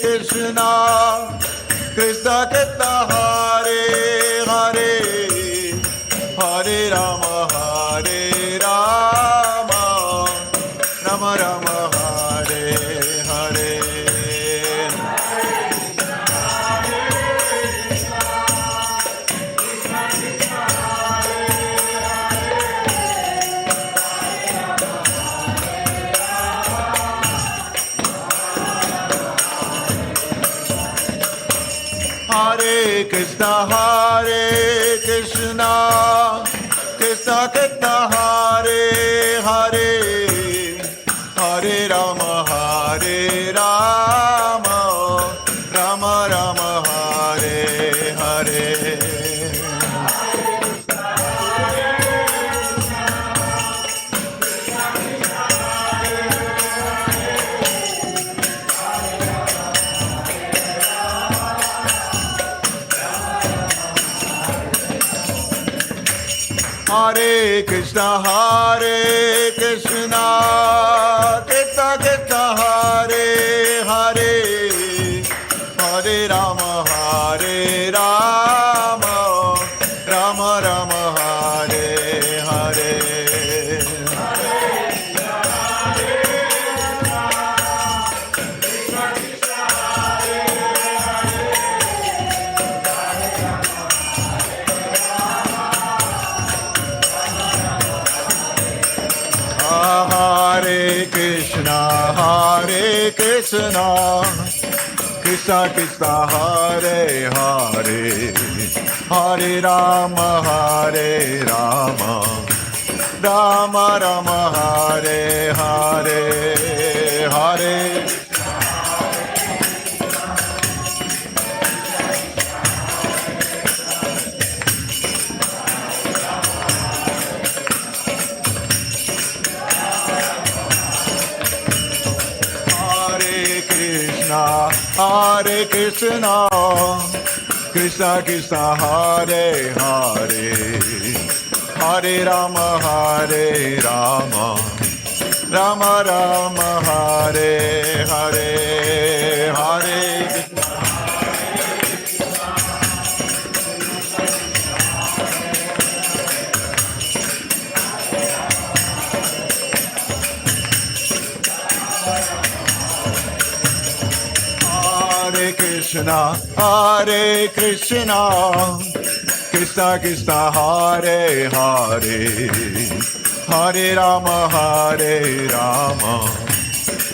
Krishna Krishna Krishna Hare Hare Hare Rama Rama Rama Hare Hare Hare Krishna Krishna Krishna Hare Hare Hare Rama Rama Rama Hare Hare Hare Krishna Krishna Krishna Hare Hare Hare Rama Rama Rama Hare Hare Hare Krishna Krishna Krishna Hare Hare Hare Rama Rama Rama Hare Hare Hare Hare Krishna Krishna Krishna Hare Hare Hare Rama Rama Rama Hare Hare Hare Krishna Krishna Krishna Hare Hare Hare Rama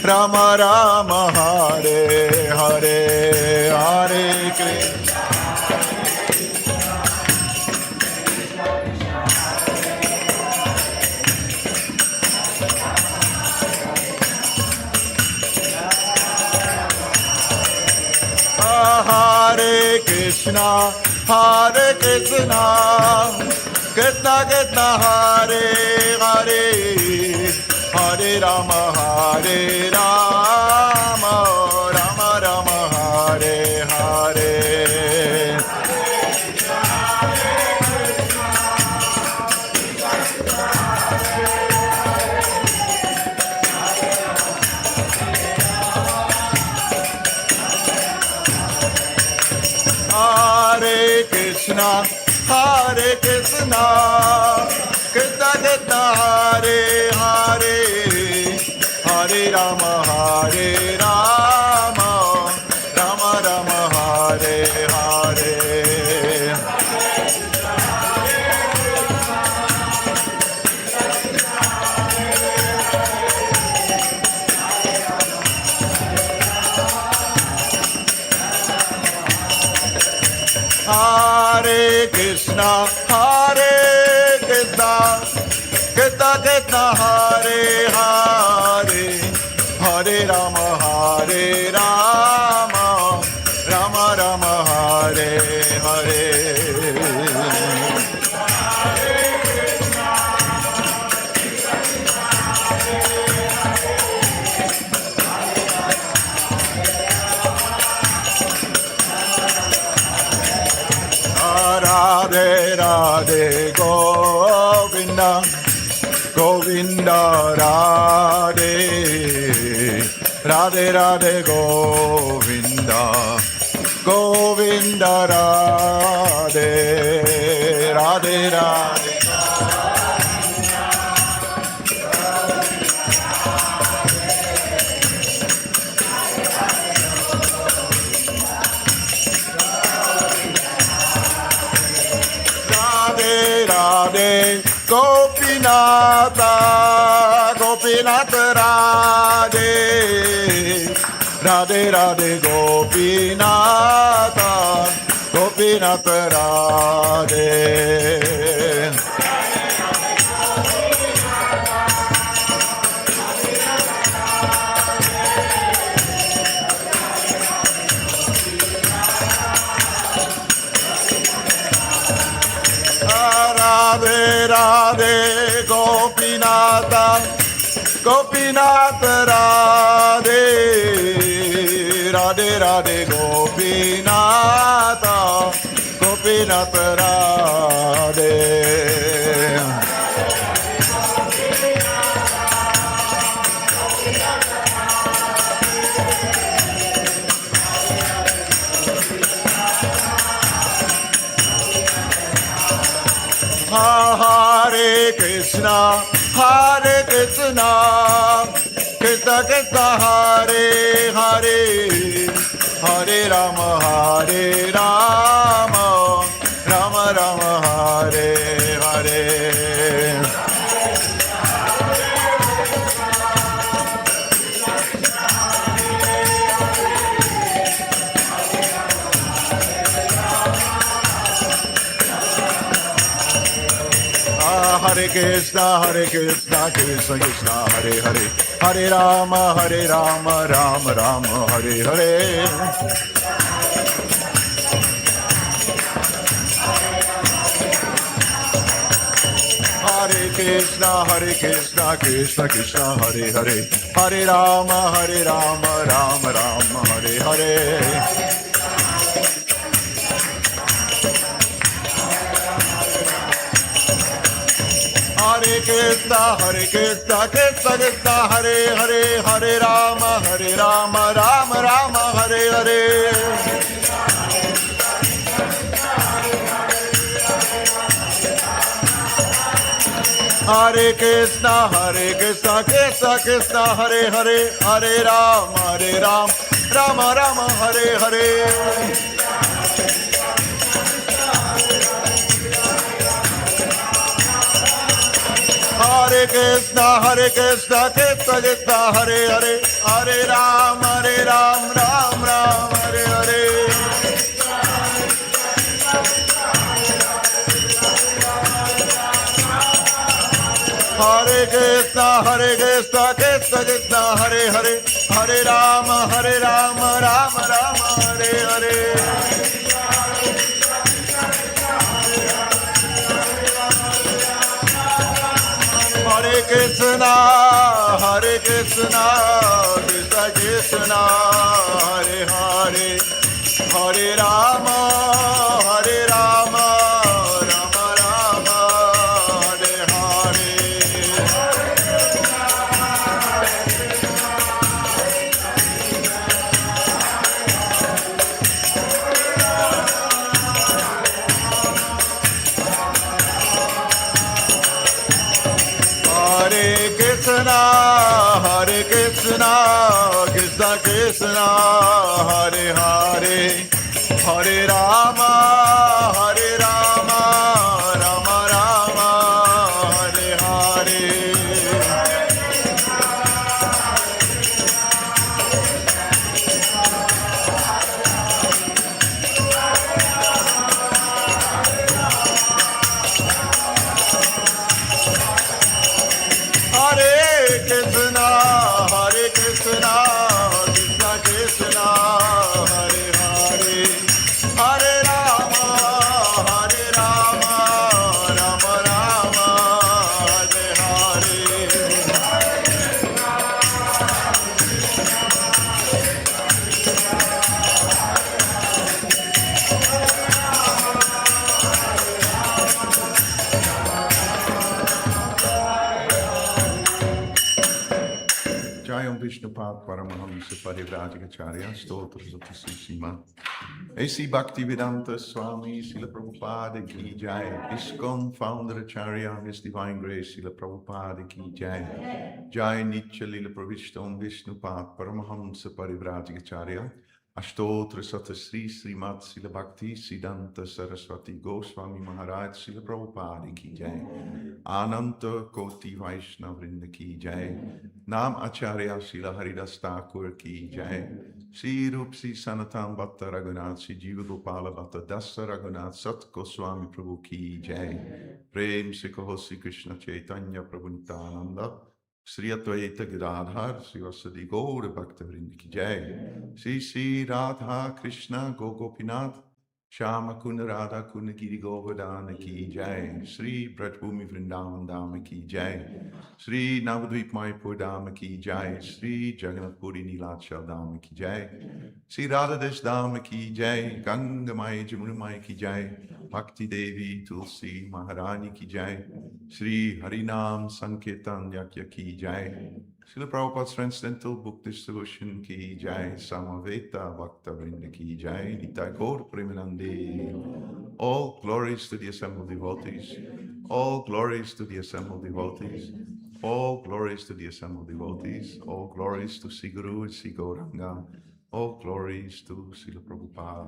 Rama Rama Hare Hare Hare Krishna Hare Krishna Krishna Krishna Hare Hare Hare Rama Rama Rama Hare Hare Hare Krishna Krishna Krishna Hare Hare Hare Rama Rama Rama Hare Hare Hare Krishna Krishna Krishna Hare Hare Hare Rama Rama Rama Hare Hare Radhe Radhe Govinda Govinda Radhe Radhe Radhe Govinda Govinda Radhe Radhe Radhe Radhe Gopinatha Gopinath Radhe Radhe Radhe Gopinatha Gopinath Radhe Radhe Radhe Gopinatha Gopinath Radhe Radhe Radhe Gopinatha Gopinath Radhe Hare Krishna Krishna Krishna Hare Hare Hare Rama Rama Rama Hare Hare Hare Krishna, Krishna Krishna, Hare Hare, Hare Rama, Rama Rama, Hare Hare. Hare Krishna, Krishna Krishna, Hare Hare, Hare Rama, Rama Rama, Hare Hare. Hare Krishna, Krishna Krishna, Hare Hare, Hare Rama, Rama Rama, Hare Hare. Hare Krishna, Krishna Krishna, Hare Hare, Hare Rama, Rama Rama, Hare Hare. Hare Krishna, Krishna Krishna, Hare Hare, Hare Rama, Rama Rama, Hare Hare. Hare Krishna, Krishna Krishna, Hare Hare, Hare Rama, Rama Rama, Hare Hare. Hare Krishna, Krishna Krishna, Hare Hare, Hare Rama, Rama Rama, Hare Hare. Hare Krishna, Krishna Krishna, Hare Hare, Hare Rama, Rama Rama, Hare Hare. Hare Krishna, Krishna Krishna, Hare Hare, Hare Rama, Rama Rama, Hare Hare. Jai Om Vishnupad Paramahamsa Parivrajacharya Stotras of the Sima A.C. Bhaktivedanta Swami Srila Prabhupada Ki Jai. ISKCON founder Acharya, His Divine Grace Srila Prabhupada Ki Jai. Jai Nitya Lila Pravishtam Vishnupad Paramahamsa Parivrajagacharya. Ashtotra Sata Sri Srimat Srila Bhakti Siddhanta Saraswati Goswami Maharaj Srila Prabhupada Ki Jai. Ananta Koti Vaishnav Vrinda Ki Jai. Nam Acharya Srila Haridas Thakur Ki Jai. Sri Rup Sri Sanatan Bhatta Raghunath Sri Jiva Gopala Bhatta Dasa Raghunath Sat Goswami Prabhu Ki Jai. Prem Sri Kaho Sri Krishna Chaitanya Prabhu Nityananda Sri Advaita Gadadhar Sri Vasadi Gaura Bhakta Vrinda Ki Jai. Sri Sri Radha Krishna Gopinath Shama Kunda Radha Kunda Giri Govardhana Ki Jai. Sri Brajbhumi Vrindavan Dhama Ki Jai. Sri Navadvip Mayapur Dhama Ki Jai. Sri Jagannath Puri Nilachal Dhama Ki Jai. Sri Radhadesh Dhama Ki Jai. Ganga Maya Jamuna Maya Ki Jai. Bhakti Devi Tulsi Maharani Ki Jai. Sri Harinam Sankirtan Yakya Ki Jai. Srila Prabhupada's Transcendental Book Distribution Ki Jai. Samaveta Bhakta Vrinda Ki Jai. Nitai Gaur Premanande. All glories to the assembled devotees. All glories to the assembled devotees. All glories to the assembled devotees. All glories to Sri Guru and Sri Gauranga. All glories to Srila Prabhupada.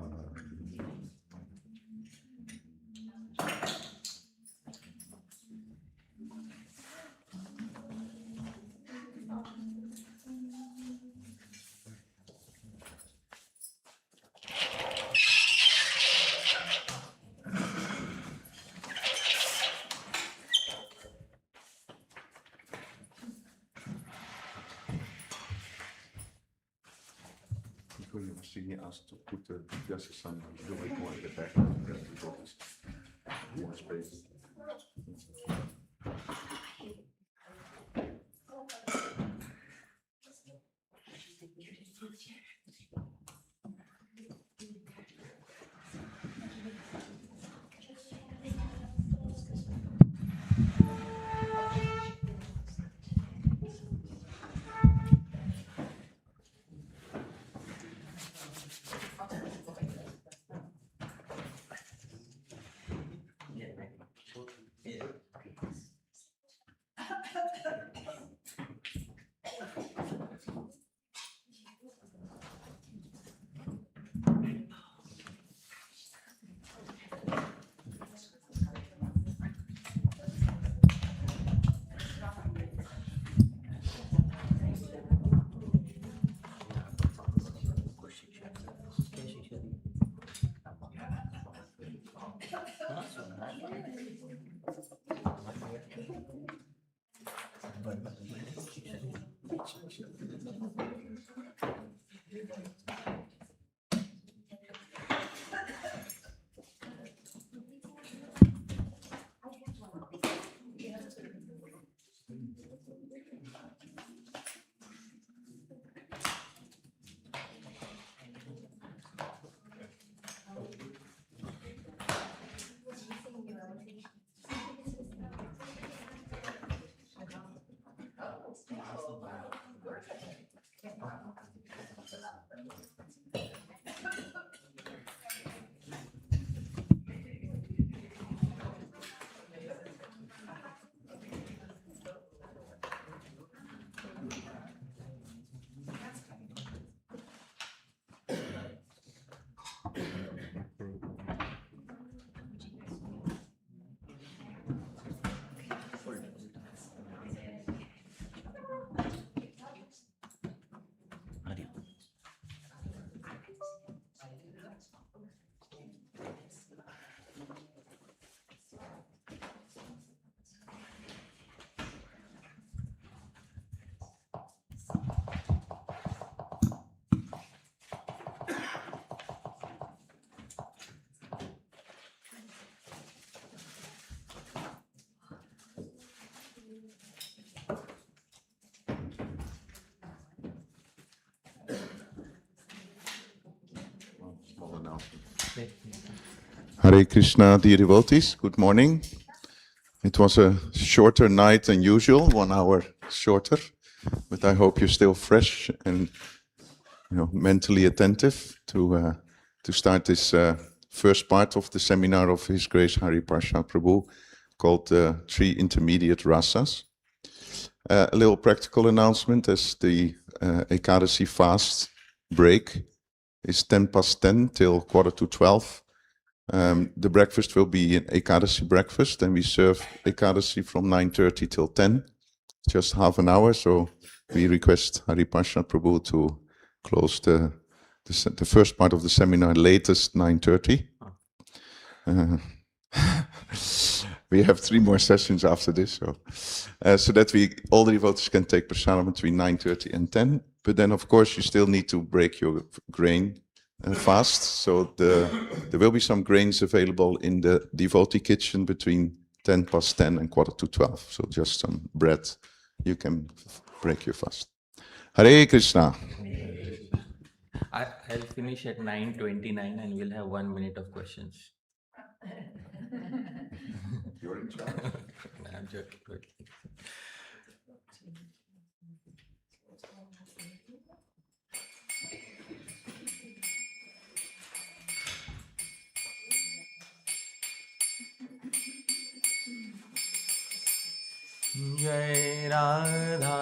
You must see us to put the justice on the way more at the back of the devotees. More space. Hare Krishna, dear devotees, good morning. It was a shorter night than usual, 1 hour shorter, but I hope you're still fresh and mentally attentive to to start this first part of the seminar of His Grace Hari Parsha Prabhu called Three Intermediate Rasas. A little practical announcement as the Ekadasi fast break is 10 past 10 till 11:45. The breakfast will be an Ekadasi breakfast, and we serve Ekadasi from 9:30 till 10, just half an hour. So we request Hari Parsha Prabhu to close the first part of the seminar latest 9:30. We have 3 more sessions after this, so that all the devotees can take prasadam between 9:30 and 10. But then, of course, you still need to break your grain fast. So there will be some grains available in the devotee kitchen between 10 past 10 and 11:45. So just some bread. You can break your fast. Hare Krishna. I'll finish at 9:29 and we'll have 1 minute of questions. You're in charge. No, I'm joking. Jai Radha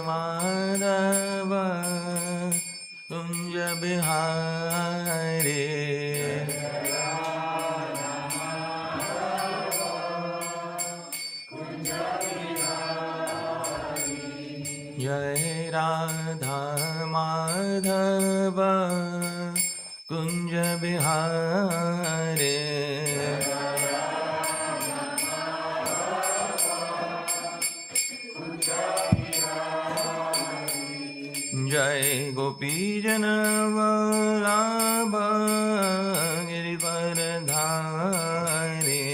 Madhava Kunja Bihari Jai Radha Madhava Kunja Bihari Jai Gopi Jana Vallabha Girivardhari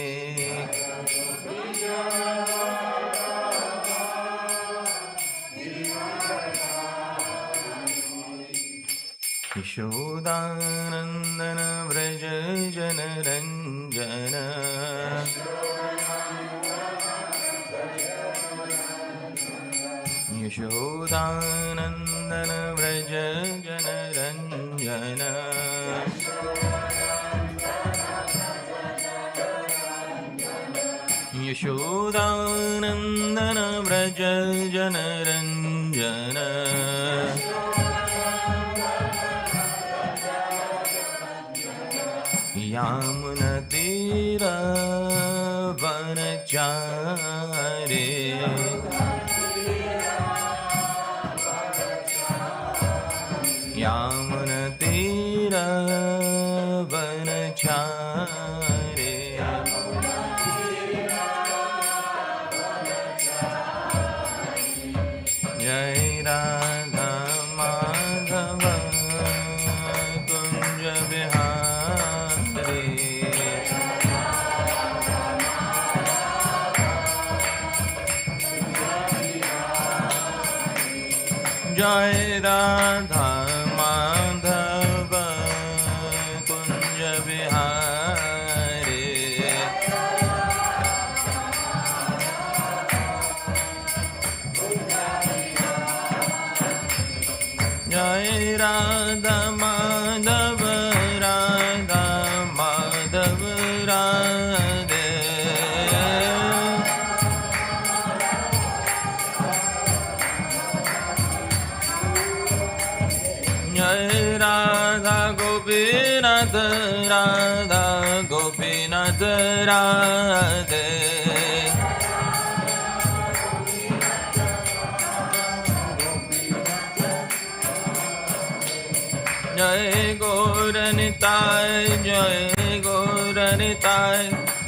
Yashodanandana Vraja Jana Ranjana Yashodanandana Vraja Jana Ranjana Yashodanandana Vraja Jana Ranjana Yamuna Tira Vanachare Yamuna Tira Vanachare Jai Radha Madhava Kunja Bihari Jai Radha Madhava Kunja Bihari Jai Radha Madhava Radha Madhava Radhe Jai Radha Gopinath Radha Gopinath Radhe Jai Gauranitai Jai Gauranitai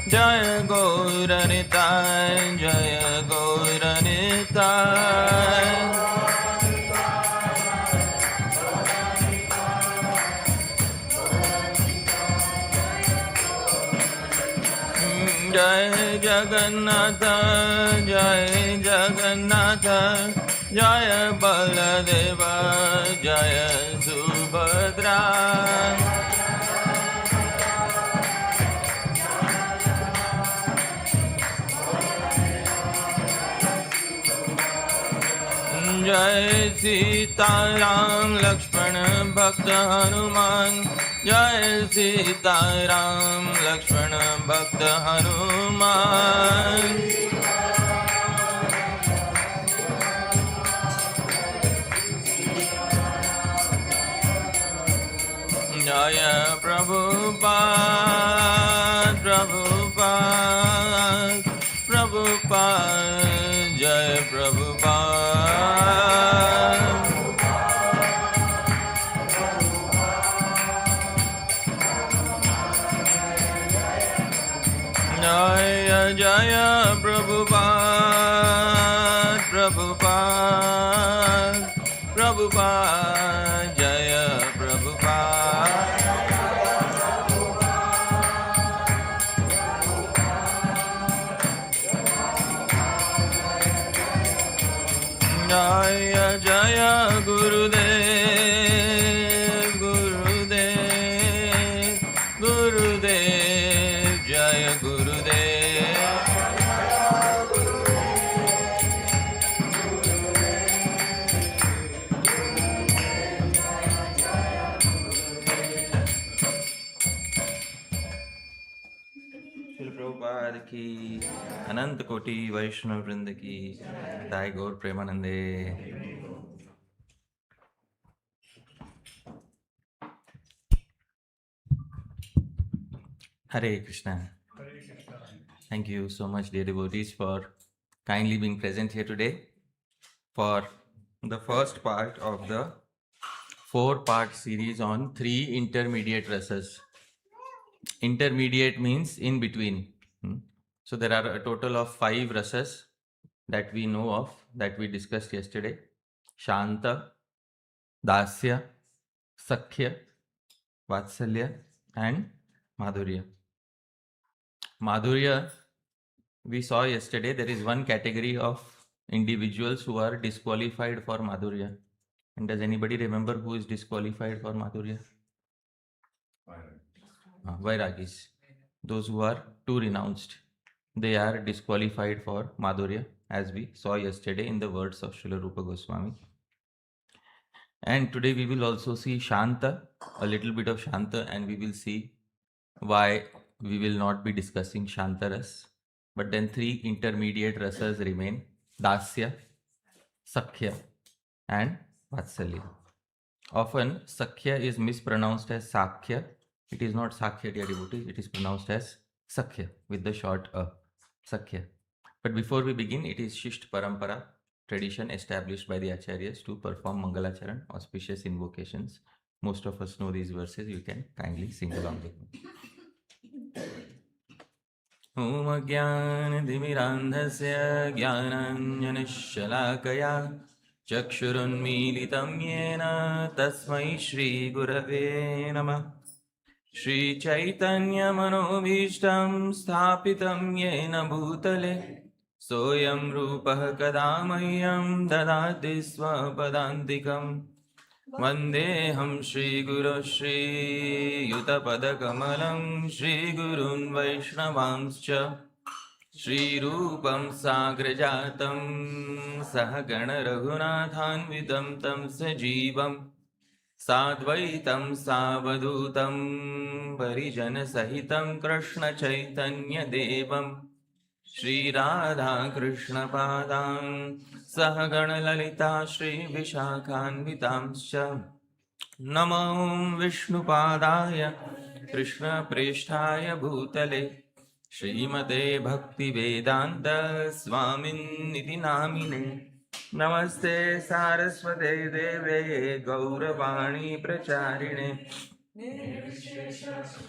Jai Gauranitai Jai Gauranitai Jai Jagannatha Jai Jagannatha Jaya Baladeva Jaya Subhadra Jai Sita Ram Lakshmana Bhakta Hanuman जय सीताराम लक्ष्मण भक्त हनुमान। जय प्रभुपाद प्रभुपाद प्रभुपाद जय प्रभुपाद। जय जय प्रभुपाद प्रभुपाद प्रभुपाद जय प्रभुपाद। जय जय गुरुदेव गुरुदेव गुरुदेव जय गुरुदेव। श्रील प्रभुपाद की अनंत कोटि वैष्णव वृंद की ताई गौर प्रेमानंदे। Hare Krishna. Thank you so much, dear devotees, for kindly being present here today for the first part of the 4-part series on 3 intermediate rasas. Intermediate means in between. So there are a total of 5 rasas that we know of, that we discussed yesterday. Shanta, Dasya, Sakhya, Vatsalya and Madhurya. Madhurya, we saw yesterday, there is one category of individuals who are disqualified for Madhurya. And does anybody remember who is disqualified for Madhurya? Vairagis. Those who are too renounced, they are disqualified for Madhurya, as we saw yesterday in the words of Srila Rupa Goswami. And today we will also see Shanta, a little bit of Shanta, and we will see why we will not be discussing Shantaras. But then 3 intermediate rasas remain: Dasya, Sakhya and Vatsalya. Often Sakhya is mispronounced as Sakhya. It is not Sakhya, dear devotees. It is pronounced as Sakhya with the short A, Sakhya. But before we begin, it is Shisht Parampara, tradition established by the Acharyas to perform Mangalacharan, auspicious invocations. Most of us know these verses. You can kindly sing along with me. Om Jnanatimirandhasya Jnananjanashshalakaya Chakshurunmilitam Yena Tasmai Shri Gurave Namah. Shri Chaitanya Manobhishtam Sthapitam Yena Bhutale Soyam Rupah Kadamayyam Dadati Swapadantikam Vandeham Shri Guru Shri Yutapadakamalam Shri Gurun Vaishnavanscha Shri Rupam Sagrajatam Sahagana Raghunathanvidam Tam Sajivam Sadvaitam Savadutam Parijana Sahitam Krishna Chaitanya Devam Shri Radha Krishna Padam Sahagana Lalita Shri Vishakhanvitamscha Namo Vishnu Padaya Krishna Presthaya Bhutale Srimate Bhakti Vedanta Swamin Niti Namine Namaste Saraswate Deve Gauravani Pracharine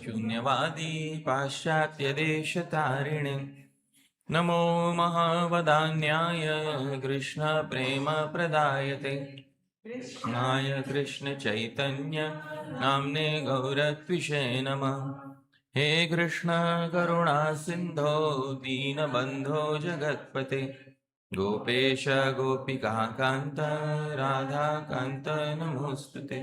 Shunyavadi Paschatya Deshatarine Namo Mahavadanyaya Krishna Prema Pradayate Krishnaya Krishna Chaitanya Namne Gauratvishe Namah. He Krishna Karuna Sindho Dina Bandho Jagatpate Gopesha Gopika Kanta Radha Kanta Namostute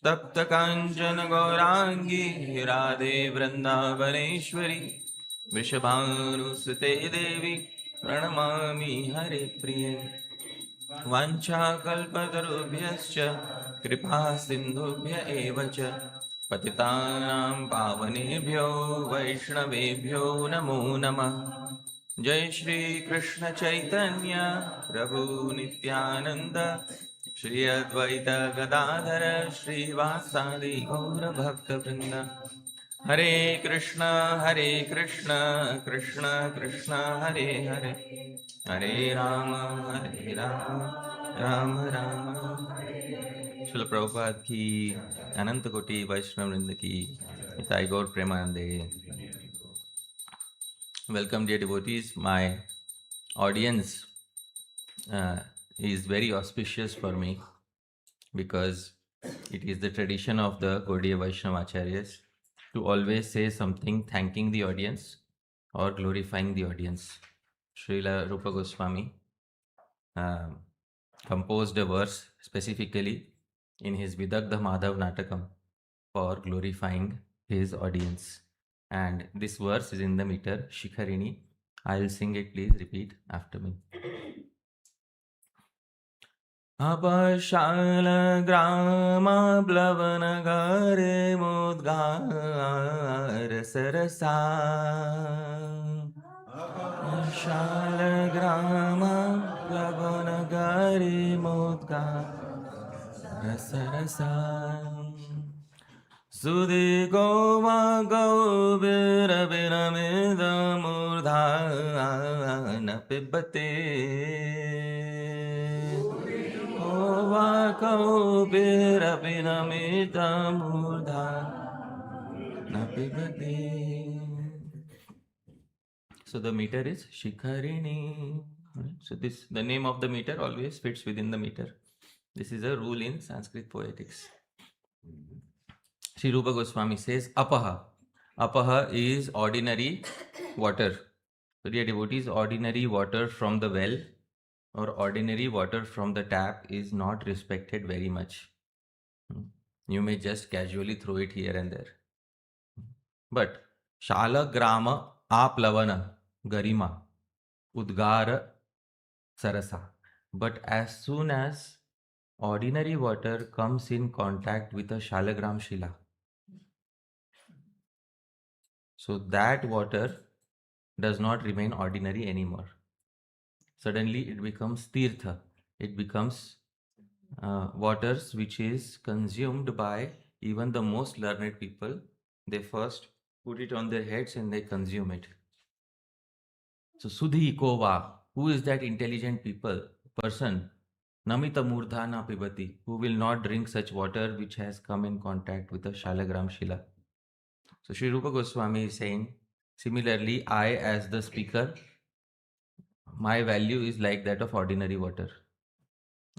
Tapta Kanchana Gaurangi Radhe Vrindavaneshwari Vrishabhanusute Devi Pranamami Hare Priye Vancha kalpatarubhyascha kripa sindhubhya eva cha पतितानां पावनेभ्यो वैष्णवेभ्यो नमो नमः। जय श्री कृष्ण चैतन्य प्रभु नित्यानंद श्री अद्वैत गदाधर श्रीवासादि गौर भक्तवृंद। हरे कृष्ण कृष्ण कृष्ण हरे हरे, हरे राम राम राम। श्रील प्रभुपाद की, अनंत कोटि वैष्णव वृंद की, निताई गौर प्रेमानंदे। Welcome dear devotees. My audience is very auspicious for me because it is the tradition of the Gaudiya Vaishnava Acharyas to always say something thanking the audience or glorifying the audience. Srila Rupa Goswami composed a verse specifically in his Vidagdha Madhav Natakam for glorifying his audience. And this verse is in the meter Shikharini. I'll sing it, please repeat after me. अपशाल ग्रामाप्लवनगरे मुद्गार Sarsa, अपशाल ग्रामाप्लवनगरे मुद्गार Sarsa, सुधि Goa गौबिरबिरमिदमूर्धान पिबते, Goa गौबिरबिरमिदमूर्धान पिबते. So the meter is Shikharini. So this, the name of the meter always fits within the meter. This is a rule in Sanskrit poetics. Sri Rupa Goswami says Apaha. Apaha is ordinary water. So dear devotees, ordinary water from the well or ordinary water from the tap is not respected very much. You may just casually throw it here and there. But Shala Grama Aplavana Garima Udgara Sarasa. But as soon as ordinary water comes in contact with a Shalagram Shila, so that water does not remain ordinary anymore. Suddenly it becomes tirtha. It becomes waters which is consumed by even the most learned people. They first put it on their heads and they consume it. So Sudhi Kova, who is that intelligent person? Namita Murdhana Pibati, who will not drink such water which has come in contact with a Shalagram Shila. So Sri Rupa Goswami is saying, similarly, I as the speaker, my value is like that of ordinary water.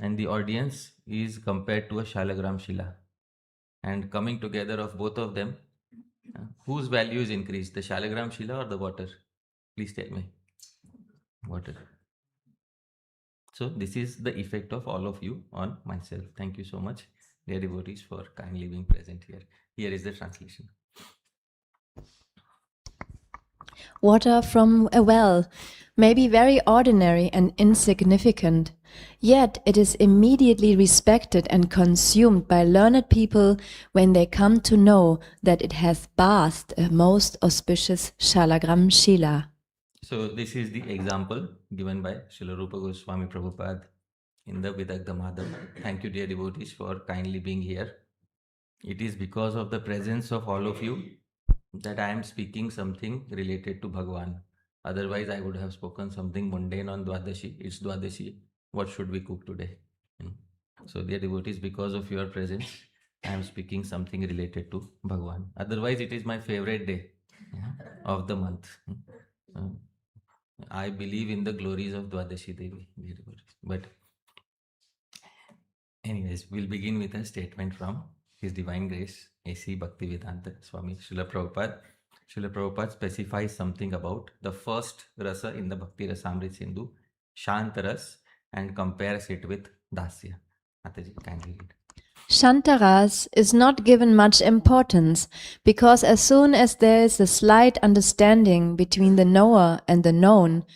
And the audience is compared to a Shalagram Shila. And coming together of both of them, whose value is increased, the Shalagram Shila or the water? Please tell me. Water. So this is the effect of all of you on myself. Thank you so much, dear devotees, for kindly being present here. Here is the translation. Water from a well may be very ordinary and insignificant, yet it is immediately respected and consumed by learned people when they come to know that it has bathed a most auspicious Shalagram Shila. So this is the example given by Srila Rupa Goswami Prabhupada in the Vidagdha Madhav. Thank you, dear devotees, for kindly being here. It is because of the presence of all of you that I am speaking something related to Bhagwan. Otherwise, I would have spoken something mundane on Dwadashi. It's Dwadashi. What should we cook today? So, dear devotees, because of your presence, I am speaking something related to Bhagwan. Otherwise, it is my favorite day of the month. I believe in the glories of Dwadashi Devi, dear devotees. But anyways, we'll begin with a statement from His Divine Grace, A.C. Bhaktivedanta Swami Srila Prabhupada. Srila Prabhupada specifies something about the first rasa in the Bhakti Rasamrit Sindhu, Shantaras, and compares it with Dasya. Mataji, kindly read. Shantaras is not given much importance because as soon as there is a slight understanding between the knower and the known,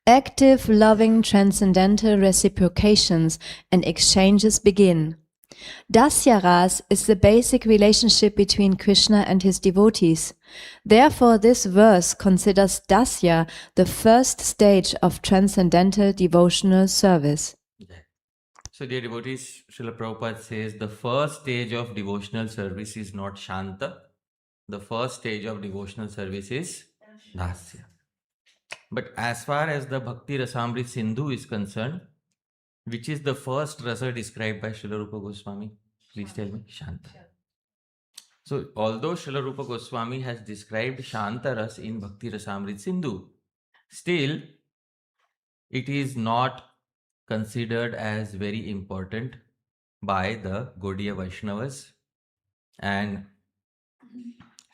active, loving, transcendental reciprocations and exchanges begin. Dasya Ras is the basic relationship between Krishna and his devotees. Therefore, this verse considers Dasya the first stage of transcendental devotional service. So, dear devotees, Srila Prabhupada says the first stage of devotional service is not Shanta. The first stage of devotional service is Dasya. But as far as the Bhakti Rasamrita Sindhu is concerned, which is the first rasa described by Srila Rupa Goswami? Please tell me. Shanta. So, although Srila Rupa Goswami has described Shanta Ras in Bhakti Rasamrita Sindhu, still it is not considered as very important by the Gaudiya Vaishnavas, and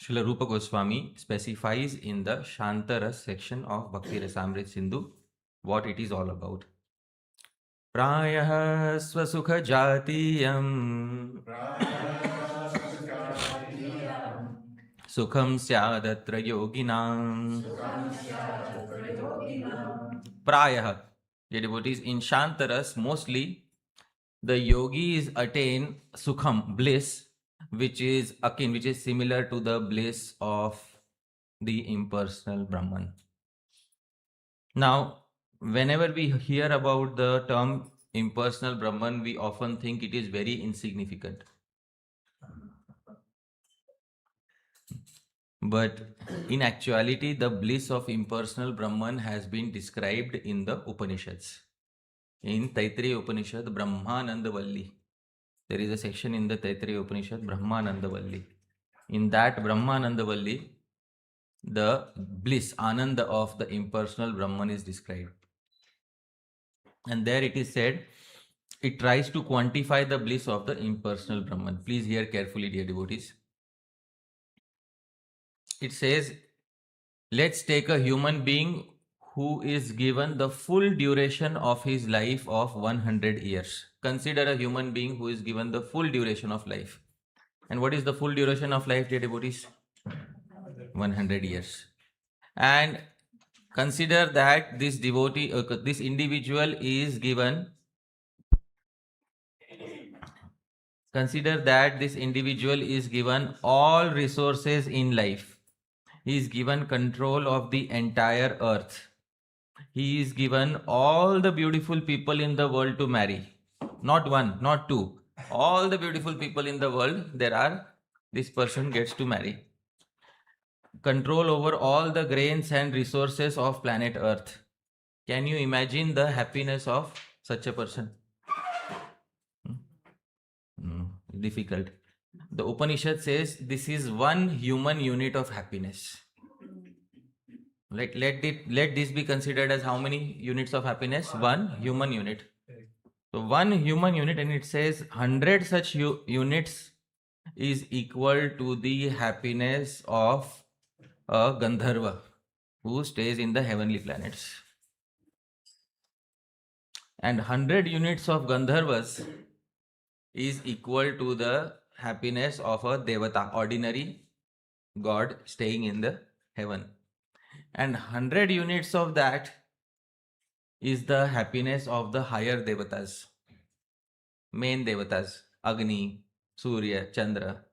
Srila Rupa Goswami specifies in the Shantaras section of Bhakti Rasamrita Sindhu what it is all about. Prayah swasukha jatiyam sukham syadatra yoginam. Prayah, the devotees in Shantaras, mostly the yogis attain sukham, bliss, which is akin, which is similar to the bliss of the impersonal Brahman. Now, whenever we hear about the term impersonal Brahman, we often think it is very insignificant. But in actuality, the bliss of impersonal Brahman has been described in the Upanishads. In Taittiriya Upanishad, Brahmanandavalli. There is a section in the Taittiriya Upanishad, Brahmanandavalli. In that Brahmanandavalli, the bliss, Ananda of the impersonal Brahman is described. And there it is said, it tries to quantify the bliss of the impersonal Brahman. Please hear carefully, dear devotees. It says, let's take a human being who is given the full duration of his life of 100 years. Consider a human being who is given the full duration of life. And what is the full duration of life, dear devotees? 100 years. And consider that this devotee, this individual is given, consider that this individual is given all resources in life. He is given control of the entire earth. He is given all the beautiful people in the world to marry. Not one, not two. All the beautiful people in the world, this person gets to marry. Control over all the grains and resources of planet Earth. Can you imagine the happiness of such a person? Difficult. The Upanishad says this is one human unit of happiness. Let this be considered as how many units of happiness? One human unit. So one human unit, and it says 100 such units is equal to the happiness of a Gandharva who stays in the heavenly planets. And 100 units of Gandharvas is equal to the happiness of a Devata, ordinary God staying in the heaven. And 100 units of that is the happiness of the higher Devatas, main Devatas, Agni, Surya, Chandra.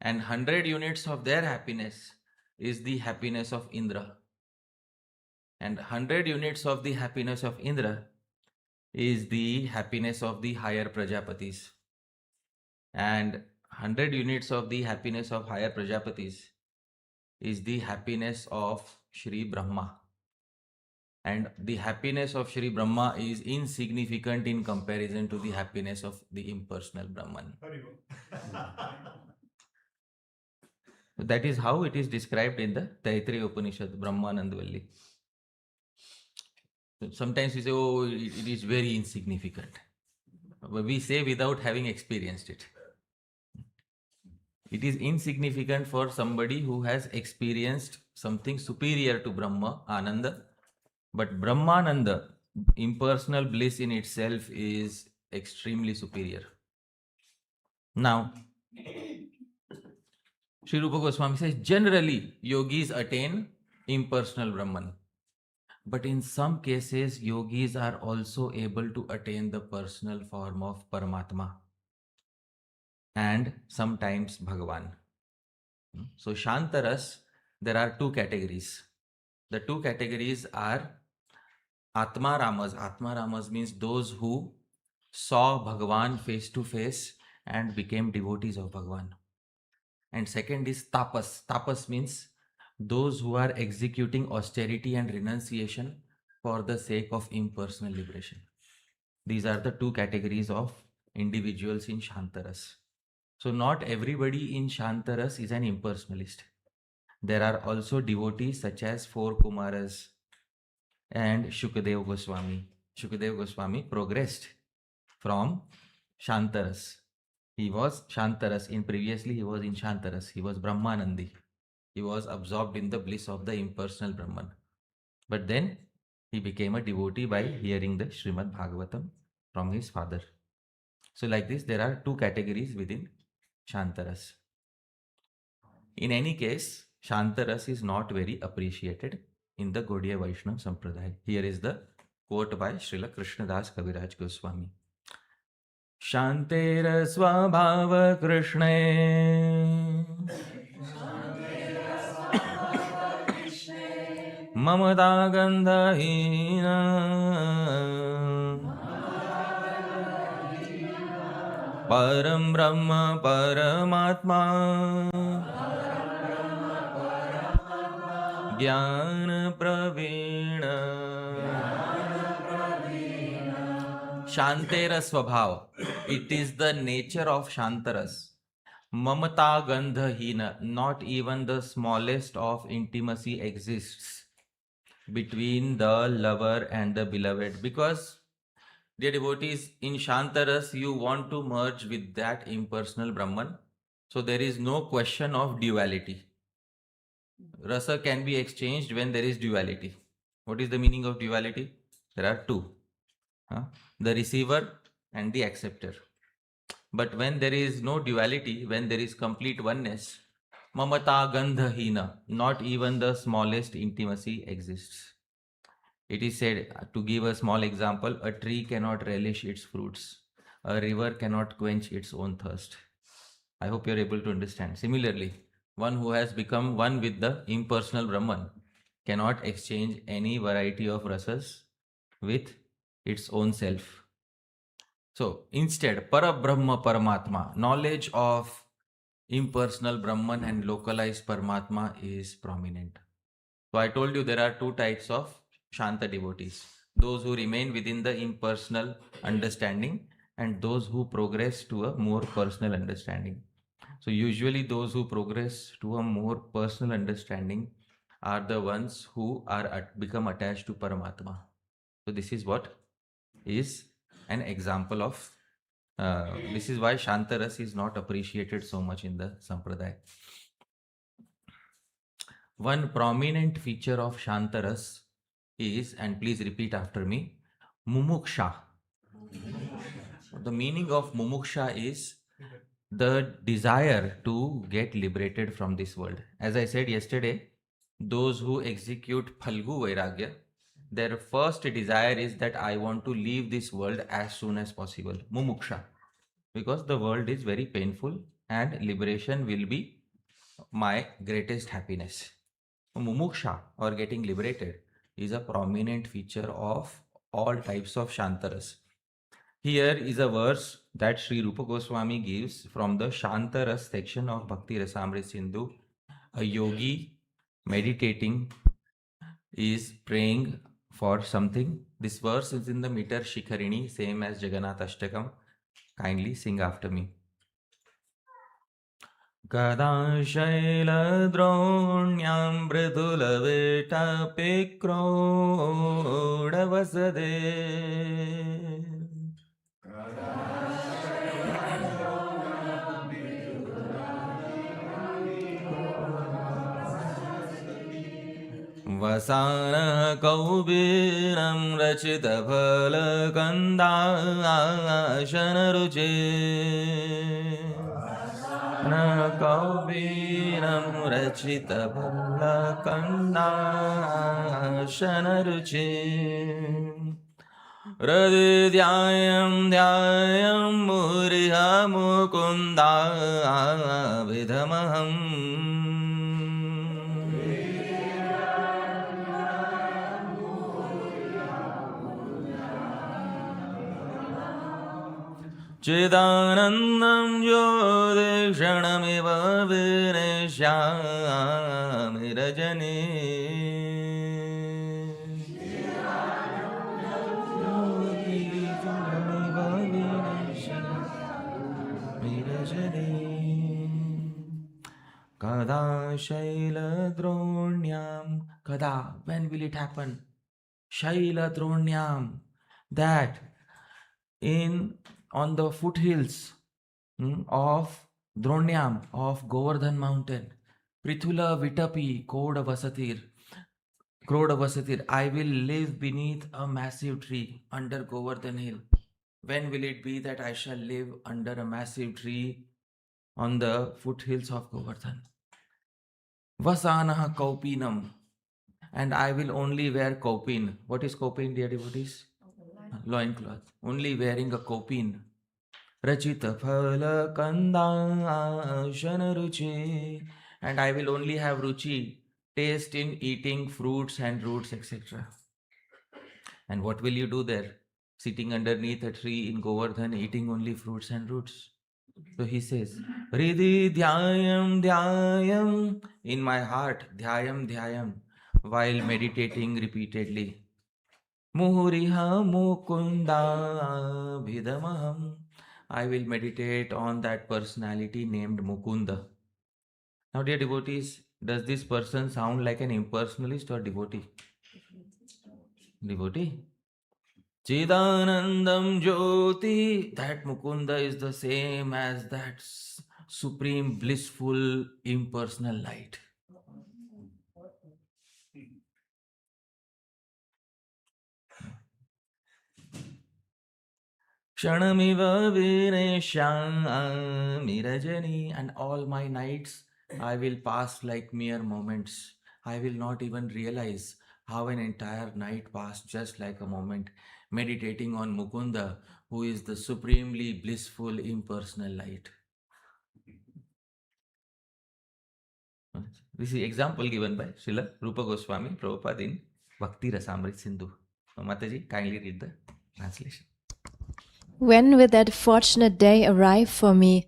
And 100 units of their happiness is the happiness of Indra. And 100 units of the happiness of Indra is the happiness of the higher Prajapatis. And 100 units of the happiness of higher Prajapatis is the happiness of Shri Brahma. And the happiness of Shri Brahma is insignificant in comparison to the happiness of the impersonal Brahman. That is how it is described in the Taittiriya Upanishad, Brahmanandavalli. Sometimes we say, oh, it is very insignificant. But we say without having experienced it. It is insignificant for somebody who has experienced something superior to Brahma, Ananda. But Brahmananda, impersonal bliss in itself, is extremely superior. Now, Sri Rupa Goswami says, generally, yogis attain impersonal Brahman. But in some cases, yogis are also able to attain the personal form of Paramatma. and sometimes Bhagavan. So Shantaras, there are two categories. The two categories are Atmaramas. Atmaramas means those who saw Bhagavan face to face and became devotees of Bhagavan. And second is Tapas. Tapas means those who are executing austerity and renunciation for the sake of impersonal liberation. These are the two categories of individuals in Shantaras. So not everybody in Shantaras is an impersonalist. There are also devotees such as four Kumaras and Shukadeva Goswami. Shukadeva Goswami progressed from Shantaras. He was Shantaras. Previously he was in Shantaras. He was Brahmanandi. He was absorbed in the bliss of the impersonal Brahman. But then he became a devotee by hearing the Srimad Bhagavatam from his father. So like this, there are two categories within Shantaras. In any case, Shantaras is not very appreciated in the Gaudiya Vaishnava Sampradaya. Here is the quote by Srila Krishnadas Kaviraj Goswami. Shantera Swabhava Krishne Mamata Gandhahina Param Brahma Paramatma Jnana Pravina Shantera Swabhav. It is the nature of Shantaras. Mamata Gandhahina. Not even the smallest of intimacy exists between the lover and the beloved. Because, dear devotees, in Shantaras, you want to merge with that impersonal Brahman. So there is no question of duality. Rasa can be exchanged when there is duality. What is the meaning of duality? There are two. The receiver and the acceptor. But when there is no duality, when there is complete oneness, mamata gandhahina, not even the smallest intimacy exists. It is said, to give a small example, a tree cannot relish its fruits. A river cannot quench its own thirst. I hope you are able to understand. Similarly, one who has become one with the impersonal Brahman cannot exchange any variety of rasas with its own self. So instead, Parabrahma Paramatma, knowledge of impersonal Brahman and localized Paramatma is prominent. So I told you there are two types of Shanta devotees. Those who remain within the impersonal understanding and those who progress to a more personal understanding. So usually those who progress to a more personal understanding are the ones who are become attached to Paramatma. So this is what is an example of this is why Shantaras is not appreciated so much in the Sampradaya. One prominent feature of Shantaras is, and please repeat after me, Mumuksha. The meaning of Mumuksha is the desire to get liberated from this world. As I said yesterday, those who execute Phalgu Vairagya, their first desire is that I want to leave this world as soon as possible. Mumuksha. Because the world is very painful and liberation will be my greatest happiness. Mumuksha, or getting liberated, is a prominent feature of all types of Shantaras. Here is a verse that Sri Rupa Goswami gives from the Shantaras section of Bhakti Rasamrita Sindhu. A yogi meditating is praying for something. This verse is in the meter Shikharini, same as Jagannath Ashtakam. Kindly sing after me. Kada shaila dronyam mridula pikroda vasade Vasana kaubiram rachita phala kandashana ruche Kaubiram rachita phala kandashana ruche Radhedyayam dhyayam muriha mukunda vidhamaham. Chidanandam jyotishanamiva vineshyami rajani. Kada Shaila Dronyam. Kada, when will it happen? Shaila Dronyam. That in on the foothills of Dronyam, of Govardhan mountain, Prithula Vitapi Kroda Vasatir, I will live beneath a massive tree under Govardhan hill. When will it be that I shall live under a massive tree on the foothills of Govardhan? Vasanaha Kaupinam, and I will only wear kaupin. What is kaupin, dear devotees? Loincloth. Only wearing a kaupin. Rachita phala kanda shana ruchi, and I will only have ruchi, taste in eating fruits and roots, etc. And what will you do there? Sitting underneath a tree in Govardhan, eating only fruits and roots. So he says, Ridi dhyayam dhyayam, in my heart, dhyayam dhyayam, while meditating repeatedly. Muhuriha mukunda bhidamaham. I will meditate on that personality named Mukunda. Now, dear devotees, does this person sound like an impersonalist or devotee? Devotee. Chidanandam Jyoti, that Mukunda is the same as that supreme blissful impersonal light. Kshanamiva Vineshyami Rajani, and all my nights I will pass like mere moments. I will not even realize how an entire night passed just like a moment, meditating on Mukunda, who is the supremely blissful impersonal light. This is example given by Srila Rupa Goswami Prabhupada in Bhakti Rasamrit Sindhu. Mataji, kindly read the translation. When will that fortunate day arrive for me,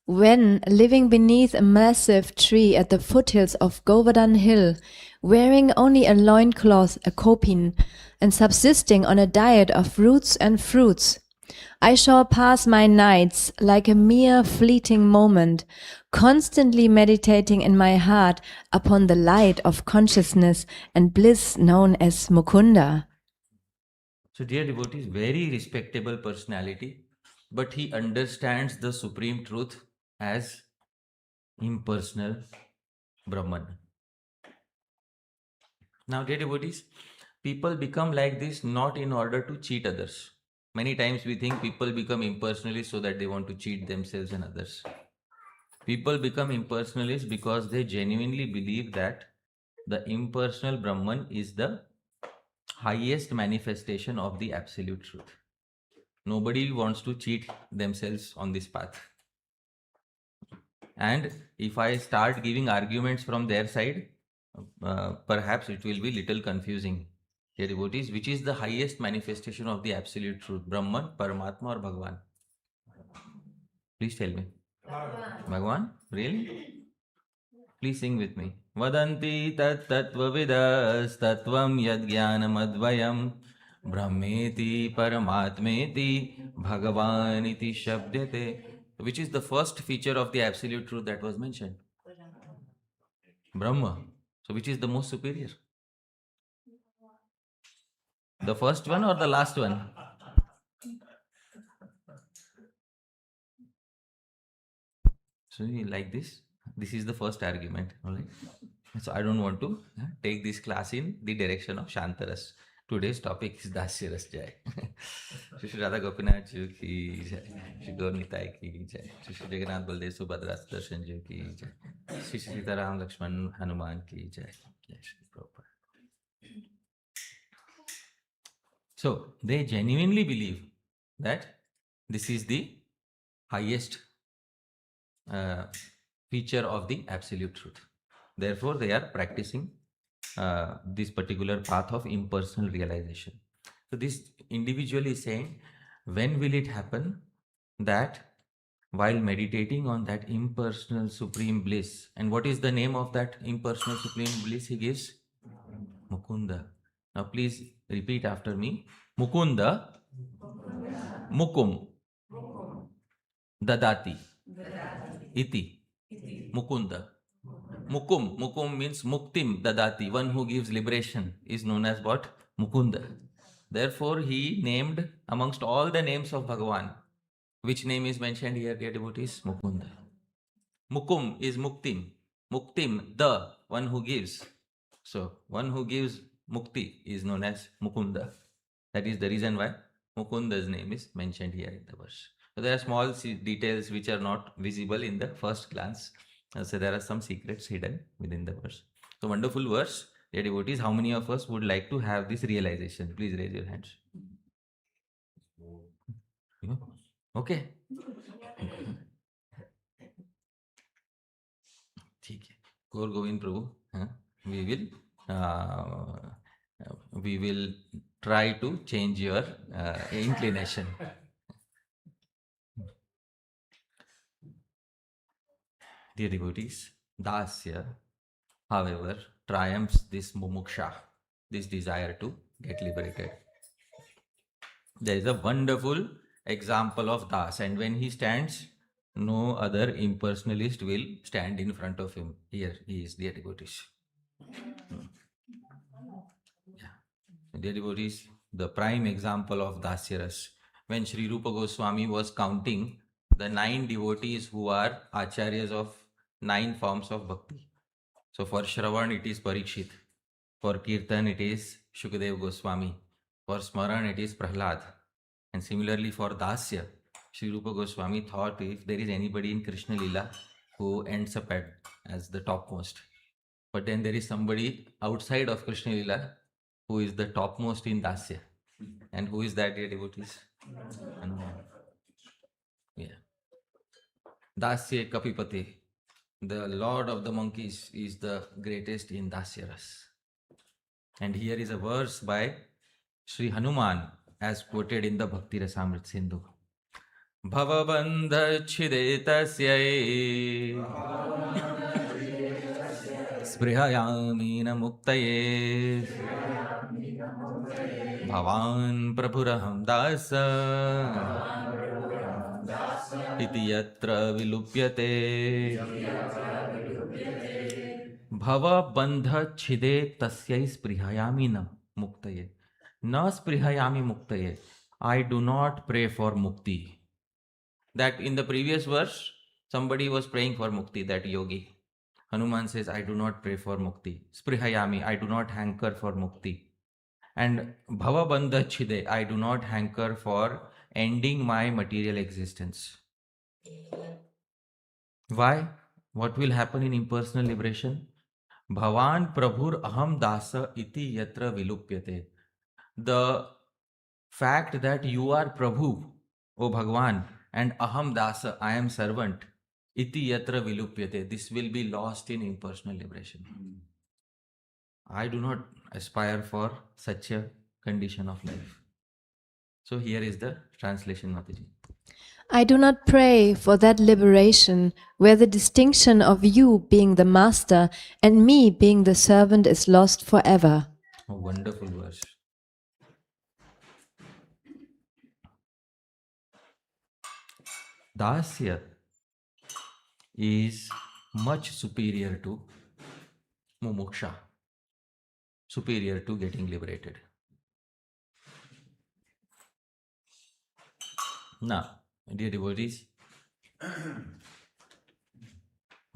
when, living beneath a massive tree at the foothills of Govardhan Hill, wearing only a loincloth, a kopin, and subsisting on a diet of roots and fruits, I shall pass my nights like a mere fleeting moment, constantly meditating in my heart upon the light of consciousness and bliss known as Mukunda. So, dear devotees, very respectable personality, but he understands the supreme truth as impersonal Brahman. Now, dear devotees, people become like this not in order to cheat others. Many times we think people become impersonalists so that they want to cheat themselves and others. People become impersonalists because they genuinely believe that the impersonal Brahman is the highest manifestation of the absolute truth. Nobody wants to cheat themselves on this path. And if I start giving arguments from their side, perhaps it will be little confusing. Dear devotees, which is the highest manifestation of the absolute truth? Brahman, Paramatma or Bhagwan? Please tell me. Bhagwan? Really? Please sing with me. Vadanti tat tattvavidas tattvam yad jnanam advayam brahmeti paramatmeti bhagavaniti shabdyate. Which is the first feature of the absolute truth that was mentioned? Brahma. So which is the most superior? The first one or the last one? So like this. This is the first argument. All right. So I don't want to take this class in the direction of Shantaras. Today's topic is Dasyaras Jai. Shri Shri Radha Gopinath Ji ki Jai. Shri Gaur Nitai ki Jai. Shri Shri Jagannath Baldev Subhadra Darshan Ji ki Jai. Shri Shri Sita Ram Lakshman Hanuman ki Jai. Jai Shri Prabhupada. So they genuinely believe that this is the highest feature of the absolute truth. Therefore, they are practicing this particular path of impersonal realization. So this individual is saying, when will it happen that while meditating on that impersonal supreme bliss, and what is the name of that impersonal supreme bliss he gives? Mukunda. Now please repeat after me. Mukunda, Mukum, Dadati, Iti, Mukunda. Mukum means Muktim Dadati. One who gives liberation is known as what? Mukunda. Therefore, he named amongst all the names of Bhagavan. Which name is mentioned here, dear devotees? Mukunda. Mukum is Muktim. Muktim, the one who gives. So, one who gives Mukti is known as Mukunda. That is the reason why Mukunda's name is mentioned here in the verse. So, there are small details which are not visible in the first glance. So, there are some secrets hidden within the verse. So, wonderful verse. Dear devotees, how many of us would like to have this realization? Please raise your hands. Okay. ठीक है. Gaur Govind Prabhu, we will try to change your inclination. Dear devotees, Dasya, however, triumphs this mumuksha, this desire to get liberated. There is a wonderful example of Das, and when he stands, no other impersonalist will stand in front of him. Here he is, dear devotees. Yeah. Dear devotees, the prime example of Dasyaras. When Sri Rupa Goswami was counting the 9 devotees who are acharyas of 9 forms of bhakti. So for Shravan it is Parikshit, for Kirtan it is Shukadev Goswami, for Smaran it is Prahlad, and similarly for Dasya, Sri Rupa Goswami thought if there is anybody in Krishna Lila who ends up as the topmost, but then there is somebody outside of Krishna Lila who is the topmost in Dasya. And who is that, dear devotees? Hanuman. Yeah. Dasya Kapipate, the Lord of the monkeys, is the greatest in Dasyaras. And here is a verse by Sri Hanuman as quoted in the Bhakti Rasamrit Sindhu. Bhavabandha chidetasyai sprihayamina muktaye Bhavan prabhuraham dasa iti yatra vilupyate Bhava bandha chide tasyai sprihayami na muktaye. Na sprihayami muktaye. I do not pray for mukti. That in the previous verse, somebody was praying for mukti, that yogi. Hanuman says, I do not pray for mukti. Sprihayami, I do not hanker for mukti. And bhava bandha chide, I do not hanker for ending my material existence. Why? What will happen in impersonal liberation? Bhavan prabhur aham dasa iti yatra vilupyate. The fact that you are Prabhu, O Bhagwan, and aham dasa, I am servant, iti yatra vilupyate, this will be lost in impersonal liberation. I do not aspire for such a condition of life. So here is the translation, Mataji. I do not pray for that liberation where the distinction of you being the master and me being the servant is lost forever. A wonderful verse. Dasya is much superior to mumuksha, superior to getting liberated. Now, dear devotees,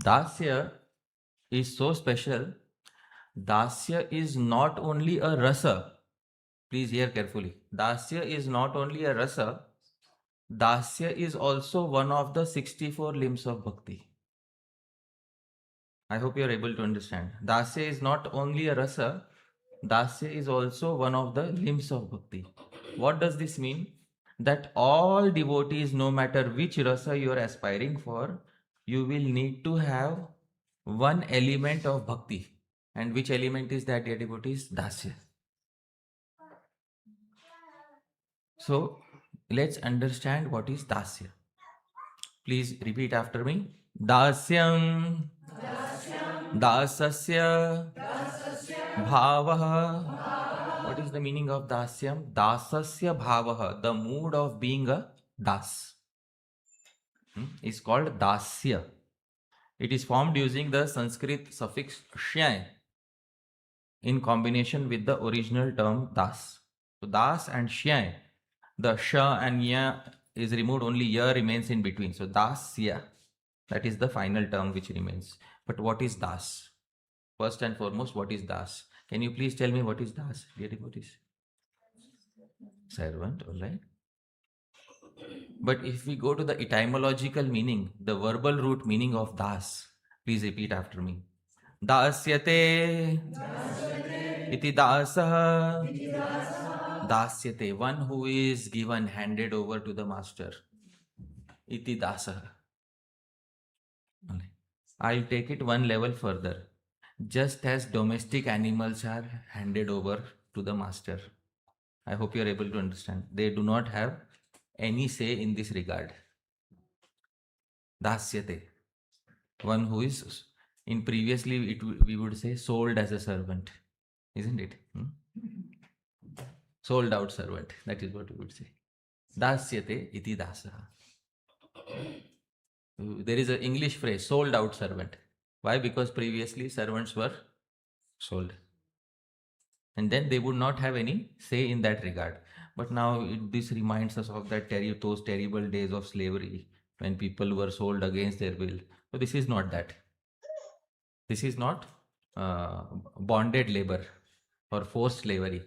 Dasya is so special. Dasya is not only a rasa. Please hear carefully. Dasya is not only a rasa. Dasya is also one of the 64 limbs of bhakti. I hope you are able to understand. Dasya is not only a rasa. Dasya is also one of the limbs of bhakti. What does this mean? That all devotees, no matter which rasa you are aspiring for, you will need to have one element of bhakti. And which element is that, dear devotees? Dasya. So let's understand what is dasya. Please repeat after me. Dasyam, dasasya, bhavah. What is the meaning of dasyam? Dasasya bhavah, the mood of being a das, is called dasya. It is formed using the Sanskrit suffix shy in combination with the original term das. So das and shy, the sha and ya is removed, only ya remains in between. So dasya, that is the final term which remains. But what is das? First and foremost, what is das? Can you please tell me what is das, dear devotees? Servant, all right. But if we go to the etymological meaning, the verbal root meaning of das, please repeat after me. Dasyate, iti dasah, dasyate, one who is given, handed over to the master. Iti dasah. I'll take it one level further. Just as domestic animals are handed over to the master, I hope you are able to understand. They do not have any say in this regard. Dasyate, one who is, in previously we would say sold as a servant, isn't it? Sold out servant, that is what we would say. Dasyate iti dasaha. There is an English phrase, sold out servant. Why? Because previously servants were sold. And then they would not have any say in that regard. But now this reminds us of that those terrible days of slavery when people were sold against their will. So this is not that. This is not bonded labor or forced slavery.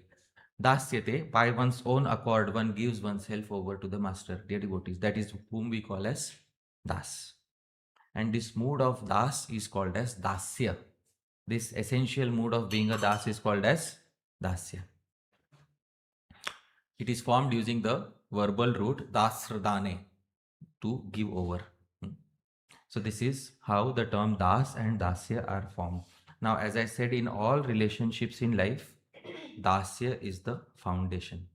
Dasyate, by one's own accord, one gives oneself over to the master, dear devotees. That is whom we call as das. And this mood of das is called as dasya. This essential mood of being a das is called as dasya. It is formed using the verbal root dasradane, to give over. So this is how the term das and dasya are formed. Now, as I said, in all relationships in life, dasya is the foundation.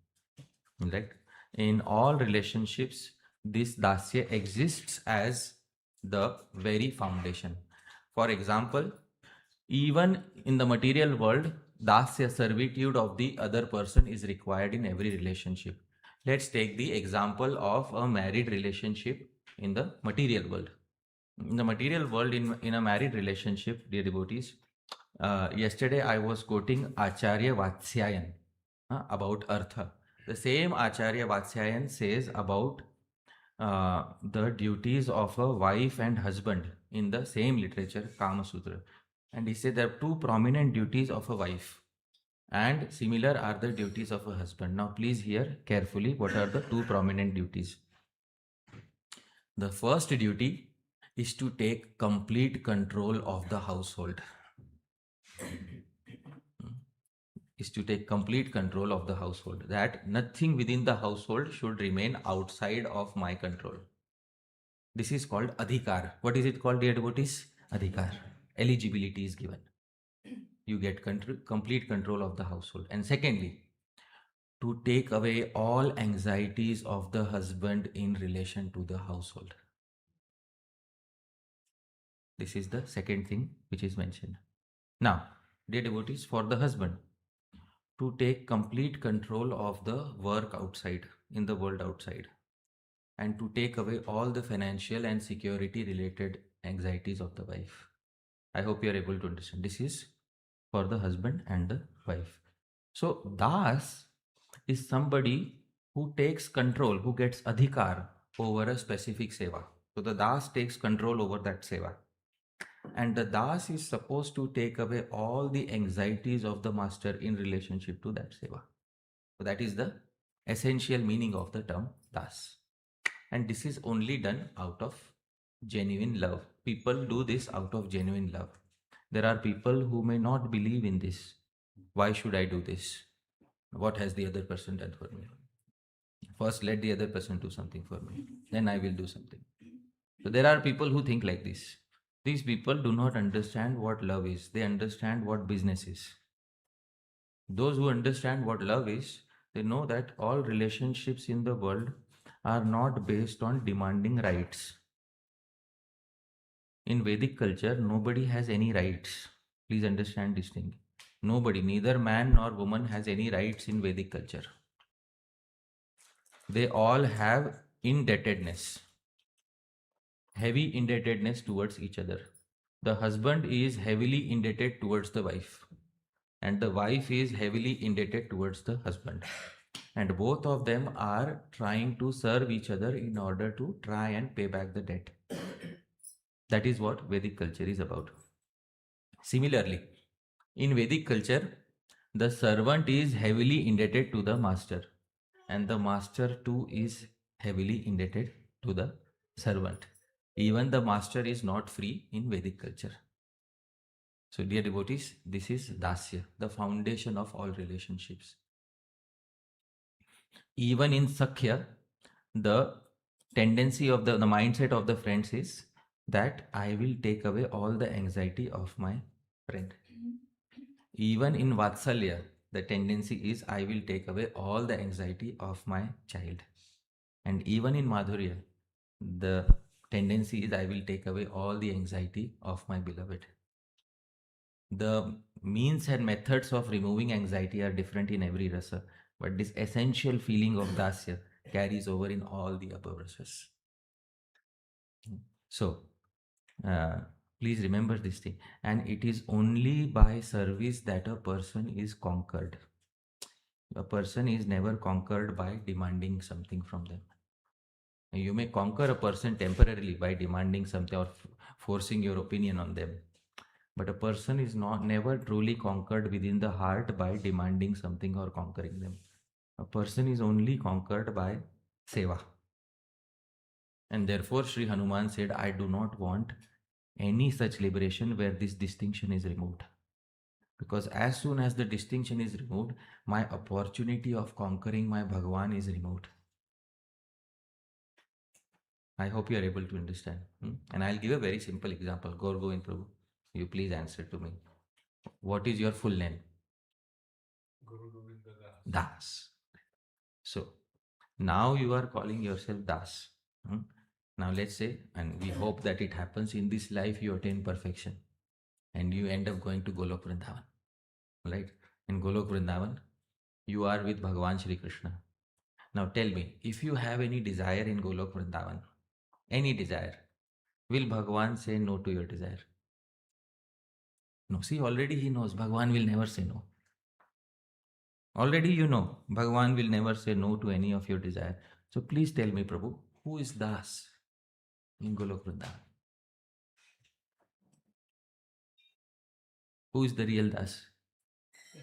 Right? In all relationships, this dasya exists as the very foundation. For example, even in the material world, dasya, servitude of the other person, is required in every relationship. Let's take the example of a married relationship in the material world. In the material world, in a married relationship, dear devotees, yesterday I was quoting Acharya Vatsyayan about Artha. The same Acharya Vatsyayan says about the duties of a wife and husband in the same literature, Kama Sutra. And he said there are two prominent duties of a wife, and similar are the duties of a husband. Now please hear carefully what are the two prominent duties. The first duty is to take complete control of the household. Is to take complete control of the household. That nothing within the household should remain outside of my control. This is called adhikar. What is it called, dear devotees? Adhikar. Eligibility is given. You get complete control of the household. And secondly, to take away all anxieties of the husband in relation to the household. This is the second thing which is mentioned. Now, dear devotees, for the husband, to take complete control of the work outside, in the world outside, and to take away all the financial and security related anxieties of the wife. I hope you are able to understand. This is for the husband and the wife. So, das is somebody who takes control, who gets adhikar over a specific seva. So, the das takes control over that seva. And the das is supposed to take away all the anxieties of the master in relationship to that seva. So that is the essential meaning of the term das. And this is only done out of genuine love. People do this out of genuine love. There are people who may not believe in this. Why should I do this? What has the other person done for me? First, let the other person do something for me, then I will do something. So there are people who think like this. These people do not understand what love is, they understand what business is. Those who understand what love is, they know that all relationships in the world are not based on demanding rights. In Vedic culture, nobody has any rights. Please understand this thing. Nobody, neither man nor woman, has any rights in Vedic culture. They all have indebtedness, heavy indebtedness towards each other. The husband is heavily indebted towards the wife, and the wife is heavily indebted towards the husband. And both of them are trying to serve each other in order to try and pay back the debt. That is what Vedic culture is about. Similarly, in Vedic culture, the servant is heavily indebted to the master, and the master too is heavily indebted to the servant. Even the master is not free in Vedic culture. So, dear devotees, this is Dasya, the foundation of all relationships. Even in Sakhya, the tendency of the mindset of the friends is that I will take away all the anxiety of my friend. Even in Vatsalya, the tendency is I will take away all the anxiety of my child. And even in Madhurya, the tendency is I will take away all the anxiety of my beloved. The means and methods of removing anxiety are different in every rasa, but this essential feeling of dasya carries over in all the above rasas. So, please remember this thing. And it is only by service that a person is conquered. A person is never conquered by demanding something from them. You may conquer a person temporarily by demanding something or forcing your opinion on them. But a person is never truly conquered within the heart by demanding something or conquering them. A person is only conquered by seva. And therefore, Sri Hanuman said, I do not want any such liberation where this distinction is removed. Because as soon as the distinction is removed, my opportunity of conquering my Bhagavan is removed. I hope you are able to understand. And I'll give a very simple example. Gaur Govind Prabhu, you please answer to me. What is your full name? Guru Govinda Das. So now you are calling yourself Das. Now let's say, and we hope that it happens in this life, you attain perfection and you end up going to Golok Vrindavan. Right? In Golok Vrindavan, you are with Bhagavan Shri Krishna. Now tell me, if you have any desire in Golok Vrindavan, any desire, will Bhagavan say no to your desire? No. See, already he knows Bhagavan will never say no. Already you know Bhagavan will never say no to any of your desire. So please tell me, Prabhu, who is Das in Golok Vrindavan? Who is the real Das?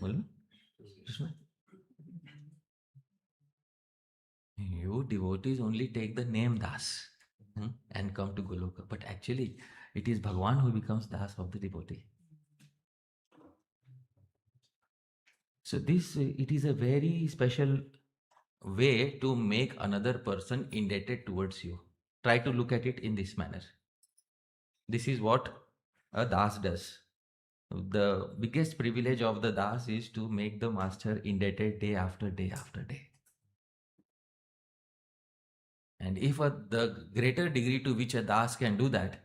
Well, Krishna. You devotees only take the name Das and come to Goloka. But actually, it is Bhagavan who becomes Das of the devotee. So this, it is a very special way to make another person indebted towards you. Try to look at it in this manner. This is what a Das does. The biggest privilege of the Das is to make the master indebted day after day after day. And if the greater degree to which a Das can do that,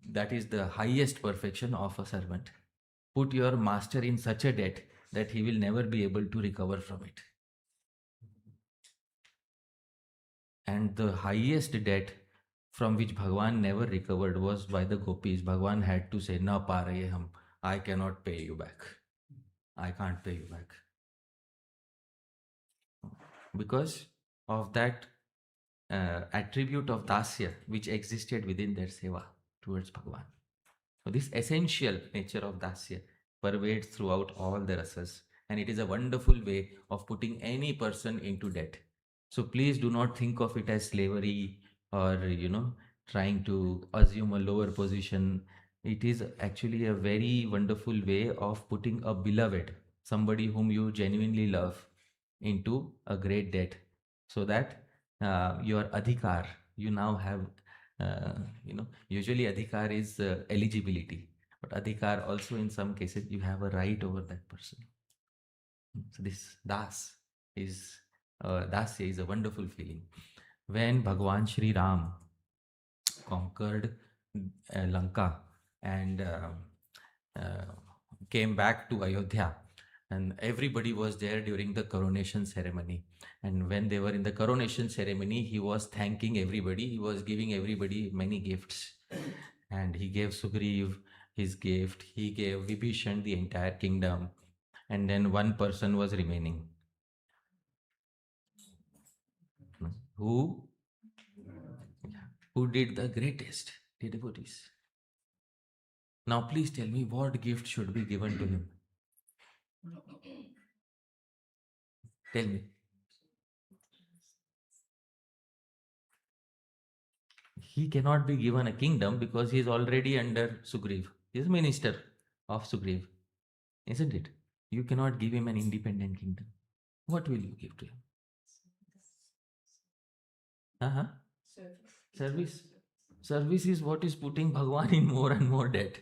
that is the highest perfection of a servant. Put your master in such a debt that he will never be able to recover from it. And the highest debt from which Bhagavan never recovered was by the gopis. Bhagavan had to say, Na pa rahe hum, I cannot pay you back. I can't pay you back. Because of that attribute of dasya which existed within their seva towards Bhagavan. So this essential nature of dasya pervades throughout all the rasas, and it is a wonderful way of putting any person into debt. So please do not think of it as slavery or trying to assume a lower position. It is actually a very wonderful way of putting a beloved, somebody whom you genuinely love, into a great debt so that your adhikar, you now have, usually adhikar is eligibility, but adhikar also in some cases you have a right over that person. So this dasya is a wonderful feeling. When Bhagwan Shri Ram conquered Lanka and uh, came back to Ayodhya, and everybody was there during the coronation ceremony. And when they were in the coronation ceremony, he was thanking everybody. He was giving everybody many gifts. And he gave Sugriv his gift. He gave Vibhishan the entire kingdom. And then one person was remaining. Who? Who did the greatest? The devotees. Now please tell me, what gift should be given to him? Tell me. He cannot be given a kingdom because he is already under Sugriv. He is minister of Sugriv, isn't it? You cannot give him an independent kingdom. What will you give to him? Uh-huh. Service. Service is what is putting Bhagwan in more and more debt.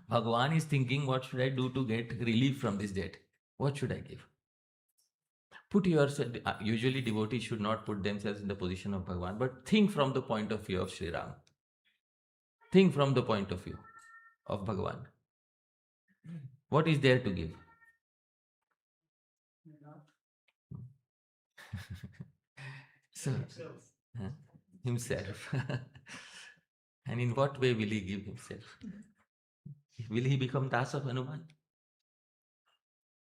Bhagwan is thinking, what should I do to get relief from this debt? What should I give? Put yourself, usually devotees should not put themselves in the position of Bhagwan, but think from the point of view of Sri Ram. Think from the point of view of Bhagwan. What is there to give? So, himself. And in what way will he give himself? Will he become Das of Hanuman?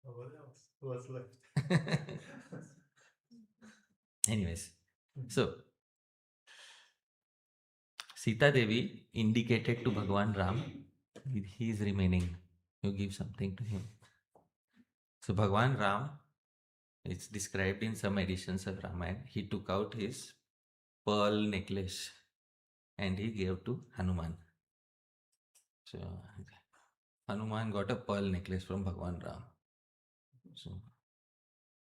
What else? What's left? Anyways, so Sita Devi indicated to Bhagwan Ram, he is remaining. You give something to him. So Bhagwan Ram, it's described in some editions of Ramayana, he took out his pearl necklace and he gave to Hanuman. So Hanuman got a pearl necklace from Bhagwan Ram. So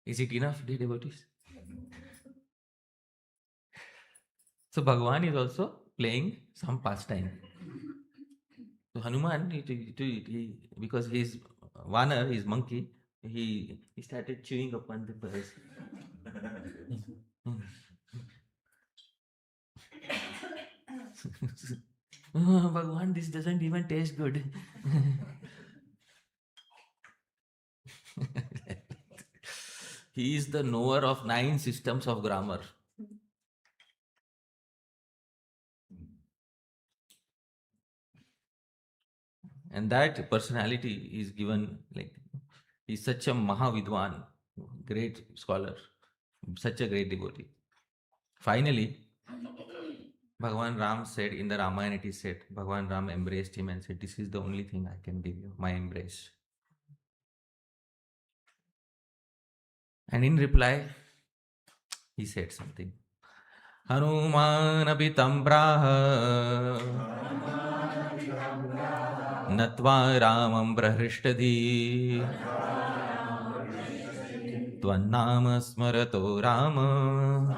is it enough, dear devotees? So Bhagwan is also playing some pastime. So Hanuman, because he's Vanar, he's monkey, he started chewing upon the pearls. Bhagwan, this doesn't even taste good. He is the knower of 9 systems of grammar. And that personality is given, like, he's such a Mahavidwan, great scholar, such a great devotee. Finally, Bhagwan Ram said, in the Ramayana it is said, Bhagwan Ram embraced him and said, this is the only thing I can give you, my embrace. And in reply, he said something. Hanuman apitam braha natva ramam prahishtadhi tvannama smarato rama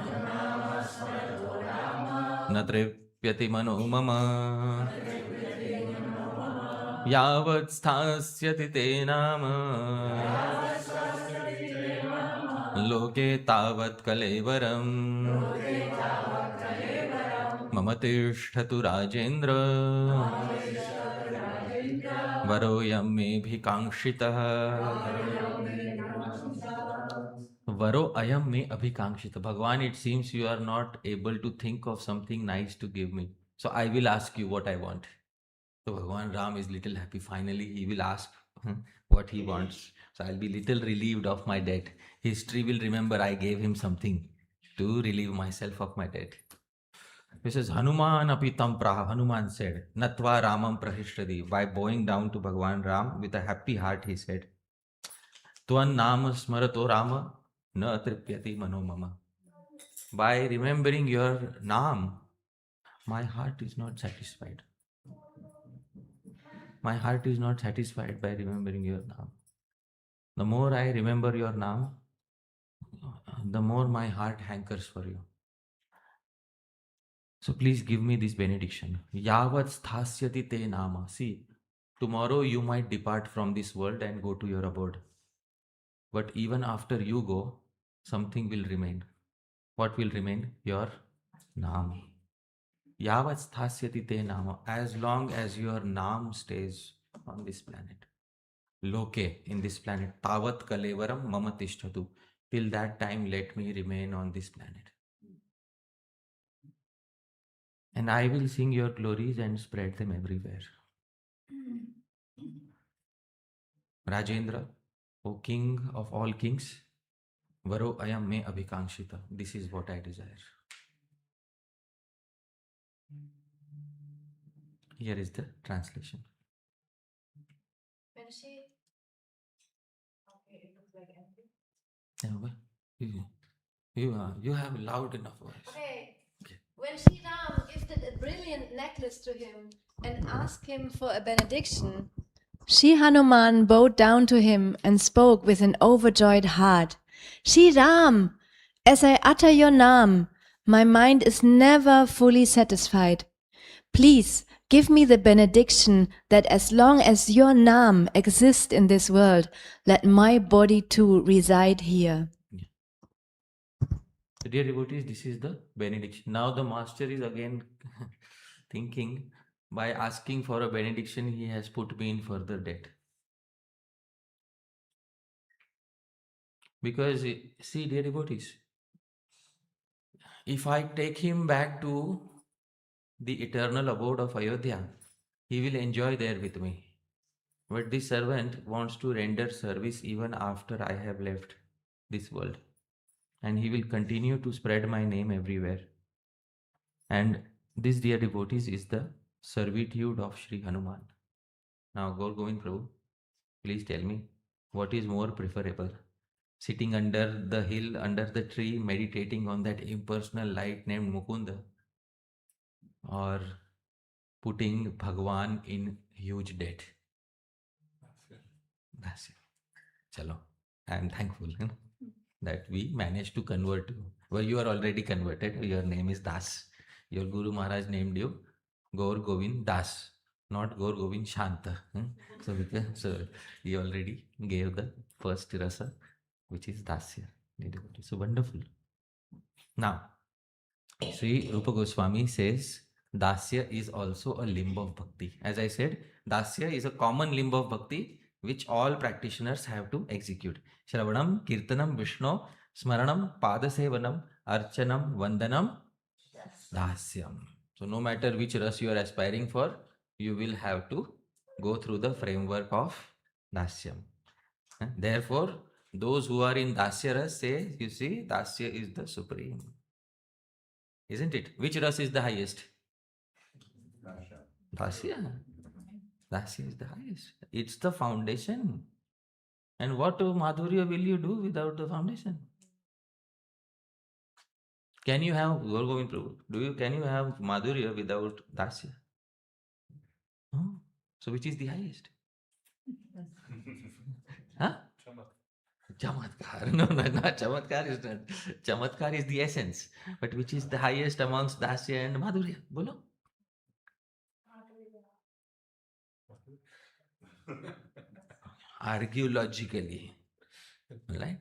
natripyati mano mama yavat sthasyati te nama loke tavat kalevaram mama tishtatu rajendra varoyam me bhikanshitah. Varo ayam me abhikanshita. Bhagwan, it seems you are not able to think of something nice to give me. So I will ask you what I want. So Bhagwan Ram is little happy. Finally, he will ask what he wants. So I'll be little relieved of my debt. History will remember I gave him something to relieve myself of my debt. He says, Hanuman apitam praha. Hanuman said, Natva Ramam prahishtadi. By bowing down to Bhagwan Ram with a happy heart, he said, Tvan nama smarato Rama na tripyati manomama. By remembering your Naam, my heart is not satisfied. My heart is not satisfied by remembering your Naam. The more I remember your Naam, the more my heart hankers for you. So please give me this benediction. Yavat sthasyati te nama. See, tomorrow you might depart from this world and go to your abode. But even after you go, something will remain. What will remain? Your Naam. Yavat sthasyati te nama. As long as your Naam stays on this planet. Loke, in this planet. Tavat kalevaram mama tishtatu. Till that time, let me remain on this planet. And I will sing your glories and spread them everywhere. Rajendra, O King of all kings, Varo ayam me abhikankshita. This is what I desire. Here is the translation. Okay, it looks like empty. You have loud enough voice. Okay. When Sri Ram gifted a brilliant necklace to him and asked him for a benediction, Sri Hanuman bowed down to him and spoke with an overjoyed heart. Sri Ram, as I utter your name, my mind is never fully satisfied. Please give me the benediction that as long as your name exists in this world, let my body too reside here. So dear devotees, this is the benediction. Now the master is again thinking, by asking for a benediction, he has put me in further debt. Because, see, dear devotees, if I take him back to the eternal abode of Ayodhya, he will enjoy there with me. But this servant wants to render service even after I have left this world. And he will continue to spread my name everywhere. And this, dear devotees, is the servitude of Sri Hanuman. Now, Gaur Govind Prabhu, please tell me, what is more preferable? Sitting under the hill, under the tree, meditating on that impersonal light named Mukunda, or putting Bhagwan in huge debt? That's it. Chalo. I am thankful that we managed to convert you. Well, you are already converted. Your name is Das. Your Guru Maharaj named you Gaur Govind Das, not Gaur Govind Shanta. So he already gave the first rasa, which is Dasya. So wonderful. Now, Sri Rupa Goswami says Dasya is also a limb of bhakti. As I said, Dasya is a common limb of bhakti which all practitioners have to execute. Shravanam, Kirtanam, Vishnu, Smaranam, Padasevanam, Archanam, Vandanam, Dasyam. So no matter which ras you are aspiring for, you will have to go through the framework of Dasyam. Therefore, those who are in Dasya ras say, you see, Dasya is the supreme. Isn't it? Which ras is the highest? Dasya. Dasya is the highest. It's the foundation. And what Madhurya will you do without the foundation? Can you have Gaur Govind Prabhu? Can you have Madhurya without Dasya? No. So which is the highest? Huh? Chamatkar. No, not Chamatkar is not. Chamatkar is the essence. But which is the highest amongst Dasya and Madhurya? Bolo? Archaeologically. Right?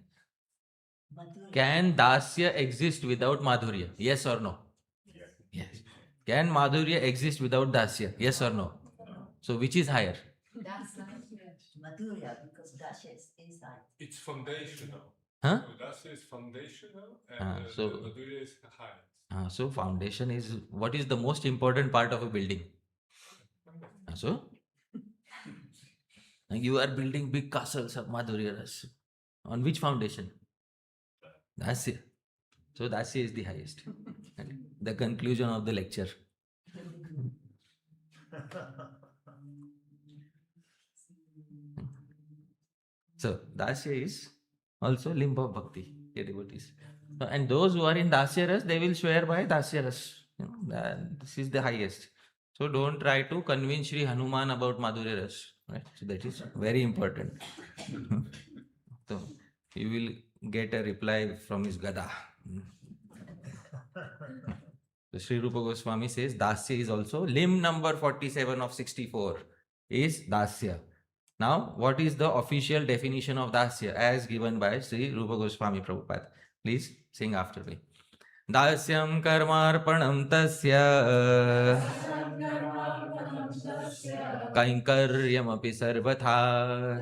Can Dasya exist without Madhurya? Yes or no? Yes. Can Madhurya exist without Dasya? Yes or no? So which is higher? Madhurya, because Dasya is inside. It's foundational. Huh? So Dasya is foundational and So- the Madhurya is high. So foundation is what is the most important part of a building? So you are building big castles of Madhurya Ras. On which foundation? Dasya. So Dasya is the highest. And the conclusion of the lecture. So Dasya is also limb of bhakti, dear devotees. And those who are in Dasya Ras, they will swear by Dasya Ras. This is the highest. So don't try to convince Sri Hanuman about Madhurya Ras. Right? So that is very important. So you will get a reply from his Gada. So Sri Rupa Goswami says Dasya is also limb number 47 of 64 is Dasya. Now, what is the official definition of Dasya as given by Sri Rupa Goswami Prabhupada? Please sing after me. Dasyam karmarpanam tasya kainkaryamapi sarvatha.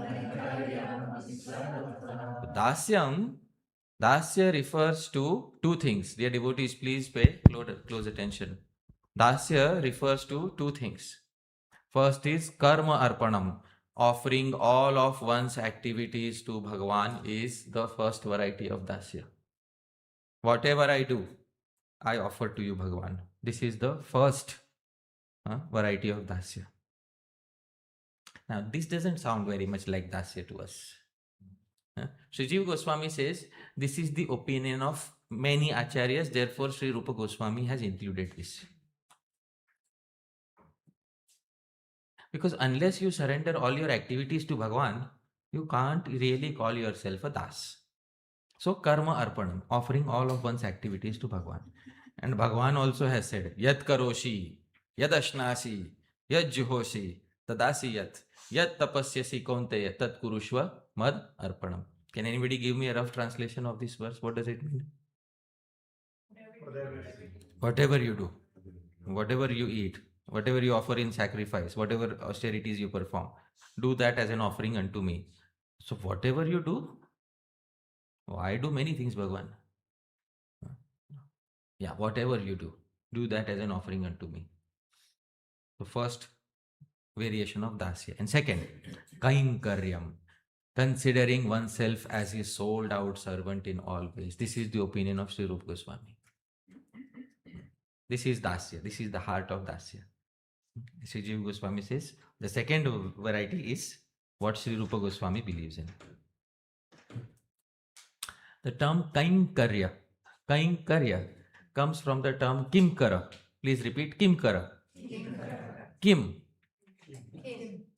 Dasya refers to two things. Dear devotees, please pay close attention. Dasya refers to two things. First is karma arpanam. Offering all of one's activities to Bhagavan is the first variety of dasya. Whatever I do, I offer to you, Bhagavan. This is the first variety of dasya. Now, this doesn't sound very much like dasya to us. Sri Jiva Goswami says this is the opinion of many acharyas, therefore Sri Rupa Goswami has included this. Because unless you surrender all your activities to Bhagavan, you can't really call yourself a das. So karma arpanam, offering all of one's activities to Bhagavan. And Bhagavan also has said, Yat karoshi, yad ashnasi, yad juhoshi, tadasi yat, yat tapasyasi kaunteya, tat kurushva mad arpanam. Can anybody give me a rough translation of this verse? What does it mean? Whatever you do, whatever you eat, whatever you offer in sacrifice, whatever austerities you perform, do that as an offering unto me. So whatever you do, I do many things, Bhagavan. Yeah, whatever you do that as an offering unto me. The first variation of dasya. And second, kainkaryam, considering oneself as a sold out servant in all ways. This is the opinion of Sri Rupa Goswami. This is dasya. This is the heart of dasya. Sri Jiva Goswami says the second variety is what Sri Rupa Goswami believes in. The term kainkarya comes from the term kimkara. Please repeat kimkara. Kim.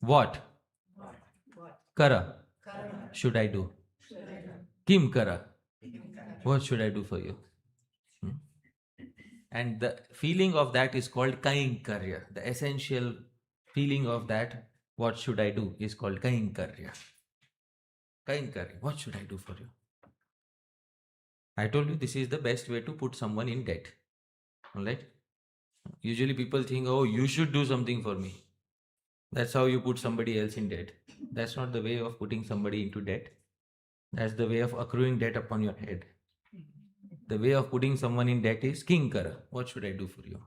What? Kara. Should I do? Kimkara. What should I do for you? And the feeling of that is called kainkarya. The essential feeling of that, what should I do, is called kainkarya. Kainkarya. What should I do for you? I told you this is the best way to put someone in debt. Alright? Usually people think, oh, you should do something for me. That's how you put somebody else in debt. That's not the way of putting somebody into debt. That's the way of accruing debt upon your head. The way of putting someone in debt is kinkara. What should I do for you?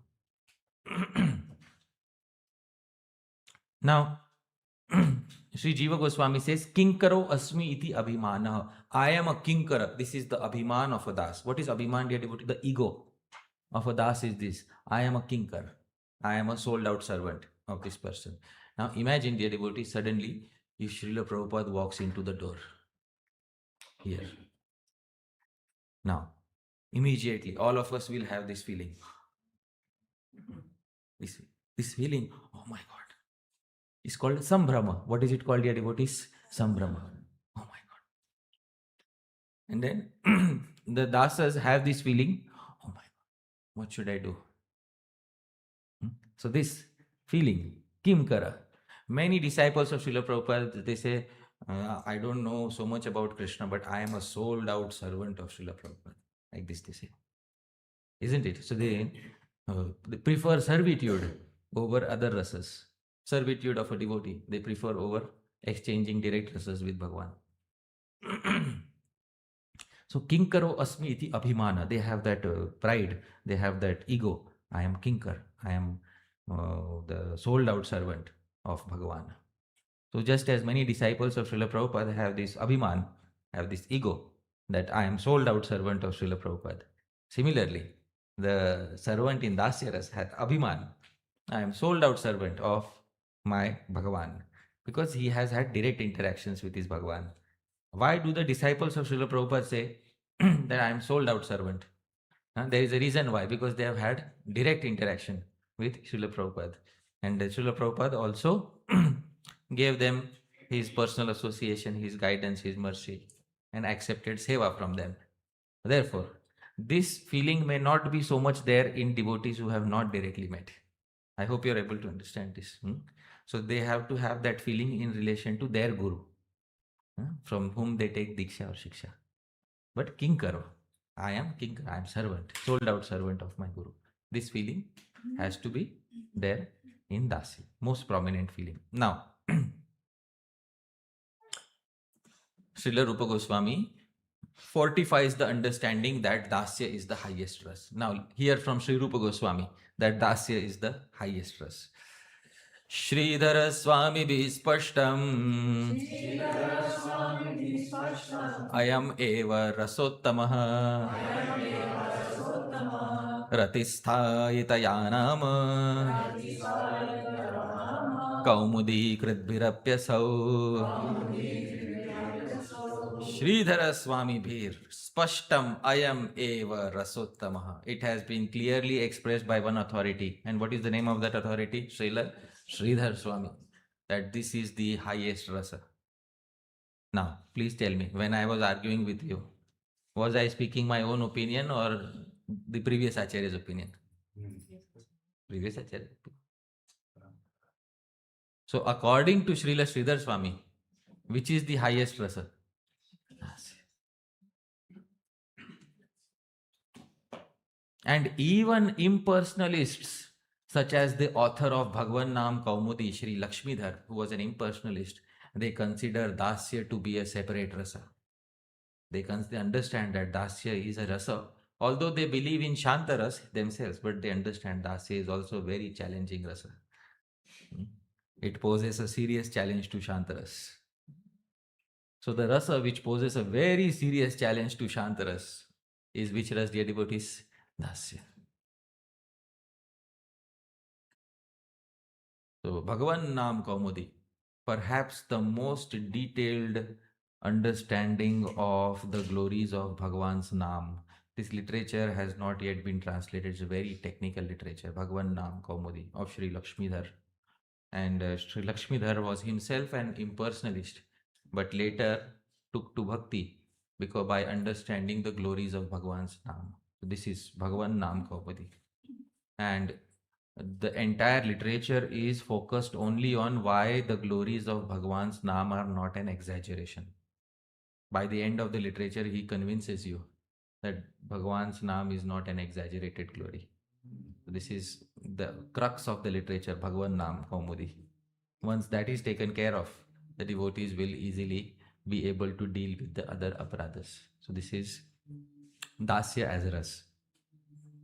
Now, Sri Jiva Goswami says, Kinkaro asmi iti abhimana. I am a kinkara. This is the abhiman of a das. What is abhiman, dear devotee? The ego of a das is this. I am a kinkar. I am a sold out servant of this person. Now imagine, dear devotee, suddenly if Srila Prabhupada walks into the door here. Now, immediately all of us will have this feeling. This feeling, oh my God. It's called Sambhrama. What is it called, dear devotees? Sambhrama. Oh my God. And then the dasas have this feeling, oh my God, what should I do? So this feeling, Kimkara. Many disciples of Srila Prabhupada, they say, I don't know so much about Krishna, but I am a sold out servant of Srila Prabhupada. Like this they say. Isn't it? So they prefer servitude over other rasas. Servitude of a devotee, they prefer over exchanging direct rasas with Bhagavan. So, Kinkaro Asmi iti Abhimana, they have that pride, they have that ego. I am Kinkar, I am the sold out servant of Bhagavan. So, just as many disciples of Srila Prabhupada have this Abhiman, have this ego, that I am sold out servant of Srila Prabhupada. Similarly, the servant in Dasyaras had Abhiman, I am sold out servant of my Bhagavan, because he has had direct interactions with his Bhagavan. Why do the disciples of Srila Prabhupada say that I am sold out servant? There is a reason why, because they have had direct interaction with Srila Prabhupada. And Srila Prabhupada also gave them his personal association, his guidance, his mercy. and accepted seva from them. Therefore, this feeling may not be so much there in devotees who have not directly met. I hope you're able to understand this. So they have to have that feeling in relation to their guru, from whom they take diksha or shiksha. But kinkaro, I am kinkar, I am servant, sold out servant of my guru. This feeling has to be there in dasya, most prominent feeling. Now, Srila Rupa Goswami fortifies the understanding that dasya is the highest ras. Now, hear from Sri Rupa Goswami that dasya is the highest ras. Sridhara Swami Vispashtam Ayam eva rasottamah Ratisthayitanam Kaumudi Kritbhirapyasau Sridhara Swami Bhir Spashtam Ayam eva rasottamah. It has been clearly expressed by one authority. And what is the name of that authority? Srila Sridhar Swami. That this is the highest rasa. Now, please tell me, when I was arguing with you, was I speaking my own opinion or the previous Acharya's opinion? Previous Acharya. So, according to Srila Sridhar Swami, which is the highest rasa? And even impersonalists, such as the author of Bhagwan Nam Kaumudi, Sri Lakshmidhar, who was an impersonalist, they consider dasya to be a separate rasa. They understand that dasya is a rasa, although they believe in shantaras themselves, but they understand dasya is also a very challenging rasa. It poses a serious challenge to shantaras. So the rasa which poses a very serious challenge to shantaras is which ras, dear devotees? Dasya. So Bhagavan Nam Kaumudi, perhaps the most detailed understanding of the glories of Bhagavan's Nam. This literature has not yet been translated. It's a very technical literature. Bhagavan Nam Kaumudi of Sri Lakshmidhar. And Sri Lakshmidhar was himself an impersonalist, but later took to bhakti because by understanding the glories of Bhagavan's Nam. So this is Bhagavan Nam Kaumudi. And the entire literature is focused only on why the glories of Bhagavan's Nam are not an exaggeration. By the end of the literature, he convinces you that Bhagavan's Nam is not an exaggerated glory. This is the crux of the literature, Bhagavan Nam Kaumudi. Once that is taken care of, the devotees will easily be able to deal with the other aparadhas. So this is Dasya as a ras.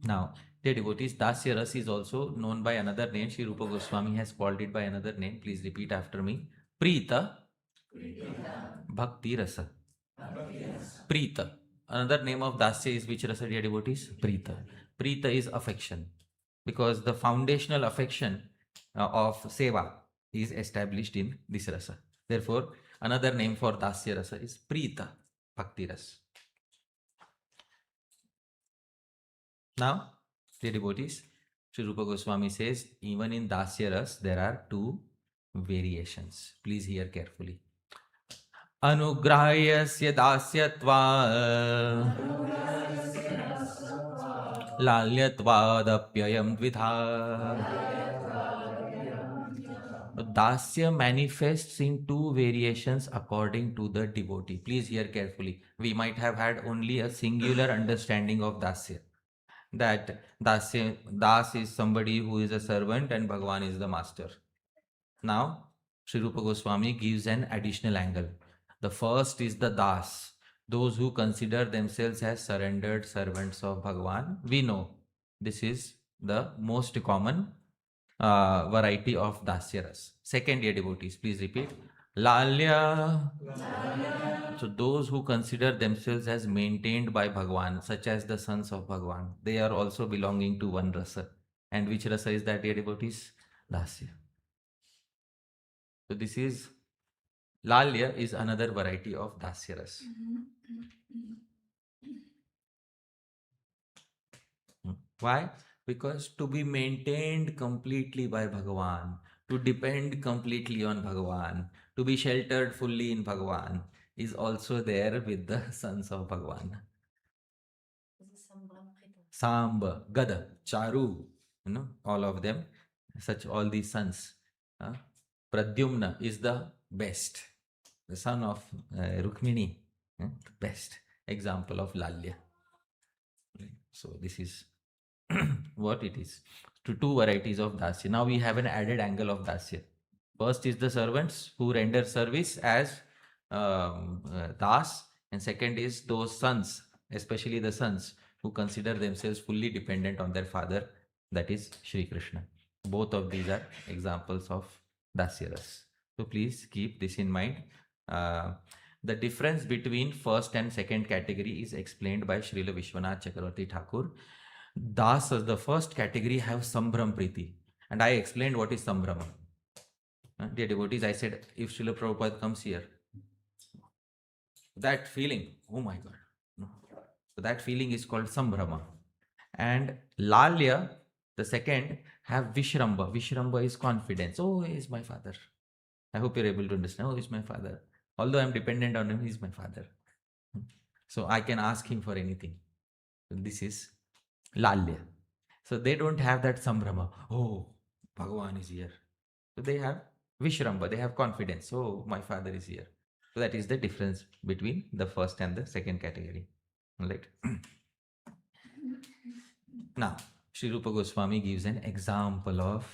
Now, dear devotees, Dasya ras is also known by another name. Sri Rupa Goswami has called it by another name. Please repeat after me. Prita Bhakti Rasa. Prita. Another name of Dasya is which rasa, dear devotees? Prita. Prita is affection. Because the foundational affection of seva is established in this rasa. Therefore, another name for Dasya rasa is Prita Bhakti Rasa. Now, dear devotees, Sri Rupa Goswami says, even in Dasya Ras, there are two variations. Please hear carefully. Anugrahayasya dasyatva lalyatvad dvidha. Dasya manifests in two variations according to the devotee. Please hear carefully. We might have had only a singular understanding of Dasya. That Das is somebody who is a servant and Bhagavan is the master. Now, Sri Rupa Goswami gives an additional angle. The first is the Das, those who consider themselves as surrendered servants of Bhagavan. We know this is the most common variety of Dasya Ras. Second, dear devotees, please repeat. Lalya. So those who consider themselves as maintained by Bhagavan, such as the sons of Bhagavan, they are also belonging to one rasa. And which rasa is that, dear devotees? Dasya. So this is, Lalya is another variety of Dasya Ras. Why? Because to be maintained completely by Bhagavan, to depend completely on Bhagavan, to be sheltered fully in Bhagavan, is also there with the sons of Bhagwan. Samba, Gada, Charu, all of them, all these sons. Pradyumna is the best, the son of Rukmini, the best example of Lalya. So this is what it is. Two varieties of Dasya. Now we have an added angle of Dasya. First is the servants who render service as Das, and second is those sons, especially the sons who consider themselves fully dependent on their father, that is Shri Krishna. Both of these are examples of Dasyaras. So please keep this in mind. The difference between first and second category is explained by Srila Vishwanath Chakravarti Thakur. Das as the first category have Sambhram Priti. And I explained what is Sambhrama. Dear devotees, I said, if Srila Prabhupada comes here, that feeling, oh my God. So that feeling is called Sambhrama. And Lalya, the second, have Vishramba. Vishramba is confidence. Oh, he is my father. I hope you're able to understand. Oh, he is my father. Although I'm dependent on him, he is my father. So I can ask him for anything. So this is Lalya. So they don't have that Sambhrama. Oh, Bhagavan is here. So they have Vishramba. They have confidence. Oh, my father is here. So that is the difference between the first and the second category. Right? Now, Sri Rupa Goswami gives an example of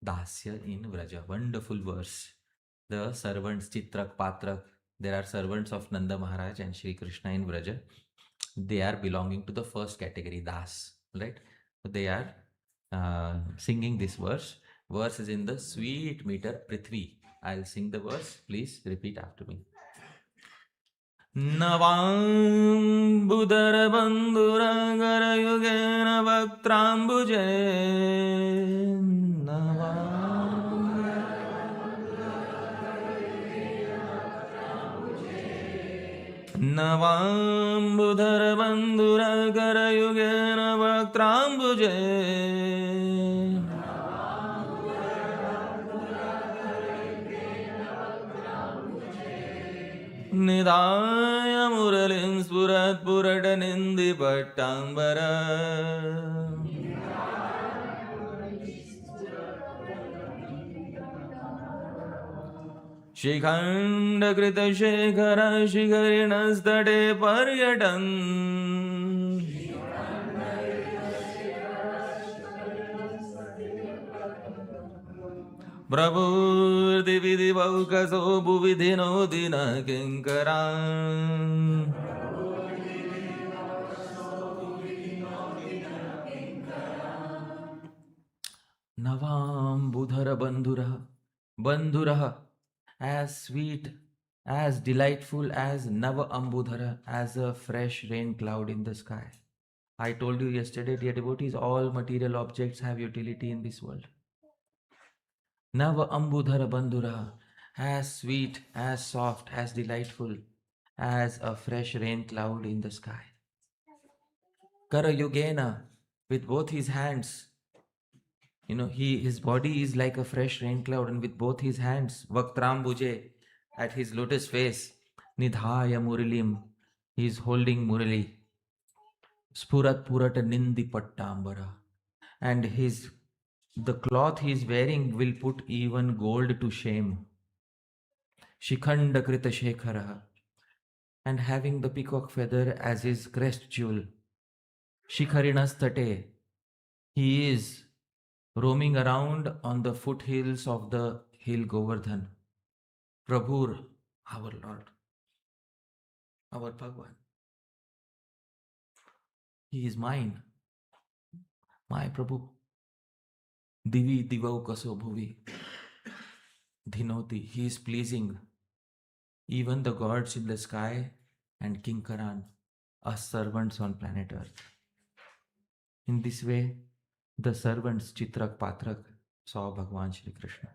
Dasya in Vraja. Wonderful verse. The servants Chitrak, Patrak, there are servants of Nanda Maharaj and Sri Krishna in Vraja. They are belonging to the first category, Das. Right? So they are singing this verse. Verse is in the sweet meter Prithvi. I'll sing the verse. Please repeat after me. Navam Budara Bandura Garayugena Vaktrambuja Navam Budara Bandura Garayugena Vaktrambuja Nidaya Muralim Spurat Puratanindi Pattambara Shikhanda Krita Shekhara Shikharinastade Paryatan Prabhu Dividhi Vaukaso Bhuvidhino Dina Kinkaran Navam Budhara Bandhura Bandhura, as sweet, as delightful as Nava Ambudhara, as a fresh rain cloud in the sky. I told you yesterday, dear devotees, all material objects have utility in this world. Nava Ambudhara Bandhura, as sweet, as soft, as delightful as a fresh rain cloud in the sky. Kara Yogena, with both his hands, his body is like a fresh rain cloud, and with both his hands, Vaktrambuje, at his lotus face, Nidhaya Murilim, he is holding Murali. Spurat Purata Nindi Pattambara, and the cloth he is wearing will put even gold to shame. Shikhanda Krita Shekhara, and having the peacock feather as his crest jewel. Shikharinastate, he is roaming around on the foothills of the hill Govardhan. Prabhur, our Lord, our Bhagwan. He is mine, my Prabhu. Divi Divaukaso Bhuvi. Dhinoti, he is pleasing even the gods in the sky and Kinkaran, us servants on planet Earth. In this way, the servants Chitrak Patrak saw Bhagwan Shri Krishna.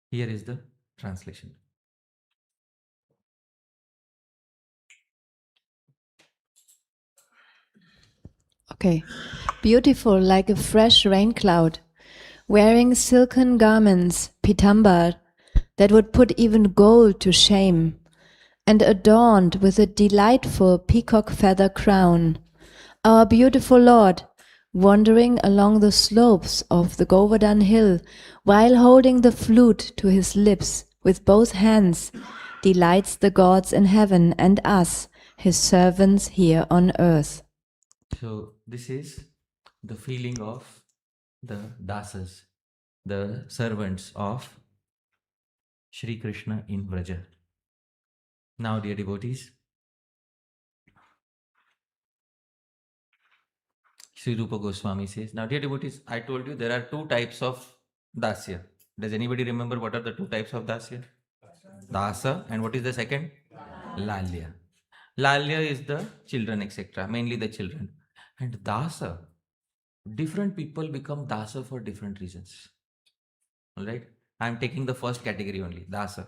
Here is the translation. Okay. Beautiful like a fresh rain cloud, wearing silken garments, pitambar, that would put even gold to shame, and adorned with a delightful peacock feather crown. Our beautiful Lord, wandering along the slopes of the Govardhan hill, while holding the flute to his lips with both hands, delights the gods in heaven and us, his servants here on earth. So this is the feeling of the dasas, the servants of Shri Krishna in Vraja. Now, dear devotees, Sri Rupa Goswami says, now dear devotees, I told you there are two types of dasya. Does anybody remember what are the two types of dasya? Dasa, and what is the second? Lalya. Lalya is the children, etc., mainly the children. And dasa, different people become dasa for different reasons. All right? I am taking the first category only, dasa.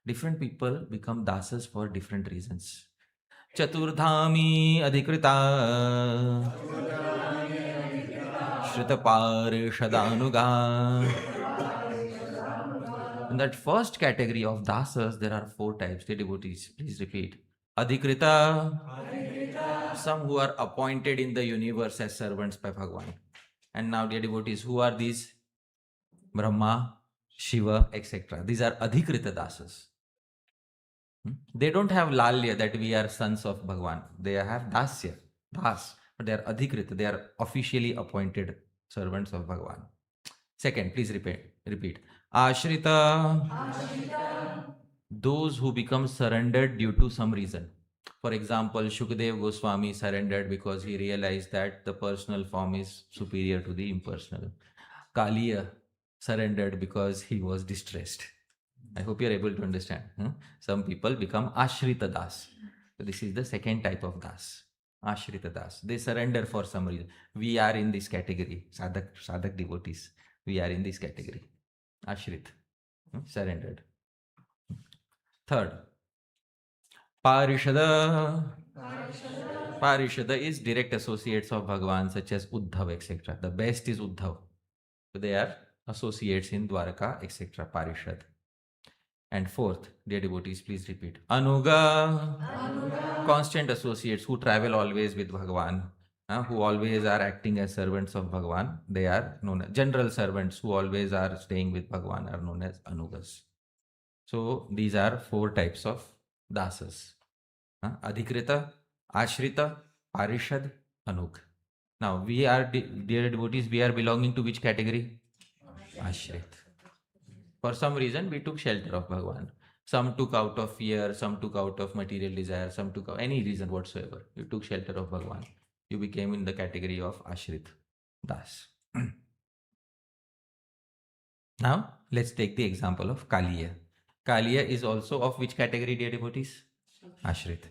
Different people become dasas for different reasons. Chaturdhami adhikrita Shritapariషదానుగా. In that first category of dasas, there are four types. Dear devotees, please repeat. Adhikrita, some who are appointed in the universe as servants by Bhagavan. And now, dear devotees, who are these? Brahma, Shiva, etc. These are adhikrita dasas. They don't have lalya that we are sons of Bhagavan. They have dasya, das, but they are adhikrita. They are officially appointed servants of Bhagavan. Second, please repeat. Ashrita, those who become surrendered due to some reason. For example, Shukdev Goswami surrendered because he realized that the personal form is superior to the impersonal. Kaliya surrendered because he was distressed. I hope you are able to understand. Some people become Ashrita Das. So this is the second type of Das. Ashrita Das. They surrender for some reason. We are in this category. Sadhak devotees. We are in this category. Ashrit. Surrendered. Third. Parishada. Parishada is direct associates of Bhagavan such as Uddhav, etc. The best is Uddhav. So they are associates in Dwaraka, etc. Parishad. And fourth, dear devotees, please repeat. Anuga. Constant associates who travel always with Bhagavan, who always are acting as servants of Bhagavan. They are known as general servants who always are staying with Bhagavan are known as Anugas. So these are four types of dasas. Adhikrita, Ashrita, Parishad, Anug. Now we are, dear devotees, we are belonging to which category? Ashrit. For some reason, we took shelter of Bhagavan. Some took out of fear, some took out of material desire, some took out any reason whatsoever. You took shelter of Bhagavan. You became in the category of Ashrit Das. Now, let's take the example of Kaliya. Kaliya is also of which category, dear devotees? Ashrit.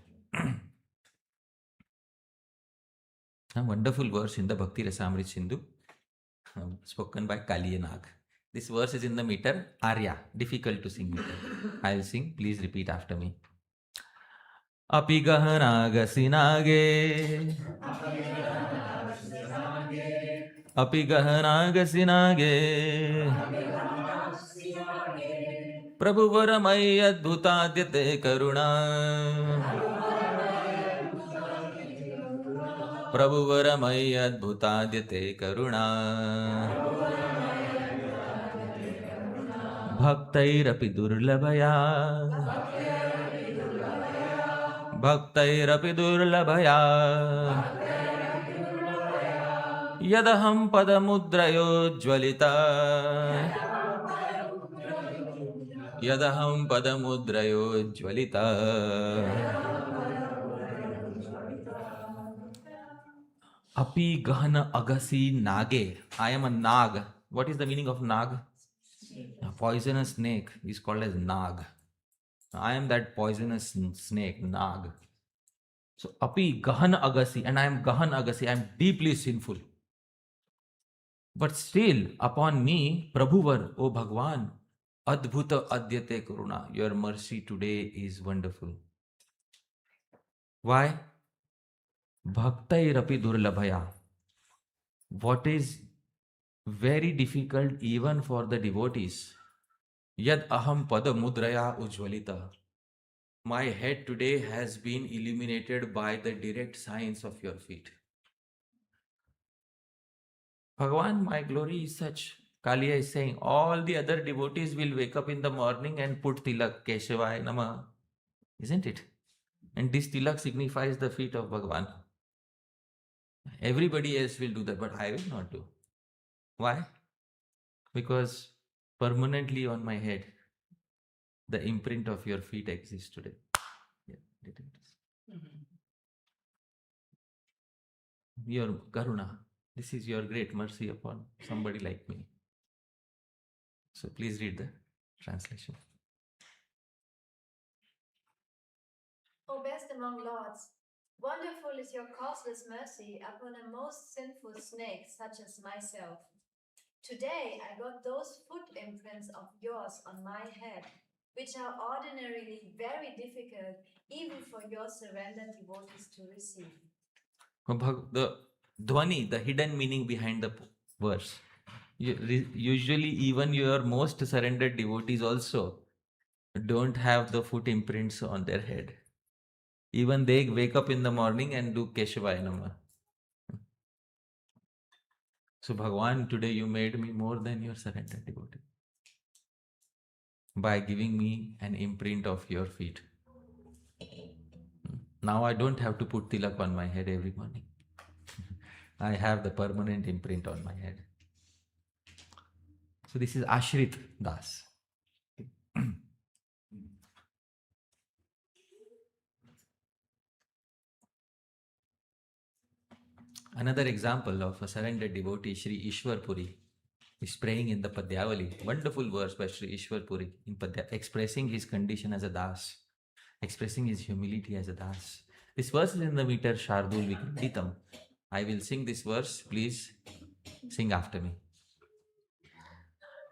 A wonderful verse in the Bhakti Rasamrit Sindhu, spoken by Kaliya Nag. This verse is in the meter Arya, difficult to sing meter. I'll sing, please repeat after me. Api gahana gasinage, api gahana gasinage, Prabhu varamai adbhutadyate karuna, Prabhu varamai adbhutadyate karuna. Bhaktairapi durlabhaya, Bhaktairapi durlabhaya, Yadaham padamudrayo jvalita, Yadaham padamudrayo jvalita. Api gahana agasi nage. I am a nag. What is the meaning of nag? A poisonous snake is called as nag. I am that poisonous snake, nag. So api gahan agasi, and I am gahan agasi. I am deeply sinful. But still, upon me, Prabhuvar, O Bhagwan, adbhuta adyate karuna. Your mercy today is wonderful. Why? Bhaktairapi durlabhaya. What is very difficult even for the devotees. Yad aham pada mudraya ujvalita. My head today has been illuminated by the direct signs of your feet. Bhagavan, my glory is such. Kalia is saying, all the other devotees will wake up in the morning and put tilak, Keshavaya Nama. Isn't it? And this tilak signifies the feet of Bhagavan. Everybody else will do that, but I will not do. Why? Because permanently on my head, the imprint of your feet exists today. Yeah, it is. Your Karuna, this is your great mercy upon somebody like me. So please read the translation. O best among lords, wonderful is your causeless mercy upon a most sinful snake such as myself. Today I got those foot imprints of yours on my head, which are ordinarily very difficult even for your surrendered devotees to receive. The dhwani, the hidden meaning behind the verse. Usually, even your most surrendered devotees also don't have the foot imprints on their head. Even they wake up in the morning and do Keshavaya Nama. So, Bhagwan, today you made me more than your surrendered devotee by giving me an imprint of your feet. Now I don't have to put tilak on my head every morning. I have the permanent imprint on my head. So this is Ashrit Das. Another example of a surrendered devotee, Sri Ishwar Puri, is praying in the Padyavali. Wonderful verse by Sri Ishwar Puri in Padya, expressing his condition as a Das, expressing his humility as a Das. This verse is in the meter Shardul Vikritam. I will sing this verse. Please sing after me.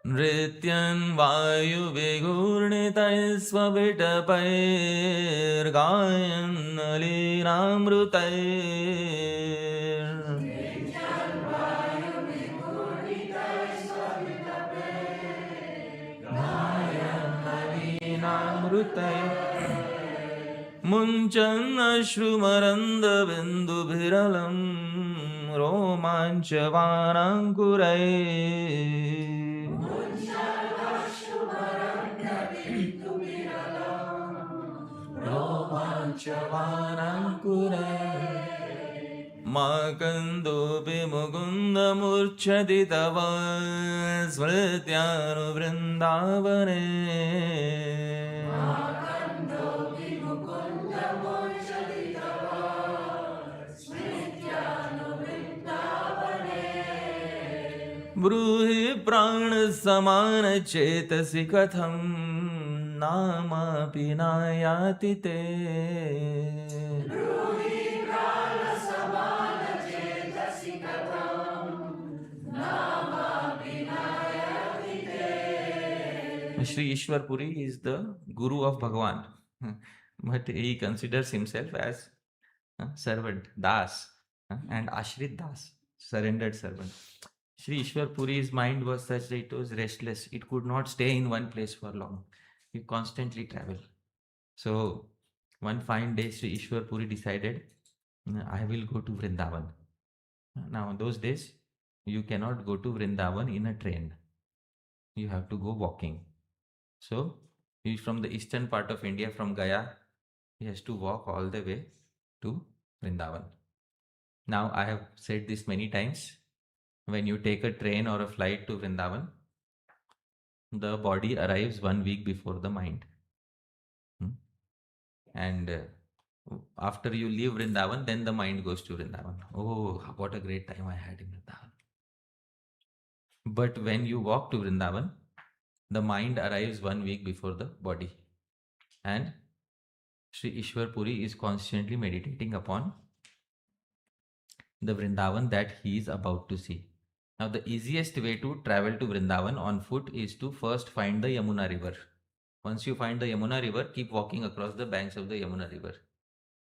नृत्यन् वायुविघूर्णितैस्वविटपैर्गायन् लीनामृतैर् मुञ्चन् अश्रुमरन्दबिन्दुभिरलं रोमाञ्चवानाङ्कुरैः माकन्दोऽपि मुकुन्दमूर्च्छति तव स्मृत्यानुवृन्दावने ब्रूहि प्राणसमानचेतसि कथं नामापि नायाति ते Sri Ishwar Puri is the guru of Bhagavan, but he considers himself as servant, Das, and Ashrit Das, surrendered servant. Sri Ishwar Puri's mind was such that it was restless. It could not stay in one place for long. He constantly traveled. So one fine day, Sri Ishwar Puri decided, I will go to Vrindavan. Now, in those days, you cannot go to Vrindavan in a train. You have to go walking. So, he is from the eastern part of India, from Gaya. He has to walk all the way to Vrindavan. Now, I have said this many times. When you take a train or a flight to Vrindavan, the body arrives 1 week before the mind. And after you leave Vrindavan, then the mind goes to Vrindavan. Oh, what a great time I had in Vrindavan. But when you walk to Vrindavan, the mind arrives 1 week before the body. And Sri Ishwar Puri is constantly meditating upon the Vrindavan that he is about to see. Now, the easiest way to travel to Vrindavan on foot is to first find the Yamuna river. Once you find the Yamuna river, keep walking across the banks of the Yamuna river.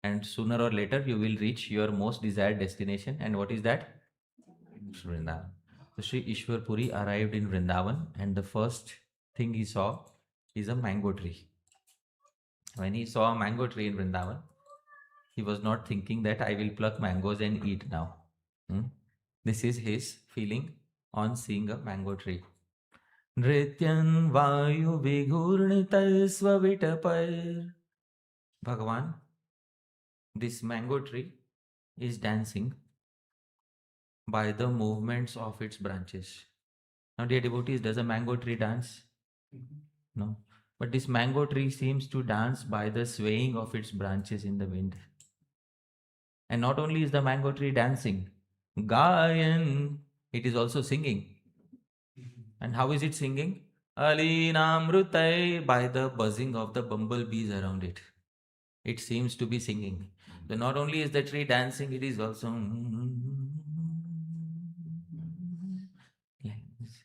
And sooner or later, you will reach your most desired destination. And what is that? Vrindavan. So, Sri Ishwar Puri arrived in Vrindavan, and the first thing he saw is a mango tree. When he saw a mango tree in Vrindavan, he was not thinking that I will pluck mangoes and eat now. Hmm? This is his feeling on seeing a mango tree. Nrityan vayu vigurnital svavitapar. Bhagavan, this mango tree is dancing by the movements of its branches. Now, dear devotees, does a mango tree dance? No. But this mango tree seems to dance by the swaying of its branches in the wind. And not only is the mango tree dancing, Gayan, it is also singing. And how is it singing? Alinamrutai, by the buzzing of the bumblebees around it. It seems to be singing. So not only is the tree dancing, it is also like this.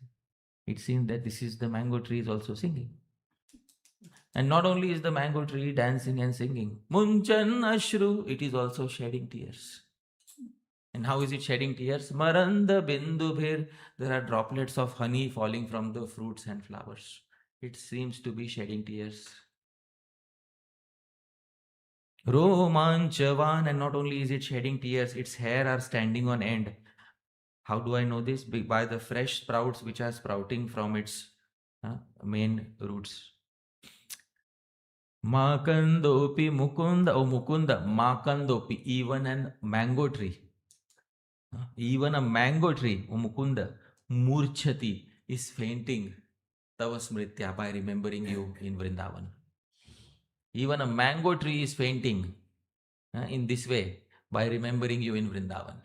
It seems that this is the mango tree is also singing. And not only is the mango tree dancing and singing, Munchan Ashru, it is also shedding tears. And how is it shedding tears? Maranda Bindubhir, there are droplets of honey falling from the fruits and flowers. It seems to be shedding tears. Romanchavan, and not only is it shedding tears, its hair are standing on end. How do I know this? By the fresh sprouts which are sprouting from its main roots. Makandopi Mukunda, oh Mukunda, Makandopi, even a mango tree. Even a mango tree, oh Mukunda, Murchati, is fainting Tava Smritya by remembering you in Vrindavan. Even a mango tree is fainting in this way by remembering you in Vrindavan.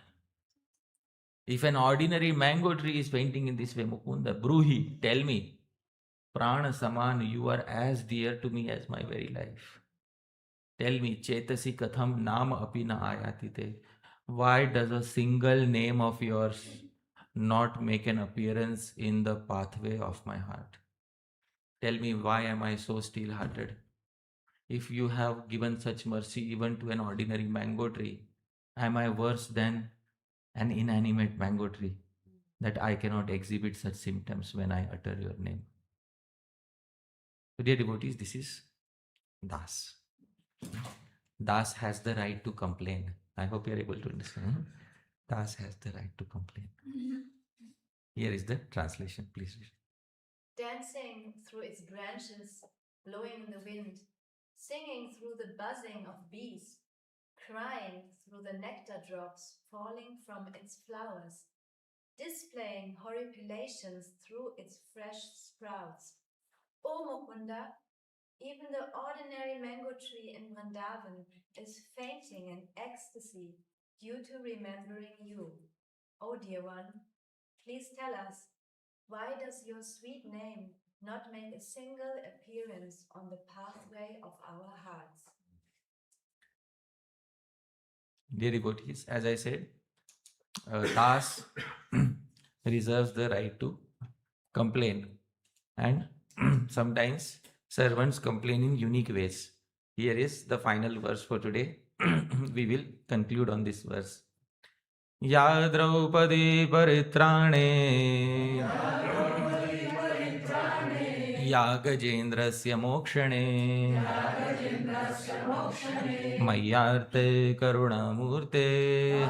If an ordinary mango tree is fainting in this way, Mukunda, Bruhi, tell me, Prana Saman, you are as dear to me as my very life. Tell me, Chetasi Katham Nam Apina Ayatite. Why does a single name of yours not make an appearance in the pathway of my heart? Tell me, why am I so steel hearted? If you have given such mercy even to an ordinary mango tree, am I worse than an inanimate mango tree that I cannot exhibit such symptoms when I utter your name? So, dear devotees, this is Das. Das has the right to complain. I hope you are able to understand. Das has the right to complain. Here is the translation, please read. Dancing through its branches, blowing in the wind, singing through the buzzing of bees, crying through the nectar drops falling from its flowers, displaying horripilations through its fresh sprouts. O Mukunda, even the ordinary mango tree in Vrindavan is fainting in ecstasy due to remembering you. O dear one, please tell us, why does your sweet name not make a single appearance on the pathway of our hearts? Dear devotees, as I said, Das reserves the right to complain. And sometimes servants complain in unique ways. Here is the final verse for today. We will conclude on this verse. Ya Draupadi Paritrane Ya Gajendrasya Mokshane Mayyarte Karunamurte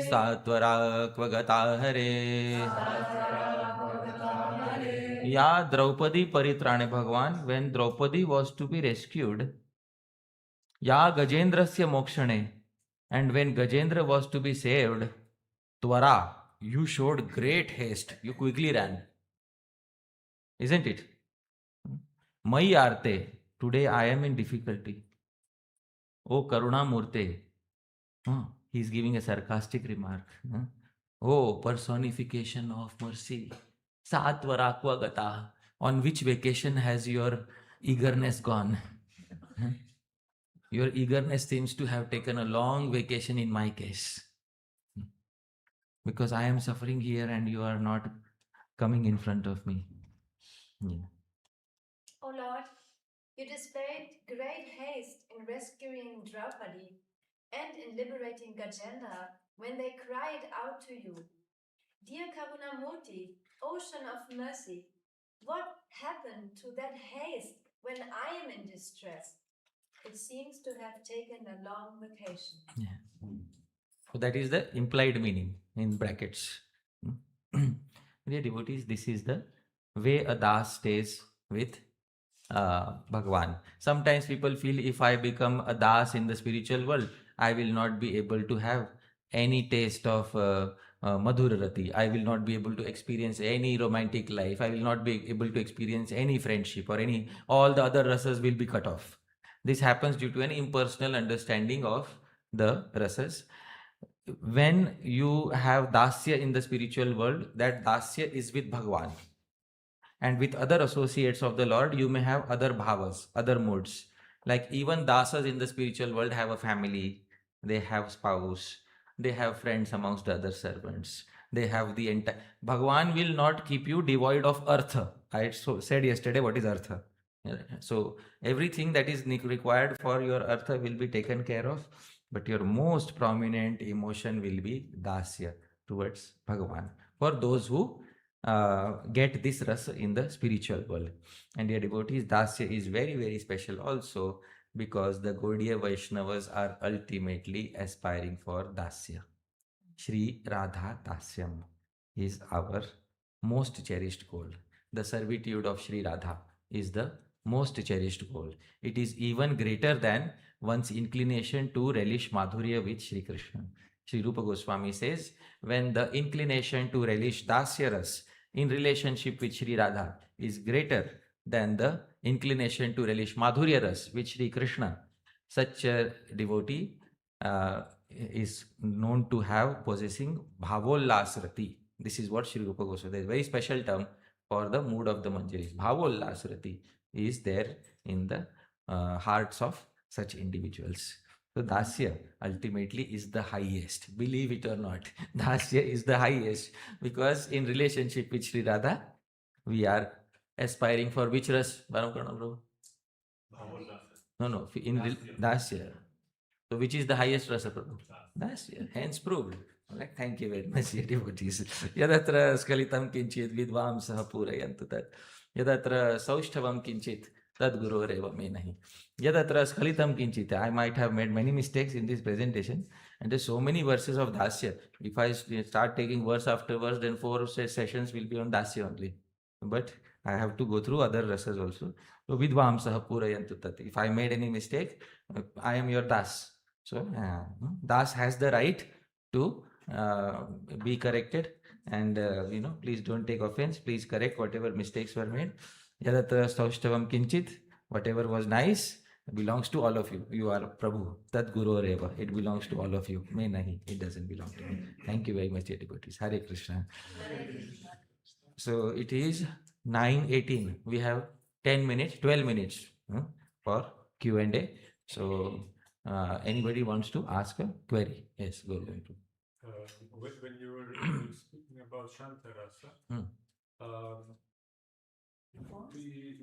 Satvara Hare. Ya Draupadi Paritrane Bhagwan, when Draupadi was to be rescued, Ya Gajendrasya Mokshane, and when Gajendra was to be saved, Tvara, you showed great haste, you quickly ran. Isn't it? Mai Arte, today I am in difficulty. O Karuna Murte, he is giving a sarcastic remark. Oh, personification of mercy. Satvarakva Gata, on which vacation has your eagerness gone? Your eagerness seems to have taken a long vacation in my case. Because I am suffering here and you are not coming in front of me. Yeah. O Lord, you displayed great haste in rescuing Draupadi and in liberating Gajendra when they cried out to you. Dear Karunamurti, ocean of mercy, what happened to that haste when I am in distress, it seems to have taken a long vacation. Yeah. So that is the implied meaning in brackets. Dear devotees, this is the way a das stays with Bhagwan. Sometimes people feel if I become a das in the spiritual world, I will not be able to have any taste of Madhura Rati. I will not be able to experience any romantic life. I will not be able to experience any friendship or any, all the other rasas will be cut off. This happens due to an impersonal understanding of the rasas. When you have dasya in the spiritual world, that dasya is with Bhagwan. And with other associates of the Lord, you may have other bhavas, other moods. Like even dasas in the spiritual world have a family, they have spouse, they have friends amongst the other servants. They have the entire. Bhagwan will not keep you devoid of artha. I said yesterday what is artha. So everything that is required for your artha will be taken care of, but your most prominent emotion will be dasya towards Bhagwan. For those who get this rasa in the spiritual world. And dear devotees, dasya is very, very special also because the Gaudiya Vaishnavas are ultimately aspiring for dasya. Shri Radha Dasyam is our most cherished goal. The servitude of Shri Radha is the most cherished goal. It is even greater than one's inclination to relish Madhurya with Shri Krishna. Shri Rupa Goswami says, when the inclination to relish Dasya Ras in relationship with Shri Radha is greater than the inclination to relish Madhurya Ras with Shri Krishna, such a devotee is known to have possessing Bhavollasrati. This is what Shri Rupa Goswami, there is a very special term for the mood of the Manjaris. Bhavollasrati is there in the hearts of such individuals. So Dasya ultimately is the highest. Believe it or not, Dasya is the highest because in relationship with Sri Radha, we are aspiring for which ras? Bharamkarna Prabhu? No, in Dasya. So which is the highest rasa, Prabhu? Dasya. Hence proved. Like, thank you very much, dear devotees. Yadatra skalitam kinchit vidvamsah purayantu tat. Yadatra saushthavam kinchit tad guroreva me nahi. Yadatra skalitam kinchit. I might have made many mistakes in this presentation. And there's so many verses of Dasya. If I start taking verse after verse, then 4 sessions will be on Dasya only. But I have to go through other rasas also. So vidvamsah purayantu tat. If I made any mistake, I am your Das. So Das has the right to be corrected, and please don't take offense. Please correct whatever mistakes were made. Yadatra staushtavam kinchit, whatever was nice belongs to all of you. You are Prabhu. Tat Guru Reva. It belongs to all of you. May nahi. It doesn't belong to me. Thank you very much, dear devotees. Hare Krishna. So it is 9:18. We have 10 minutes, 12 minutes for Q&A. So anybody wants to ask a query? Yes, go ahead. When you were speaking about Shantarasa,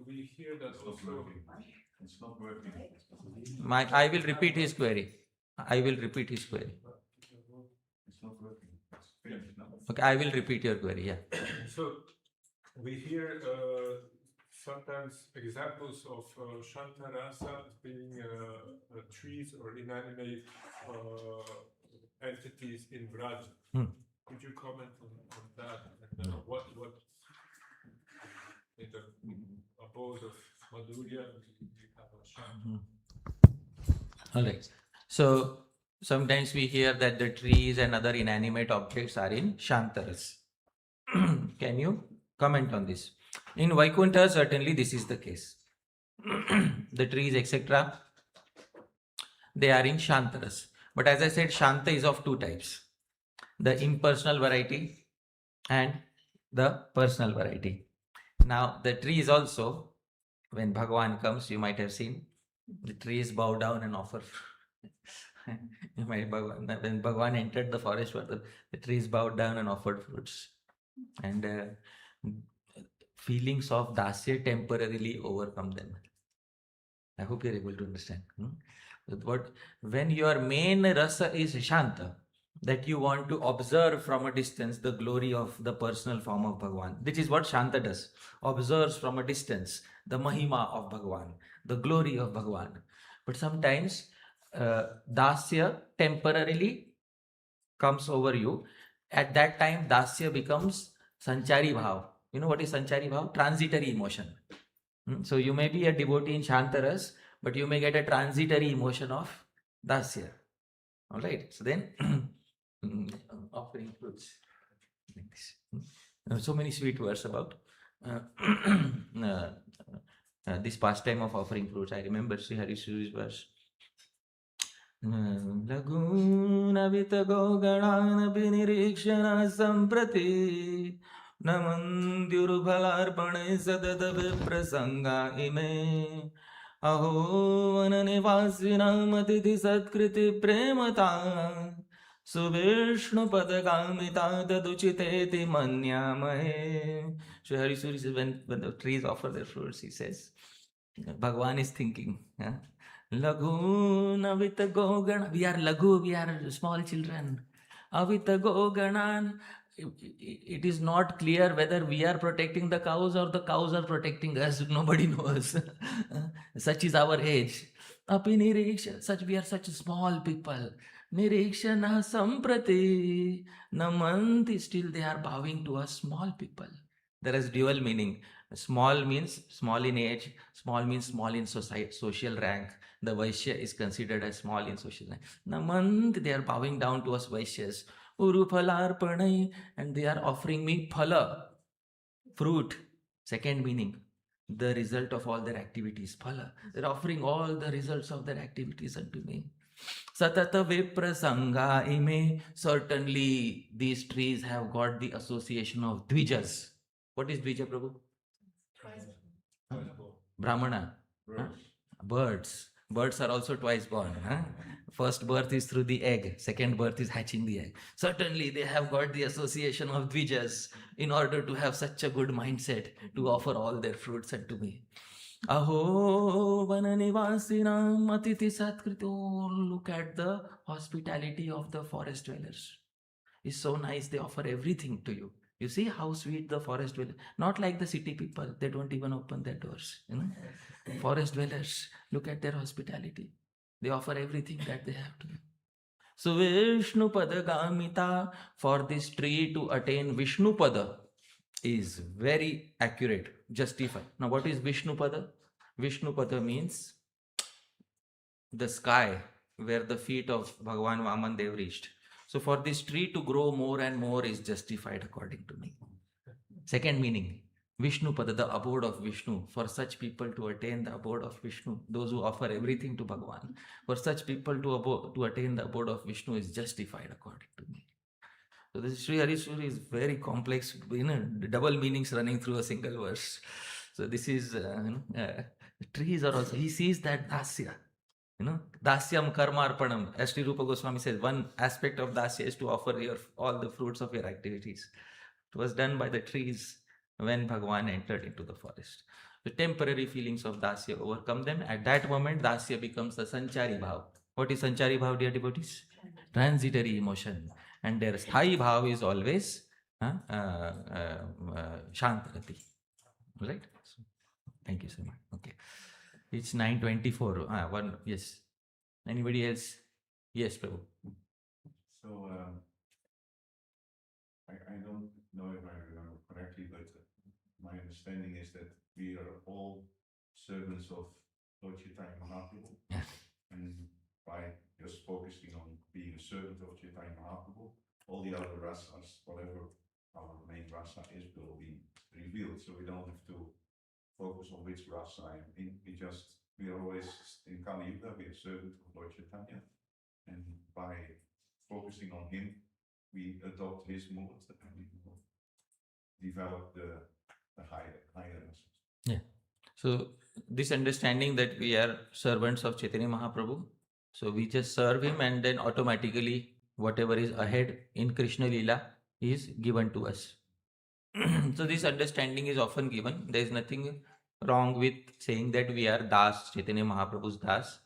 we hear that also. It's not working. I will repeat his query. I will repeat his query. It's not working. It's finished now. Okay, I will repeat your query. Yeah. So we hear sometimes examples of Shantarasa being trees or inanimate entities in Vraj. Could you comment on that? And what in the abode of Madhurya we have a Shanta? All right. So sometimes we hear that the trees and other inanimate objects are in Shantaras. Can you comment on this? In Vaikuntha, certainly this is the case. The trees, etc., they are in Shantaras. But as I said, Shanta is of two types. The impersonal variety and the personal variety. Now, the trees also, when Bhagavan comes, you might have seen, the trees bow down and offer. When Bhagavan entered the forest, the trees bowed down and offered fruits. And feelings of dasya temporarily overcome them. I hope you're able to understand. When your main rasa is Shanta, that you want to observe from a distance the glory of the personal form of Bhagwan. This is what Shanta does. Observes from a distance the Mahima of Bhagwan, the glory of Bhagwan. But sometimes Dasya temporarily comes over you. At that time, Dasya becomes Sanchari Bhav. You know what is Sanchari Bhav? Transitory emotion. So you may be a devotee in Shantaras, but you may get a transitory emotion of Dasya. All right. So then, offering fruits like this. So many sweet words about uh, this pastime of offering fruits. I remember Sri Harishuri's verse. लघूनवितगोगणानभिनिरीक्षण सम्प्रति न मन्द्युर्फलार्पणे सतत विप्रसङ्गा इमे अहो वननिवासिनामतिथि सत्कृति प्रेमता सुविष्णुपदगामिता तदुचितेति मन्यामहे. Sri Harisuri says, when the trees offer their fruits, he says, Bhagwan is thinking, Laghu Navita Gogan. We are Laghu, we are small children. Avita Goganan. It is not clear whether we are protecting the cows or the cows are protecting us. Nobody knows. Such is our age. Api Niriksha. Such we are such small people. Nirikshana Samprati. Namanti. Still they are bowing to us, small people. There is dual meaning. Small means small in age, small means small in society, social rank. The Vaishya is considered as small in social rank. Namant, they are bowing down to us Vaishyas. Uruphalarpanai, and they are offering me phala, fruit. Second meaning, the result of all their activities. Phala. They are offering all the results of their activities unto me. Satata viprasanga ime. Certainly, these trees have got the association of dvijas. What is dvija, Prabhu? Brahmana. Huh? Birds. Birds are also twice born. Huh? First birth is through the egg. Second birth is hatching the egg. Certainly, they have got the association of dvijas in order to have such a good mindset to offer all their fruits unto me. Aho vananivasinam atiti satkrito. Look at the hospitality of the forest dwellers. It's so nice. They offer everything to you. You see how sweet the forest dwellers. Not like the city people. They don't even open their doors. You know? Forest dwellers. Look at their hospitality. They offer everything that they have to you. So Vishnu Pada Gamita, for this tree to attain Vishnu Pada is very accurate, justified. Now what is Vishnu Pada? Vishnu Pada means the sky where the feet of Bhagavan Vaman Dev reached. So for this tree to grow more and more is justified according to me. Second meaning, Vishnu Pada, the abode of Vishnu. For such people to attain the abode of Vishnu, those who offer everything to Bhagavan, for such people to attain the abode of Vishnu is justified according to me. So this Sri Harishuri is very complex, double meanings running through a single verse. So this is, trees are also, he sees that dasya. Dasyam karma arpanam. As Sri Rupa Goswami says, one aspect of dasya is to offer all the fruits of your activities. It was done by the trees when Bhagwan entered into the forest. The temporary feelings of dasya overcome them. At that moment, dasya becomes the sanchari bhav. What is sanchari bhav, dear devotees? Transitory emotion. And their sthai bhav is always shantarati. Right? So, thank you so much. Okay. It's 9:24. One, yes. Anybody else? Yes, Prabhu. So, I don't know if I remember correctly, but my understanding is that we are all servants of Lord Chaitanya Mahaprabhu. Yeah. And by just focusing on being a servant of Chaitanya Mahaprabhu, all the other rasas, whatever our main rasa is, will be revealed. So we don't have to focus on which rasa I am in. We are always in Kali Yuga, we are servant of Lord Chaitanya. And by focusing on him, we adopt his modes and we develop the higher rasas. Yeah. So this understanding that we are servants of Chaitanya Mahaprabhu, so we just serve him and then automatically whatever is ahead in Krishna Leela is given to us. So this understanding is often given. There is nothing wrong with saying that we are Das, Chaitanya Mahaprabhu's Das.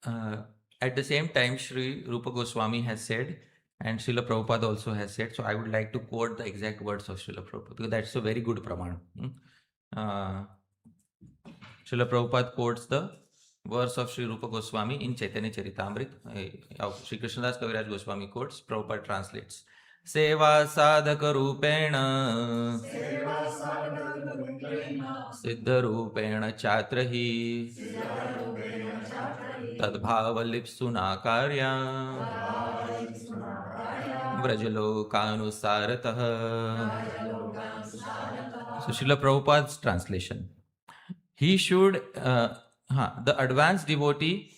At the same time, Sri Rupa Goswami has said, and Srila Prabhupada also has said, so I would like to quote the exact words of Srila Prabhupada, because that's a very good praman. Srila Prabhupada quotes the verse of Sri Rupa Goswami in Chaitanya Charitamrita. Sri Krishnadas Kaviraj Goswami quotes, Prabhupada translates. Seva sadhaka rupena siddha rupena chatrahi tadbhava lipsuna karya vrajalokanusaratah. So Srila Prabhupada's translation. He should, the advanced devotee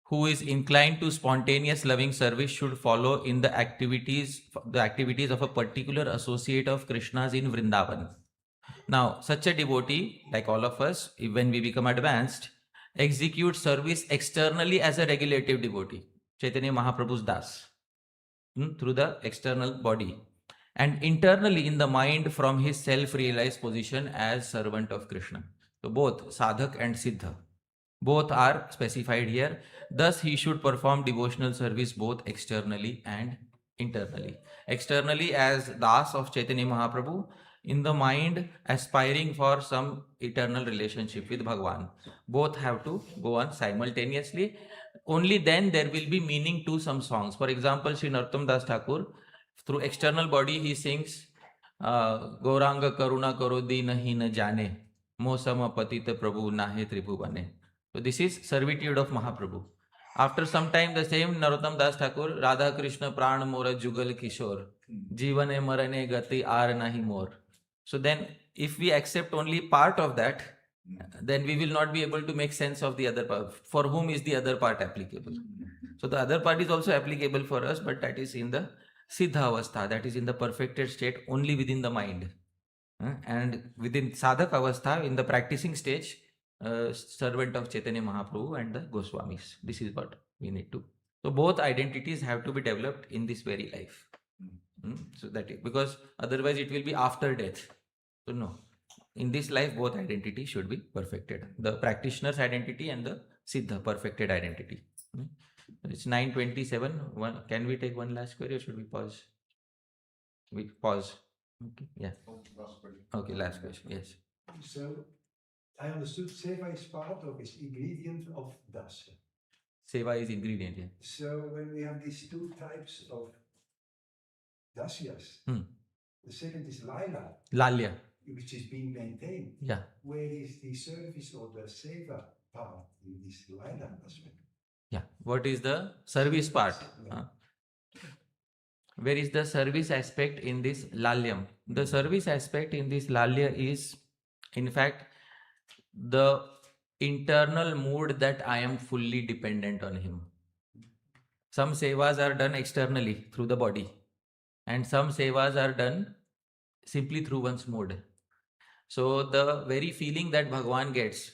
who is inclined to spontaneous loving service should follow in the activities of a particular associate of Krishna's in Vrindavan. Now, such a devotee, like all of us, when we become advanced, execute service externally as a regulative devotee, Chaitanya Mahaprabhu's Das, through the external body, and internally in the mind from his self-realized position as servant of Krishna. So both sadhak and siddha, both are specified here. Thus, he should perform devotional service both externally and internally. Externally as Das of Chaitanya Mahaprabhu, in the mind aspiring for some eternal relationship with Bhagwan. Both have to go on simultaneously. Only then there will be meaning to some songs. For example, Sri Narottam Das Thakur, through external body he sings Gauranga Karuna Karo Dinahi Na Jane Mosama Patita Prabhu Nahe Tribhuvane. So this is servitude of Mahaprabhu. After some time, the same Narottam Das Thakur, Radha Krishna Pran Mora Jugal Kishore, Jivane Marane Gati Ar Nahi More. So then, if we accept only part of that, then we will not be able to make sense of the other part. For whom is the other part applicable? So the other part is also applicable for us, but that is in the Siddha Avastha, that is in the perfected state only within the mind. And within Sadhak Avastha, in the practicing stage, servant of Chaitanya Mahaprabhu and the Goswamis. This is what we need to. So both identities have to be developed in this very life. So that is, because otherwise it will be after death. So no, in this life both identity should be perfected. The practitioner's identity and the Siddha perfected identity. It's 9:27. Can we take one last query or should we pause? We pause. Okay. Yeah. Okay, last question. Yes. So I understood Seva is part of its ingredient of Darshan. Seva is ingredient. Yeah. So when we have these two types of Dasyas, the second is Laila, Lalya. which is being maintained. Yeah. Where is the service or the Seva part in this Laila aspect? Yeah. What is the service part? Yeah. Where is the service aspect in this Lalyam? The service aspect in this Lalya is, in fact, the internal mood that I am fully dependent on him. Some sevas are done externally through the body, and some sevas are done simply through one's mood. So the very feeling that Bhagwan gets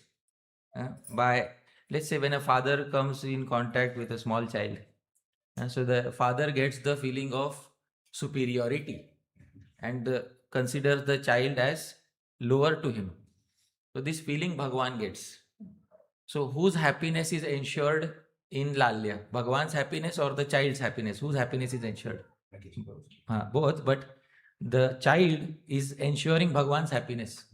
by, let's say, when a father comes in contact with a small child, so the father gets the feeling of superiority and considers the child as lower to him. So this feeling Bhagwan gets. So whose happiness is ensured in Lalya? Bhagwan's happiness or the child's happiness? Whose happiness is ensured? I guess both. Both, but the child is ensuring Bhagwan's happiness.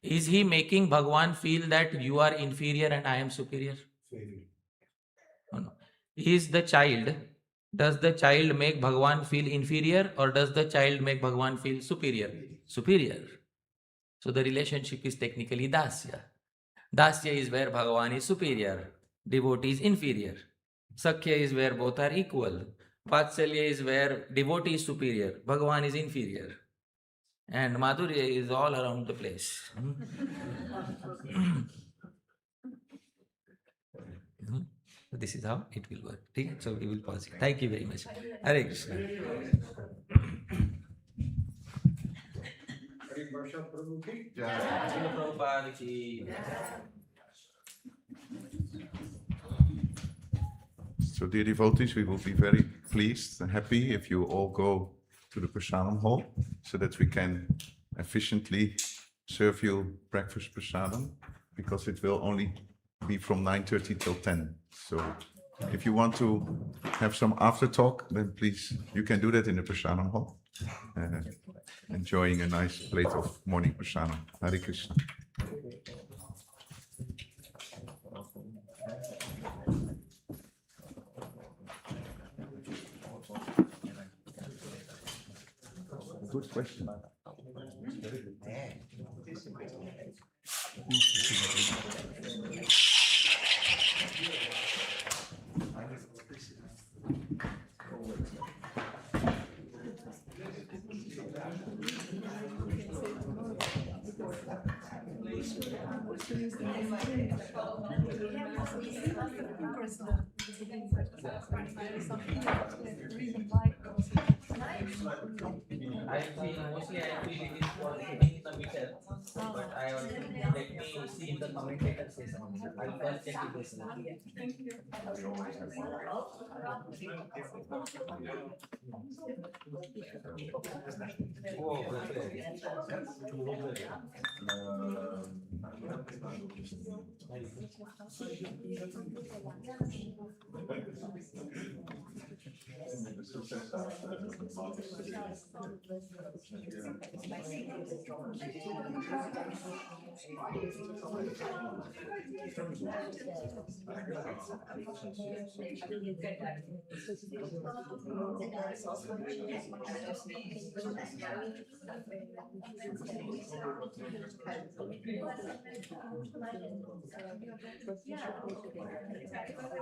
Is he making Bhagwan feel that you are inferior and I am superior? Favorite. No. Does the child make Bhagwan feel inferior or does the child make Bhagwan feel superior? Superior. So the relationship is technically Dasya. Dasya is where Bhagwan is superior, devotee is inferior. Sakhya is where both are equal. Vatsalya is where devotee is superior, Bhagwan is inferior. And Madhurya is all around the place. This is how it will work. Okay? So we will pause it. Thank you very much. Hare Krishna. Prabhupada ki. So dear devotees, we will be very pleased and happy if you all go to the prasadam hall so that we can efficiently serve you breakfast prasadam, because it will only be from 9:30 till 10. So if you want to have some after talk, then please, you can do that in the Prasanam hall. Enjoying a nice plate of morning Prasanam. Hare Krishna. Good question. I feel mostly it is for sitting in the middle, but I also let me see if the commentator says something. I'll first check if this.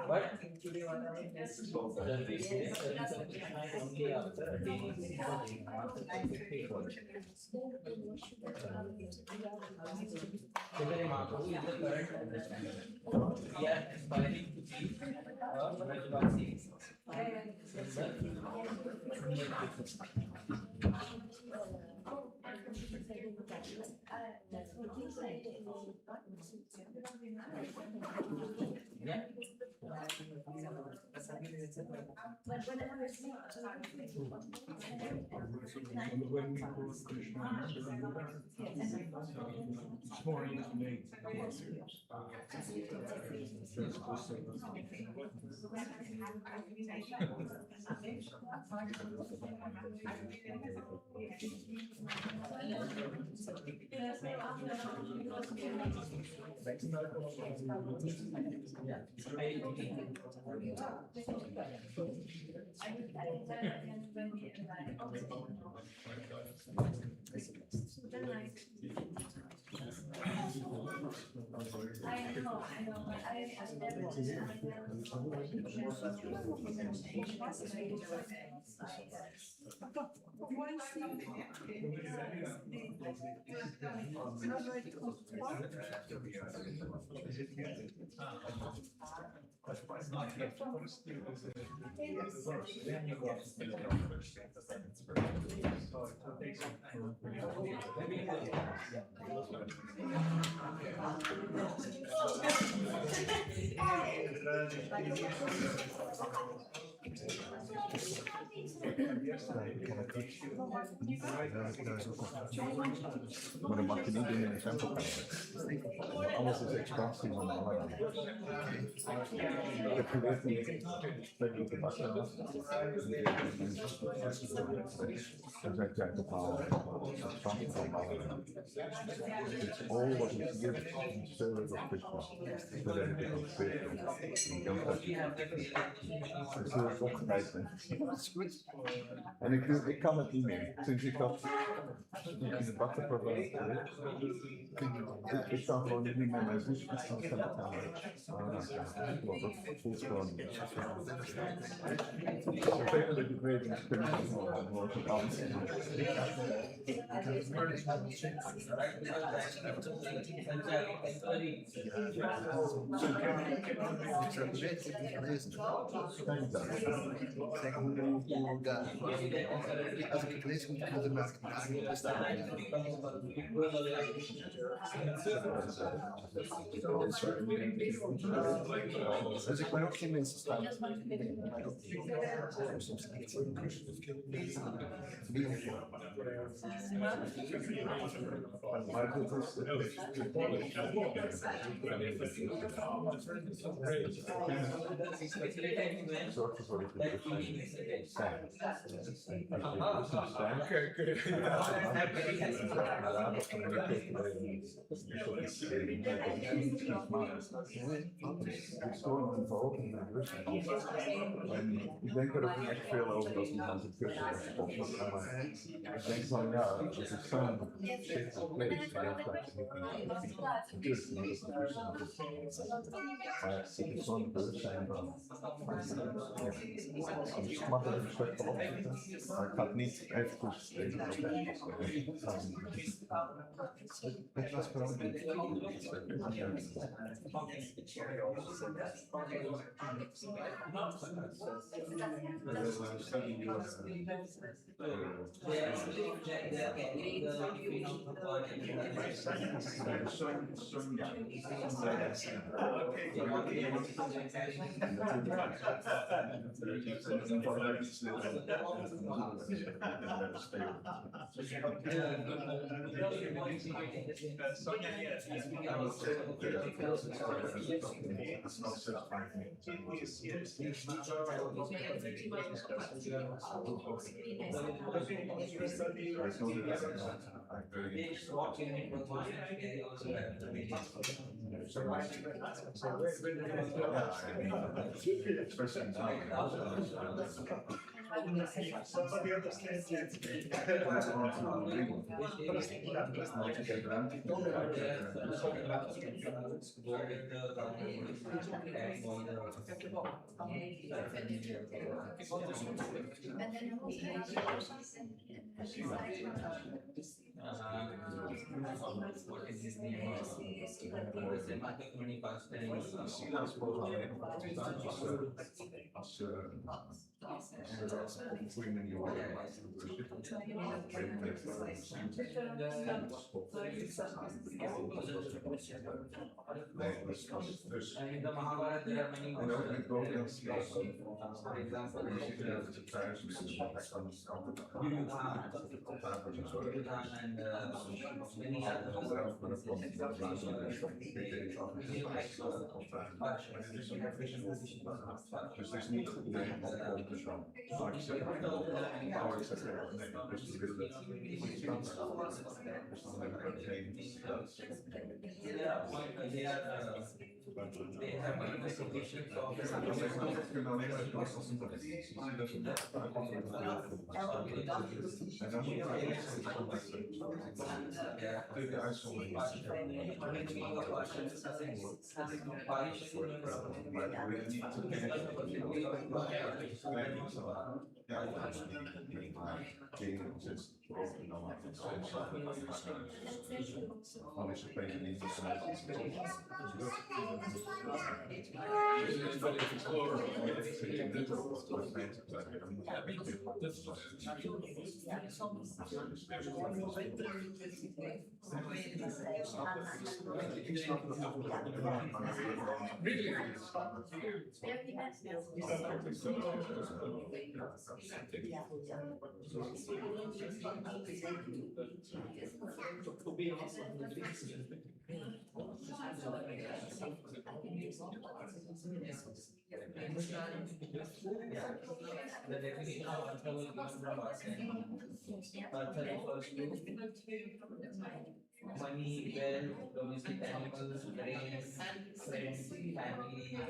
But generally say service of Krishna is only after attaining the after perfecting God. Chaitanya Mahaprabhu is the current understanding. We are aspiring to be a Brajvasi in the near future. Yeah. When we go to Krishna, it's more intimate. Maar dat mag je niet doen in een tempelkamer. Want alles is expansie van de alarm. Ik heb geleerd toen ik de bakker was. Dan zei ik bepaal expansie van de alarm. It's all what is given in service of Krishna. So that it becomes spiritual. You don't touch it. Dus heel erg opgeleid ben. En ik kan het niet meer. Sinds ik dat in de bakkerprogramma geweest. Ik kan gewoon niet meer met mijn zus iets van het gaan. Dat voelt gewoon niet. Zoveel dat ik weet is kunnen ze gewoon veranderen. Zeggen hoe als ik het lees, moet ik met dus ik ben ook geen mensen staan. Soms echt zo maar goed, Zorg ervoor dat je bewust zijn. Een verhoging naar bewustzijn. Ik denk er ook niet echt veel over als iemand een kussen heeft. Maar ik denk van ja, het is zo'n shit place. Maar het is gewoon bewustzijn van. Ik mag er respect voor opzetten, maar ik ga het niet even toespreken. Het was gewoon Somebody understands it. What is his name? In the Mahabharata, there are many versions. For example, and many Dus het is niet goed om op te staan. Maar ik zeg dat nee, dus we willen het niet staan. Dus dan hebben we geen they have investigations of kunnen alleen maar het als een positie. Dat is een en dan moet je de uitzondering maar we willen niet te dan is het beter niet the definition of Artha was given from Artha refers to money, wealth, domestic animals, rain, friends, family,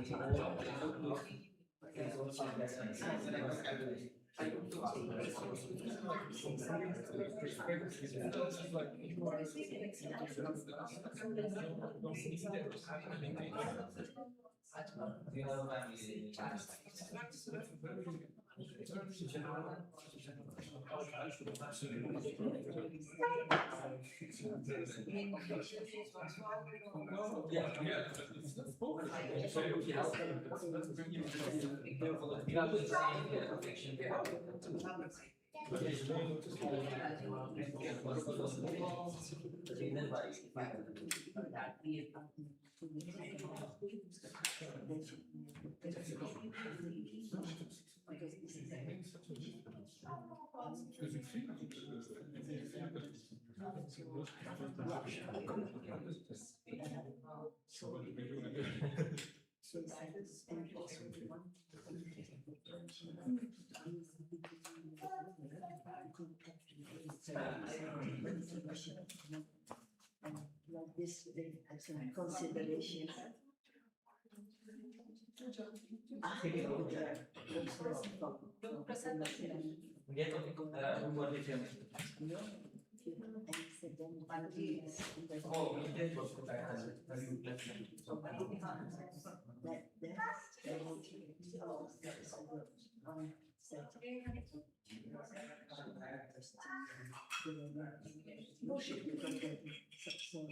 This as a consideration.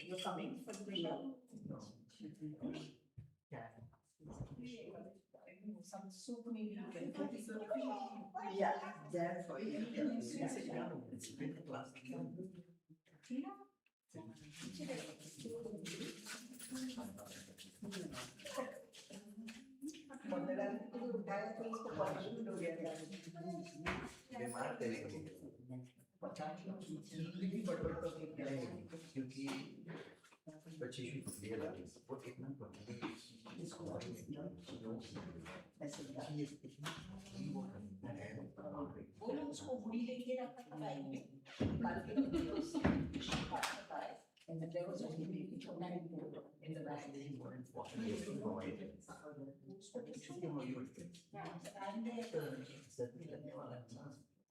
You're coming for the show? Some soup maybe you can cook it. Yeah, there for you. बोलो उसको बुरी लेके रखा था भाई में काल के and there was only maybe छोटा in the back.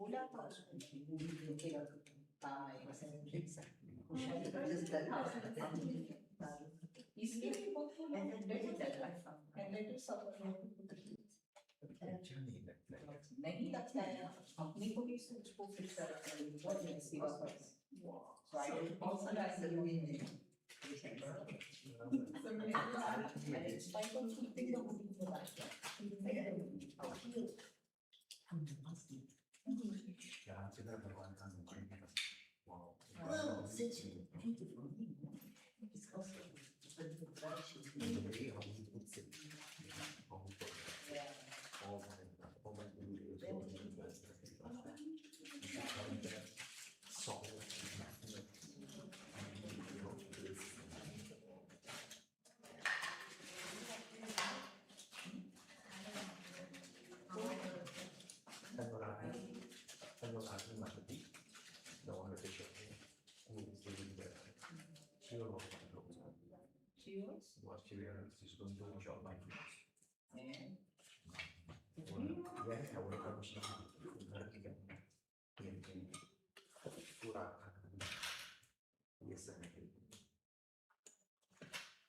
बोला था उसको बुरी लेके रखा है इसलिए भी बहुत and let it suffer. नहीं लगता है अपने को भी उसको फिक्स करना चाहिए बहुत जैसी बात है so I don't also like the way and in spite of keeping the movie for that well such a beautiful thing it's also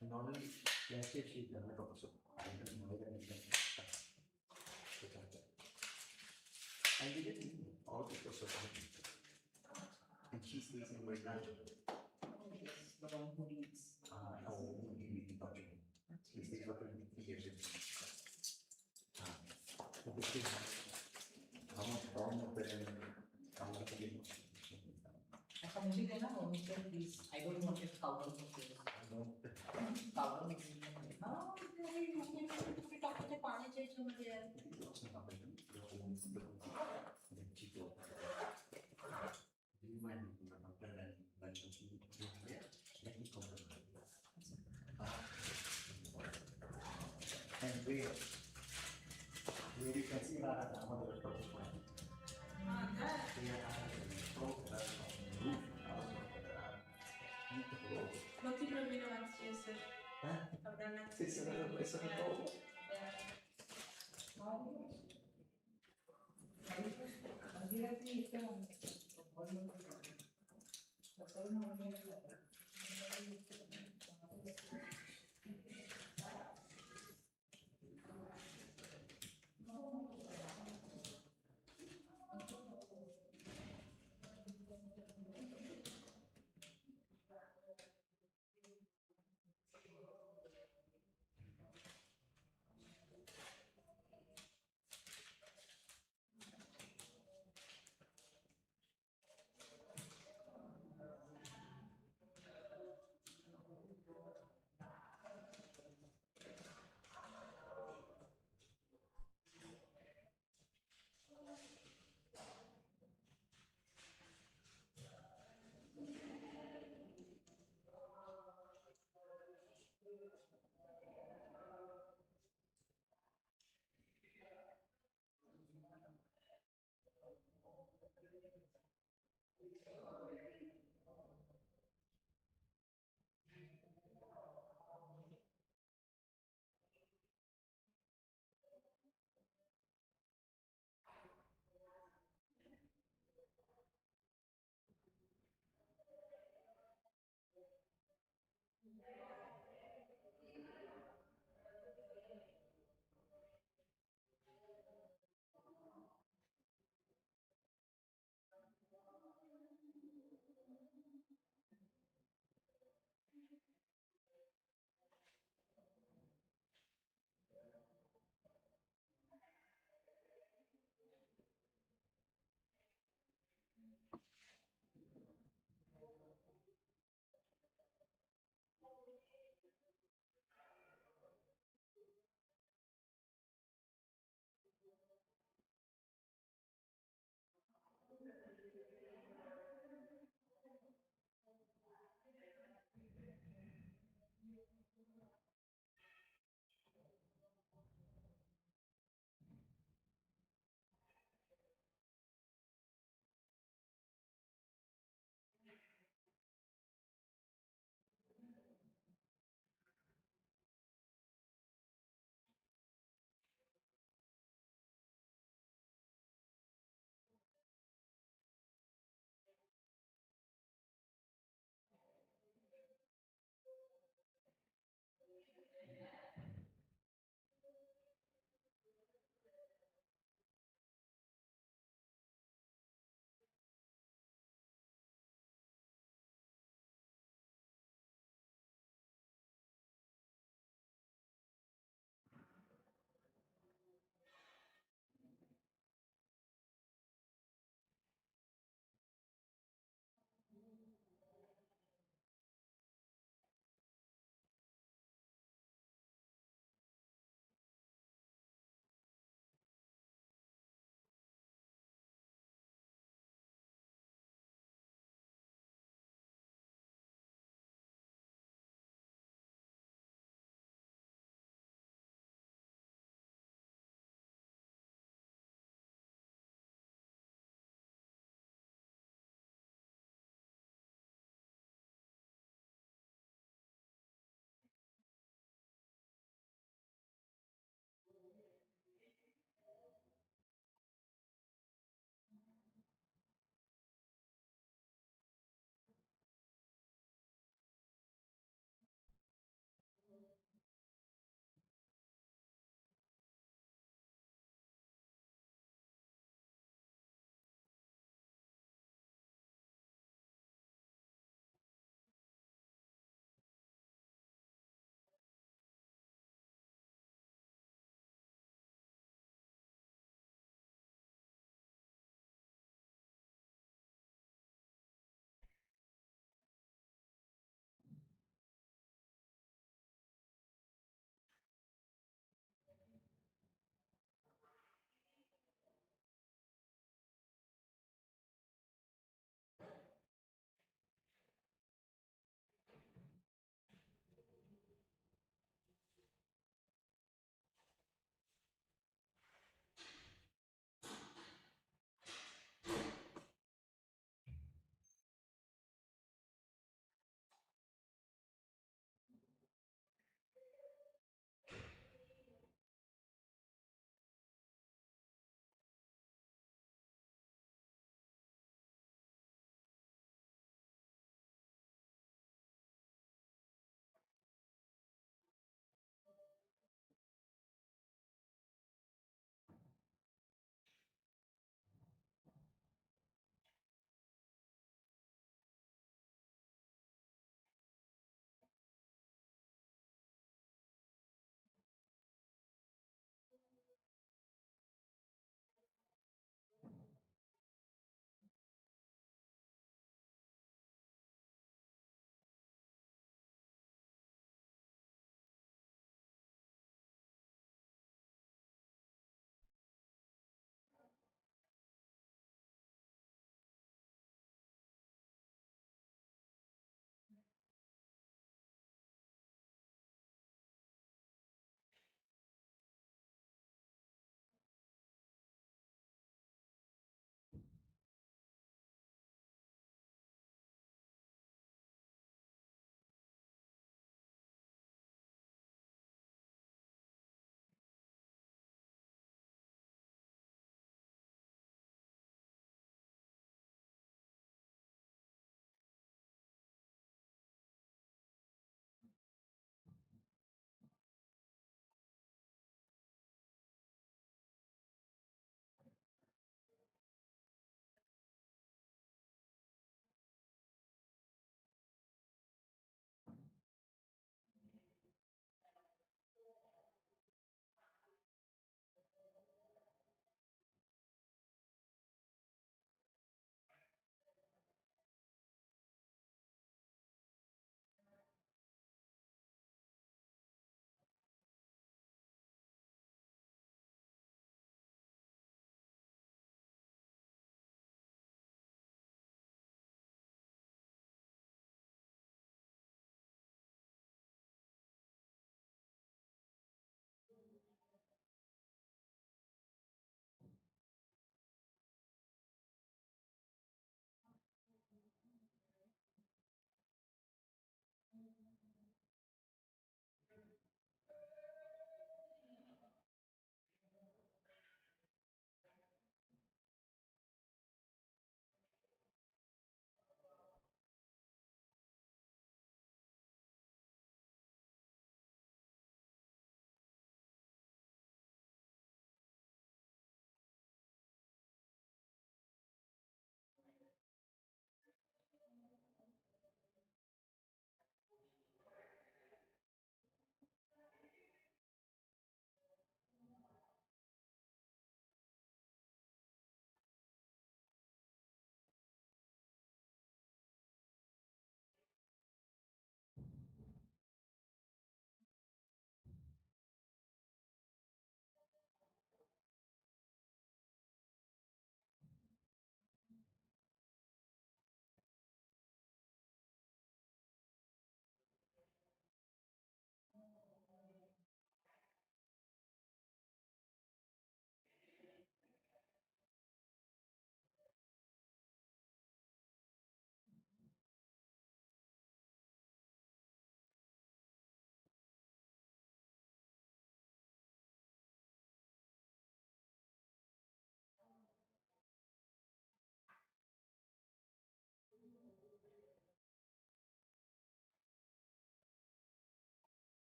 Normally, last year she done it also. And we did all because of her. And she stays in Belgium. the one who reads He stays for 20 years. ऐसा मुझे देना होनी चाहिए please I don't want it covered cover हाँ पूरी top पे पानी चाहिए जो मुझे And where you can see Radhadesh. Quanti problemi avanti essere? Avranno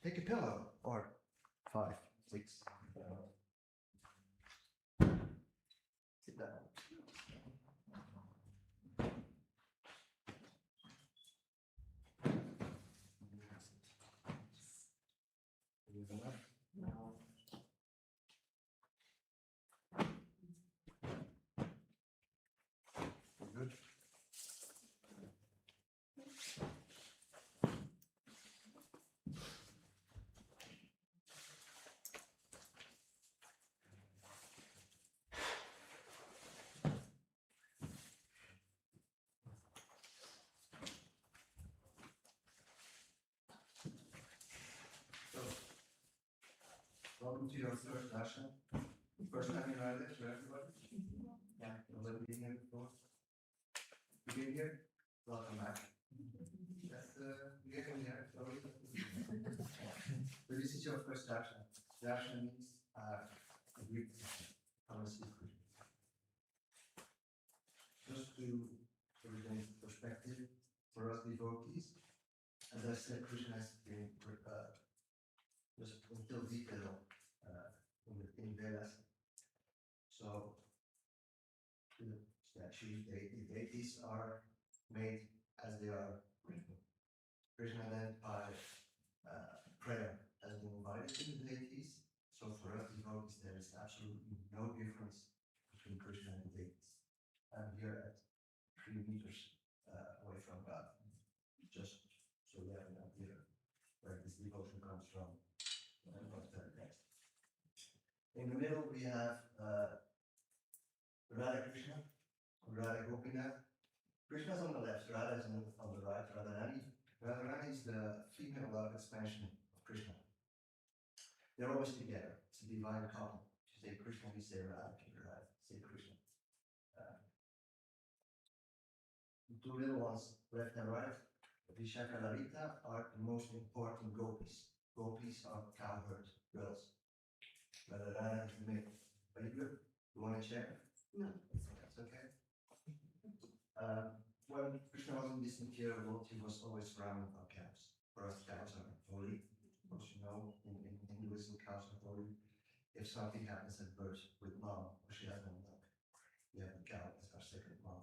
Take a pillow or 5, 6. Sit down. Good. So, welcome to your first Darshan. First time in Radhedesh for everybody? Yeah, you've never been here before? You been here? Welcome back. That's getting there. So this is your first Darshan. Darshan means a Greek pharmacy. Just to present perspective for us devotees, as I said, Krishna has been just until detail in Vedas. So the statues, the deities are made as they are written. Krishna then by prayer has been invited to the deities. So for us devotees, there is absolutely no difference between Krishna and the deities. I'm here at 3 meters away from God, just so you have an idea where this devotion comes from. In the middle, we have Radha Krishna, Radha Gopinath. Krishna is on the left, Radha is on the right, Radharani. Radharani is the female love expansion of Krishna. They're always together. It's a divine couple. You say Krishna, you say Radha, Radha, say Krishna. The two little ones, left and right, Vishaka and Larita, are the most important gopis. Gopis are cowherd girls. Radharani is the middle. Are you good? You want to share? No. That's okay. When Krishna was in this material world, he was always surrounded by cows. For us, cows are holy. As you know, in Hinduism, cows are holy. If something happens at birth with mom, or she has no milk, we have the cow as our second mom.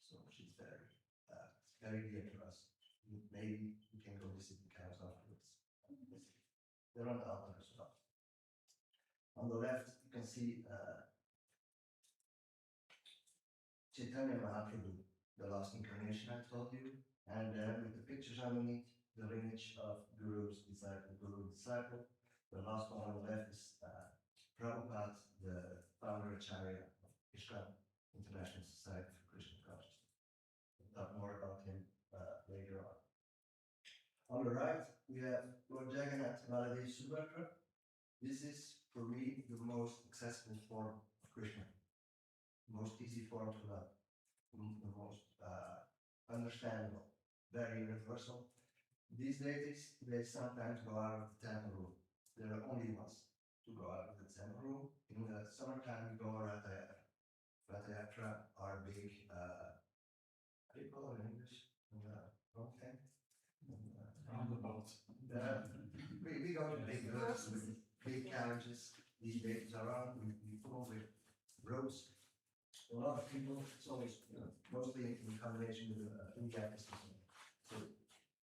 So she's very dear to us. Maybe we can go visit the cows afterwards. They're on the altar as well. On the left, you can see Chaitanya Mahaprabhu, the last incarnation I told you, and then with the pictures underneath, the lineage of Guru's disciple, Guru disciple. The last one on the left is Prabhupada, the founder Acharya of ISKCON, International Society for Krishna Consciousness. We'll talk more about him later on. On the right, we have Lord Jagannath Radhadesh Subhadra. This is, for me, the most accessible form of Krishna, the most easy form to love, the most understandable, very universal. These deities, they sometimes go out of the temple room. They're the only ones to go out of the temple room. In the summertime, we go Ratha Yatra. Ratha Yatra are big, how do you call it in English? Wrong thing? Roundabout. We go to big roads with big carriages. These deities are around, we pull with ropes. A lot of people, it's always, mostly in combination with India system. So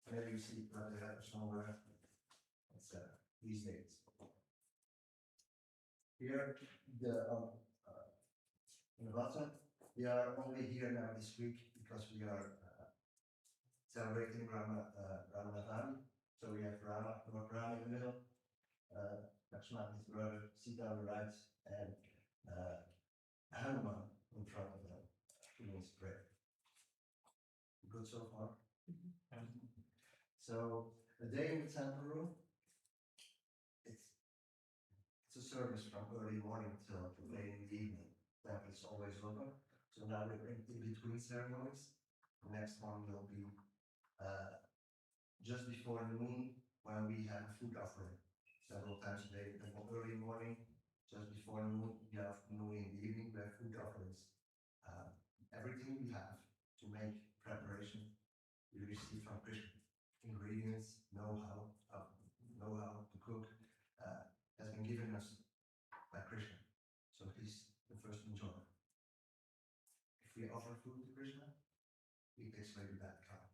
whenever you see Ratha Yatra somewhere, it's these days. Here, in Vata, we are only here now this week because we are celebrating Ramanathan. So we have Rama, Lord Rama in the middle, Lakshman, his brother, Sita on the right, and Hanuman in front of them, doing his prayer. Good so far? So a day in the temple room, it's a service from early morning till late in the evening. The temple is always open. So now we're in between ceremonies. The next one will be just before noon when we have a food offering. Several times a day, in the early morning, just before noon, in the afternoon, in the evening, we have food offerings. Everything we have to make preparation, we receive from Krishna. Ingredients, know-how, very bad kind.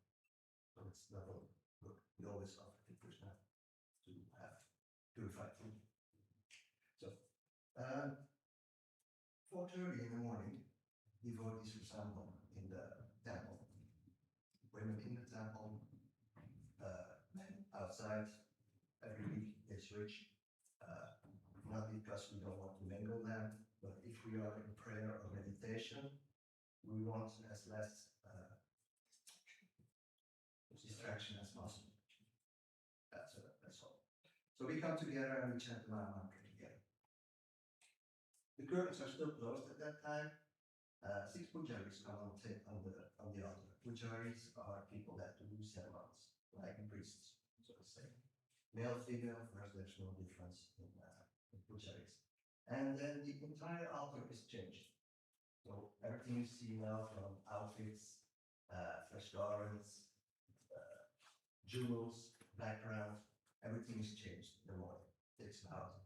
So it's double look. We always offer to Krishna to have purified food. So 4:30 in the morning, devotees assemble in the temple. Women in the temple, men outside. Every week they switch. Not because we don't want to mingle them, but if we are in prayer or meditation, we want as less distraction as possible. That's all. So we come together and we chant the Maha Mantra together. The curtains are still closed at that time. 6 pujaris come on the altar. Pujaris are people that do ceremonies, like priests, so to say. Male, female, of course, there's no difference in pujaris. And then the entire altar is changed. So everything you see now, from outfits, fresh garments, jewels, background, everything is changed in the morning. It's about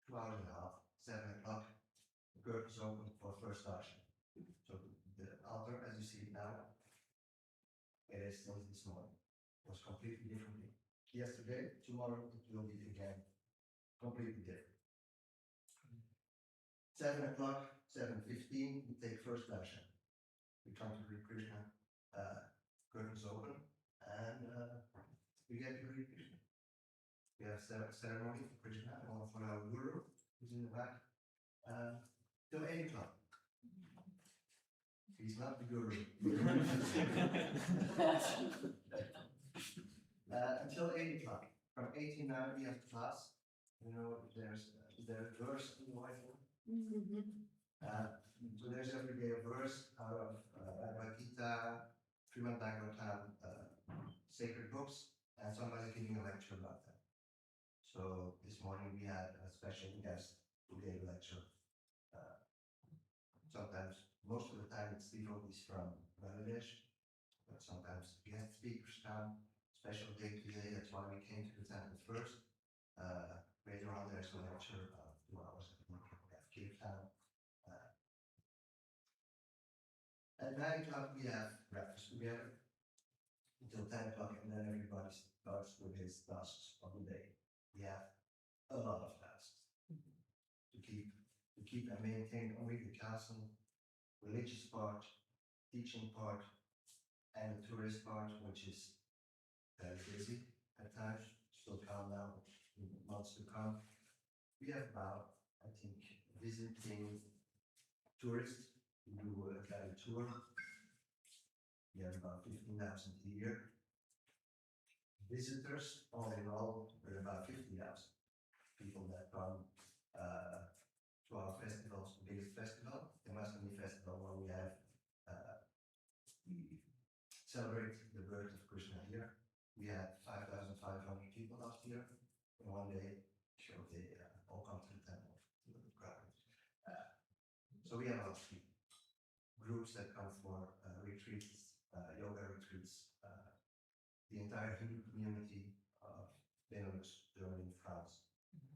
2 hours and a half, 7 o'clock. The curtains open for first darshan. So the altar, as you see it now, it is since this morning. It was completely different yesterday. Tomorrow it will be again completely different. 7 o'clock, 7:15, we take first darshan. We come to read Krishna, curtains open, and we get to read Krishna. We have ceremony for Krishna and for our guru, who's in the back, till 8 o'clock. He's not the guru. Until 8 o'clock. From 8 to 9 we have class. You know, there's a verse in the Bible. So there's every day a verse out of Bhagavad Gita, Srimad Bhagavatam, sacred books, and somebody's giving a lecture about that. So this morning we had a special guest who gave a lecture. Sometimes, most of the time, it's devotees from Radhedesh, but sometimes guest speakers come. Special day today, that's why we came to the temple first. Later on, there's a lecture of 2 hours at Kirtan. At 9 o'clock, we have breakfast together until 10 o'clock, and then everybody starts with his tasks of the day. We have a lot of tasks to keep and maintain only the castle, religious part, teaching part, and the tourist part, which is very busy at times, still calm now in months to come. We have about, I think, visiting tourists who do a guided tour. We have about 15,000 a year. Visitors, all in all, we're about 50,000 people that come to our festivals, the biggest festival, the Masani Festival, where we have we celebrate the birth of Krishna here. We had 5,500 people last year. In one day, so they all come to the temple, to the crowd. So we have a lot of people. Groups that come for retreats, yoga retreats. The entire Hindu community of Benelux, Germany, France,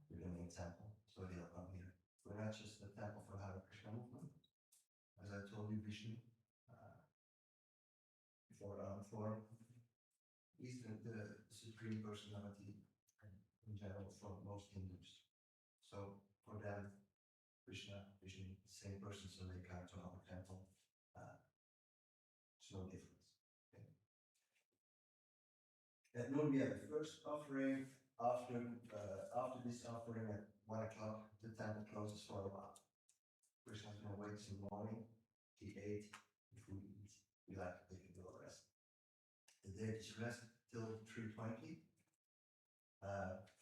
we're doing a temple, so they'll come here. We're not just the temple for Hare Krishna movement. As I told you, Vishnu, he's the supreme personality in general for most Hindus. So for them, Krishna, Vishnu, the same person, so they come to our temple. It's no difference. Okay. At noon we have the first offering. After this offering at 1 o'clock, the temple closes for a while. Krishna's gonna wait till morning. He ate. If we eat, we like to take a little rest. The day is rest till 3:20.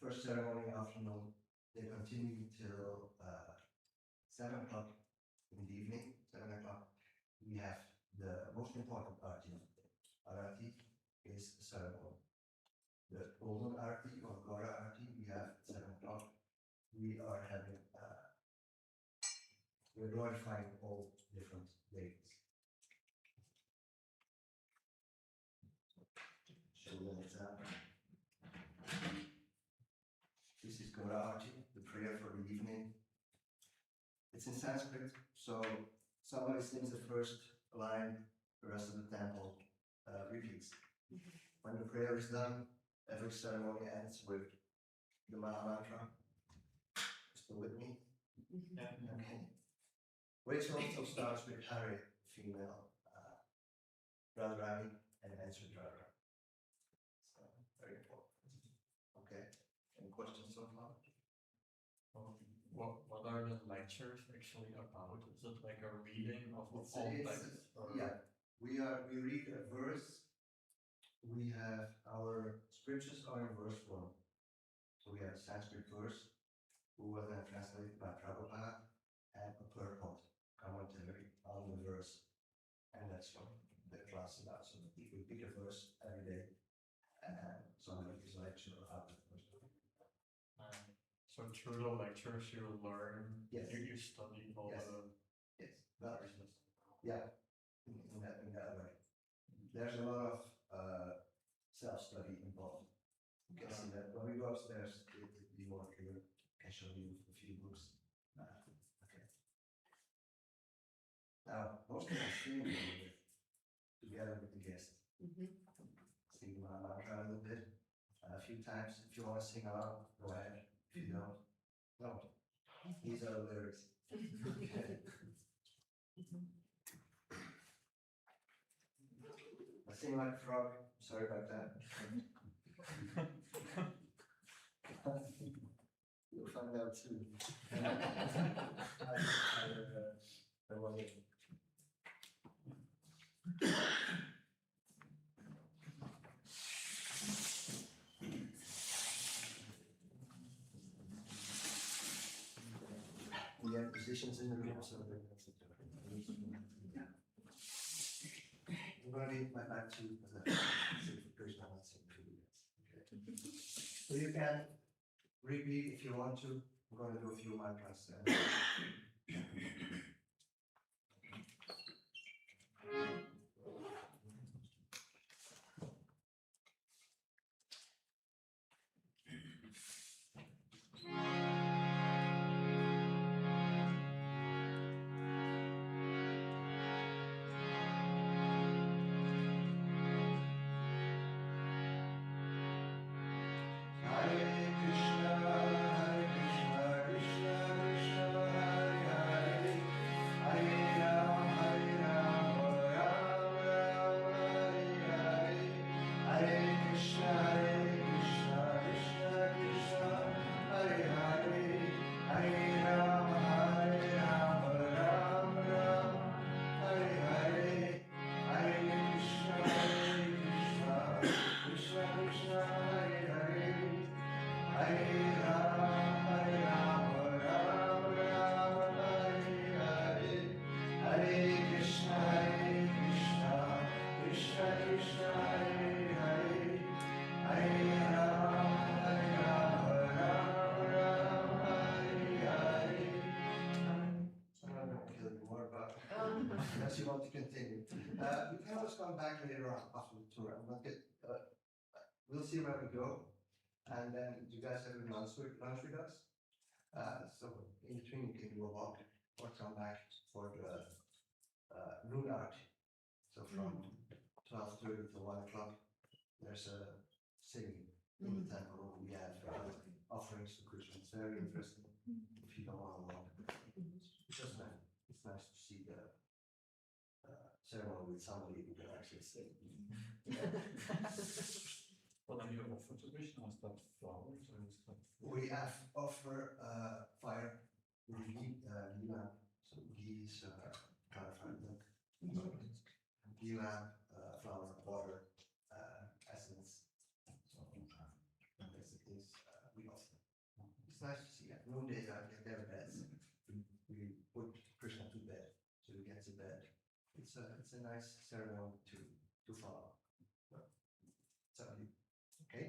First ceremony afternoon. They continue till 7 o'clock in the evening. 7 o'clock. We have the most important arati of the day. Arati is a ceremony. The golden arati or Gora arati we have at 7 o'clock. We are having, we're glorifying all different deities. Show you an example. This is Gora arati, the prayer for the evening. It's in Sanskrit, so somebody sings the first line, the rest of the temple repeats. When the prayer is done, every ceremony ends with the Maha Mantra. Still with me? Okay. Which also starts with Hari, female, Radharani, and ends with Radha. So, very important. Okay. Any questions so far? What are the lectures actually about? Is it like a reading of a It's- full it's- text? Or? Yeah, we read a verse. We have our scriptures are in verse form. So we have a Sanskrit verse, who was then translated by Prabhupada, and a purport commentary on the verse. And that's what the class is about. So we pick a verse every day, and somebody gives a lecture about the verse. So through the lectures you learn, Yes. you study all Yes. the Yes, that is, yeah, in that way. There's a lot of self-study involved. You can see that when we go upstairs, it will be more clear. I can show you a few books. Okay. Now, most of us sing together with the guest. Sing my mantra a little bit, a few times. If you want to sing along, go ahead. If you don't, don't. These are the lyrics. Okay. I sing like a frog. Sorry about that. You'll find out soon. I want it. We have musicians in the room, so we're going to need my back too, because I'm Krishna, not sing for you guys. Okay. So you can repeat if you want to. I'm going to do a few mantras. Unless you want to continue. We can always come back later on after the tour. I'm not get, we'll see where we go. And then you guys have a lunch with us. So in between you can do a walk or come back for the noon art. So from 12:30 to 1 o'clock, there's a singing in the temple. We have offerings to Krishna. It's very interesting. If you don't want to walk, it's just nice. It's nice to see the ceremony with somebody who can actually sing. What do you offer to Krishna? Is that flowers or is that? We have offer fire with ghee, lamp. So ghee is clarified milk. Ghee lamp, flour, water, essence. So this is we offer. It's nice to see that. Noonday get their beds. We put Krishna to bed, so he gets to bed. It's a nice ceremony to follow. So okay.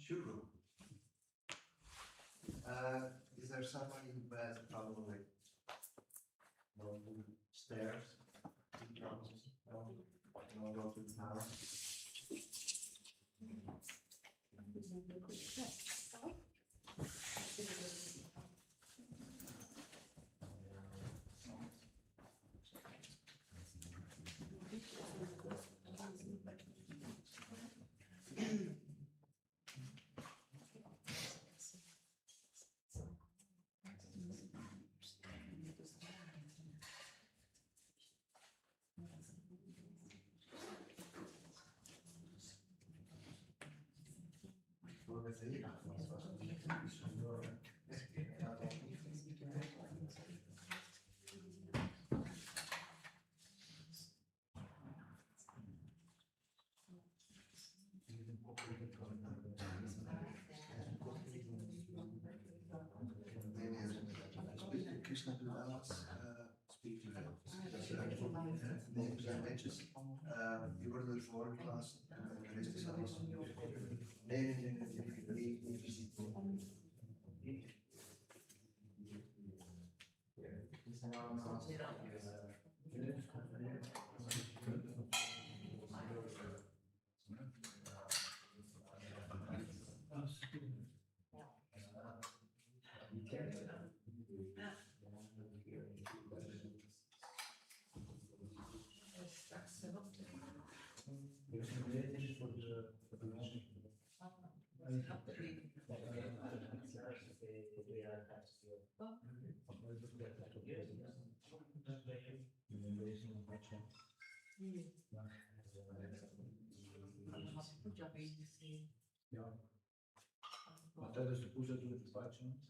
Shuru. Is there somebody who has a problem with stairs? No, go to the tower. Krishna Vilas, speak to them. Die worden ervoor geplaatst. De rest is alles. Nee. Maar tijdens de poes doe het buiten.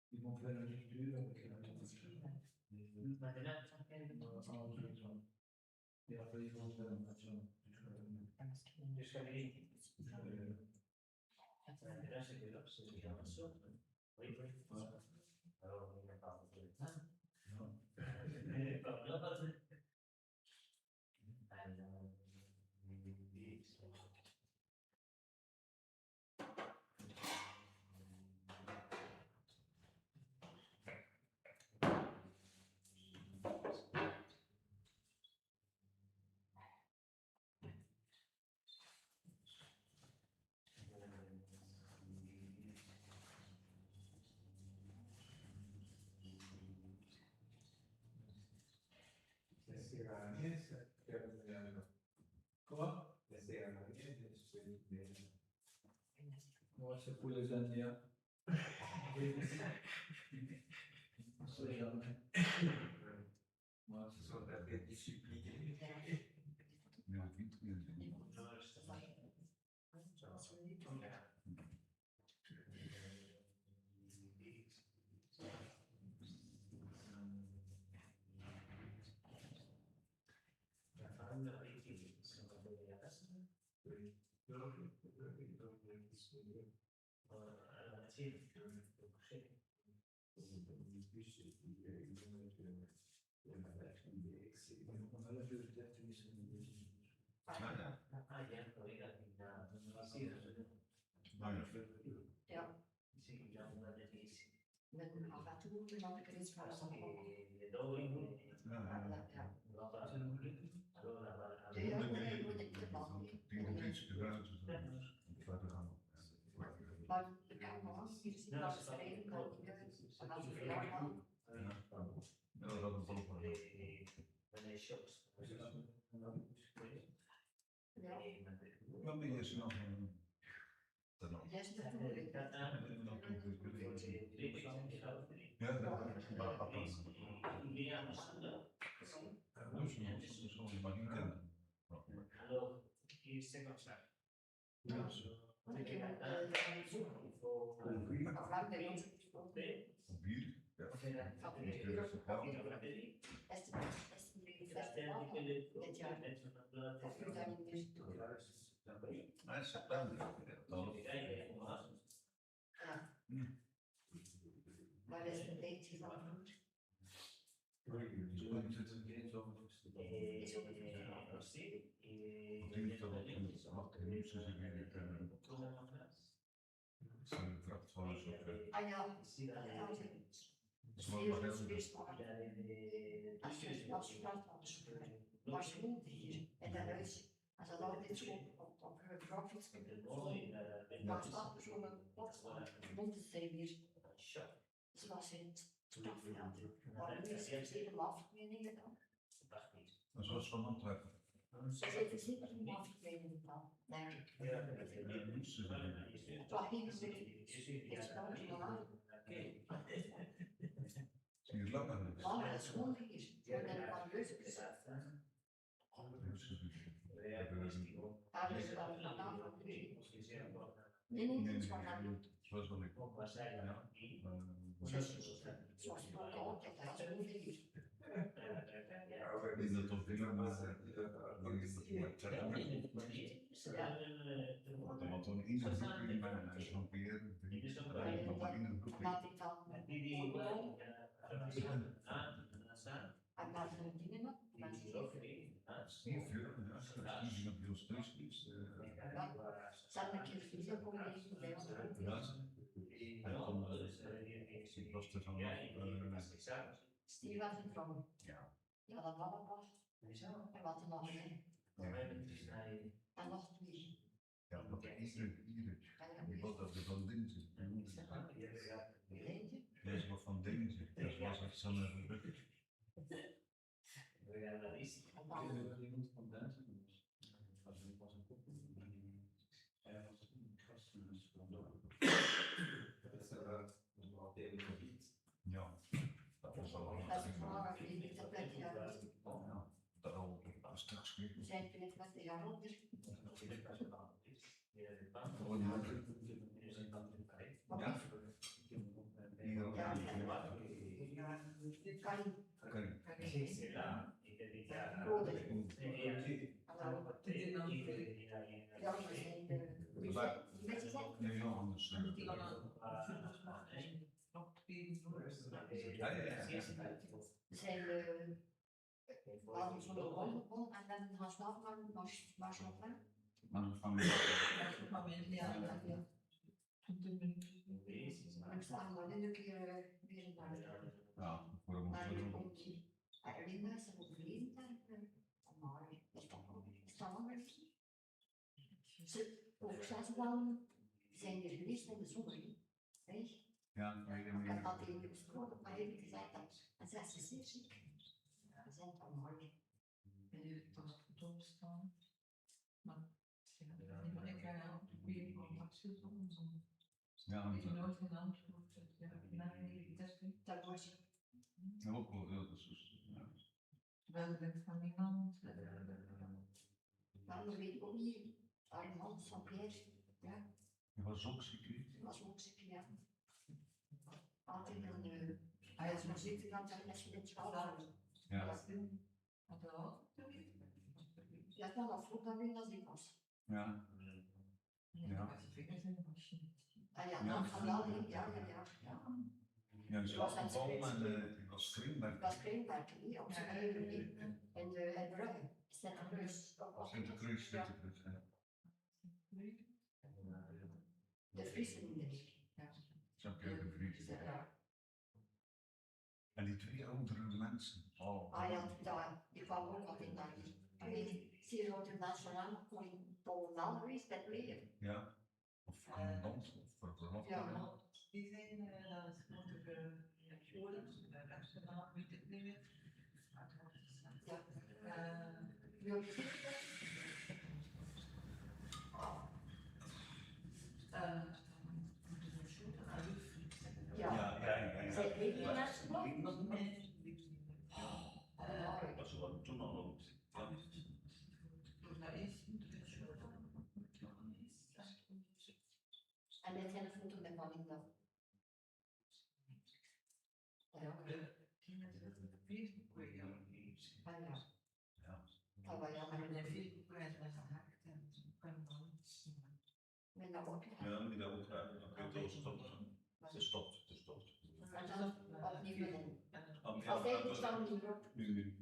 Die vont verder niet duren. Ja, voor je vond wel een zo. Dus kan je Nossa, pula janela. Nossa, só deve ter disciplina. Wel meer is nog een. Dat is natuurlijk. Ja, dat is maar apart. Dus zo'n marine. Bier. Ja. Maar in september. Maar is een beetje van vroeg. Ah ja, was school hier in dat huis. Als dat altijd zo op hun graffiets maar staat zo'n mond zijn weer. Ze was in het strafveld. Maar nu is er zeker een afkleding dan. Dat was van Antwerpen. Ze zitten zeker een afkleding dan, denk ik. Wat ging ze? Is het nog normaal? Zie je langer niet? Maar dat is gewoon hier. Je hebt er van reuze gezet. Daar is het al vandaan van nu. Nee, het is van haar niet. Zoals dan ik. Zoals je ook altijd, dat is gewoon hier. Ik denk dat op film dan is het want dan in de groep in mijn groeperen, Laat ik dan en laat ik dan dingen op. Zal ik je video komen bij ons Steve was een vrouw. Ja. Ja, dat was het was. En wat er nog meer. En nog twee. Ja, want je wilt dat er van dingen zit. Eentje. Dat is wat van dingen zit. Dat was echt zo'n ja, dat was wel een Dat is maar een beetje dat blijft jaar. ja, dat al een stuk schrik. We zijn 22 jaar ouder. Ja. Nee, nog anders. We hadden zo'n rondebon en dan gaan slapen, maar slapen. Maar een familie. Ja. En ik sta maar een keer weer naar Ja, voor een maar nu moeder. komt die Linda is er overleden daar. Maar dat is toch wel belangrijk. Ze ook zelfs wel zijn er geweest in de zomer. Weet Ja, ik heb dat tegen je besproken, maar heeft gezegd dat en zij is zeer ziek. We zijn toch mooi. En nu was het opstaan. Maar ik ga op de goede contact zitten. ja, Ik heb nooit gedaan. Nee, dat is niet. Dat was ook wel heel dus. Wel ben van iemand. maar dat weet ik ook niet. Armand van Pierre, ja, Je was ook ziek. die was ook ziek, ja. Altijd een hij is nog ziek gegaan, dat is een beetje oud. Ja. Had je al? Ja, dan nog vroeg dan weer als ik was. Ja. Ja. Met de vingers in de machine. Ah ja, dan van wel, ja. Ja, je was gevallen en je was vriendelijk. Ik was kringwerker, niet op zijn eigen niet. En de Brugge, Sint-Kruis. Sint-Kruis, Sint-Kruis, ja. De Friese niet. Jean-Pierre de Vries. Ja. En die twee oudere mensen. Oh. Ah ja, die kwam ook altijd naar hier. Ik weet, zeer grote nationaal kon Paul geweest bij het leven. Ja. Of Commandant, of verlof. Ja. Die zijn, dat is moeten scholen, nationaal, weet ik niet meer. Ja. Wil je zeggen? Dat is wat toen al. En dit zijn een foto met Malinda. Ja. Ah ja. Dat was jammer. Met dat ook. Ja, moet je dat ook graag. Dan kun je het stopt. Het stopt. En dan opnieuw beginnen. Als Als hij niet van die groep. Nu.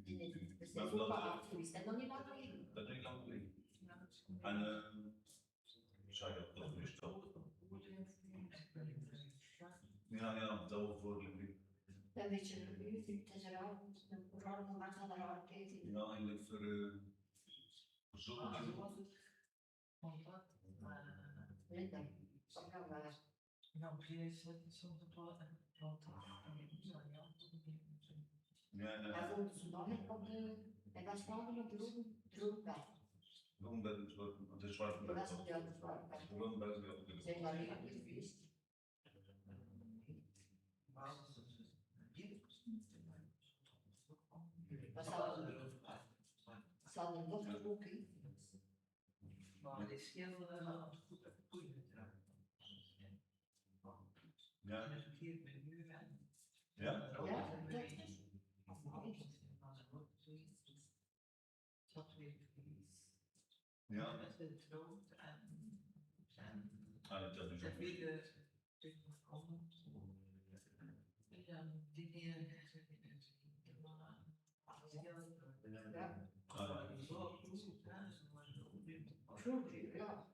Dus dat is ook wel af geweest. En dan niet lang geleden. Dat denk ik lang geleden. En zou je dat nog eens stoppen? Ja, dat was voor de. Dan weet je, het is raar. Een raar moment aan de rare tijd. Ja, eigenlijk voor zo'n dingen. Linda. Dat kan wel. Ja, Hij vond ze nog niet op de. En wij staan op de droomberg. Roomberg is wat, het is zwart. De rest ja, de droomberg. Roomberg is wel. Zijn daar niet geweest. Maar ze hadden een dochter ook, hè. Maar die schilderen had goed goede draad. Ja. Hier ben nu en. Ja? Ja, dat is. Dat weer verlies. Ja. Dat is het rood en. Dat is Dat ook. weer gekomen. En dan die dingen. Ja. Vroeger, ja.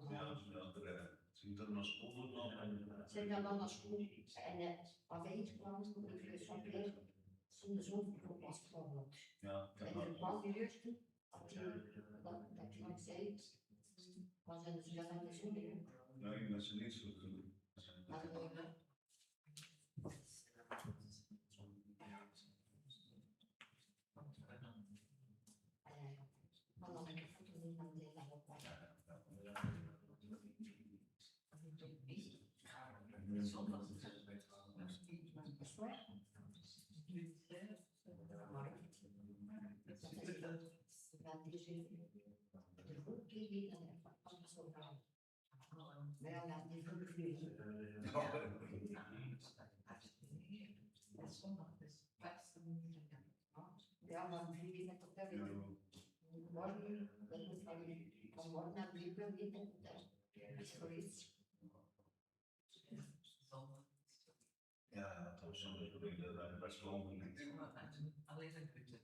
Ja, zie je dat naar school dan? Zijn dan naar school en alleen kwam de vlees van leer toen zo'n groep was gevonden. Ja, En de kwam die eerste, dat je nog zei, was een zelfde zoon. nee, dat is niet zo goed. Maar dan heb ik foto's in van de dag op. Ja, maar 3 weken met elkaar. Morgen, dat moet van morgen naar 3 weken is geweest. Ja, dat is zo'n probleem, dat is best wel moeilijk. Alleen een kutje.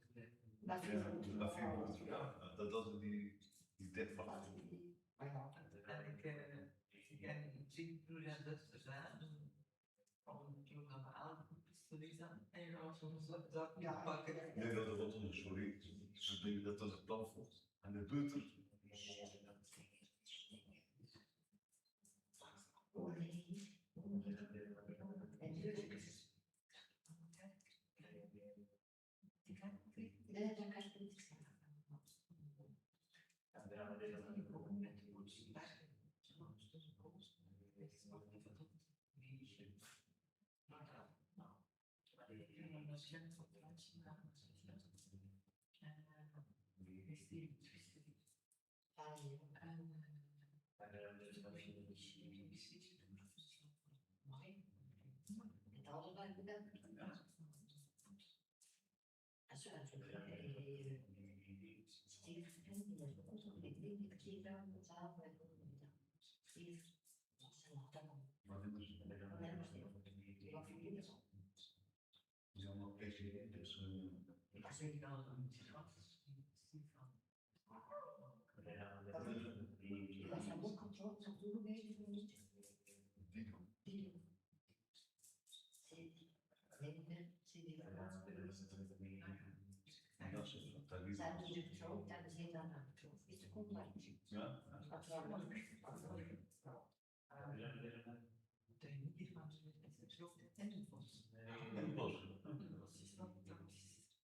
Dat vind ik goed. Dat vind ik goed, ja. Dat is die dit van. En ik zie hoe dat is gedaan. Om toen aan de aankomst te lezen en je was soms dat Ja. pakken. Nee, dat wordt een sorry. Ze denken dat dat het plan wordt. En de buurt. Nee, dat kan ik niet.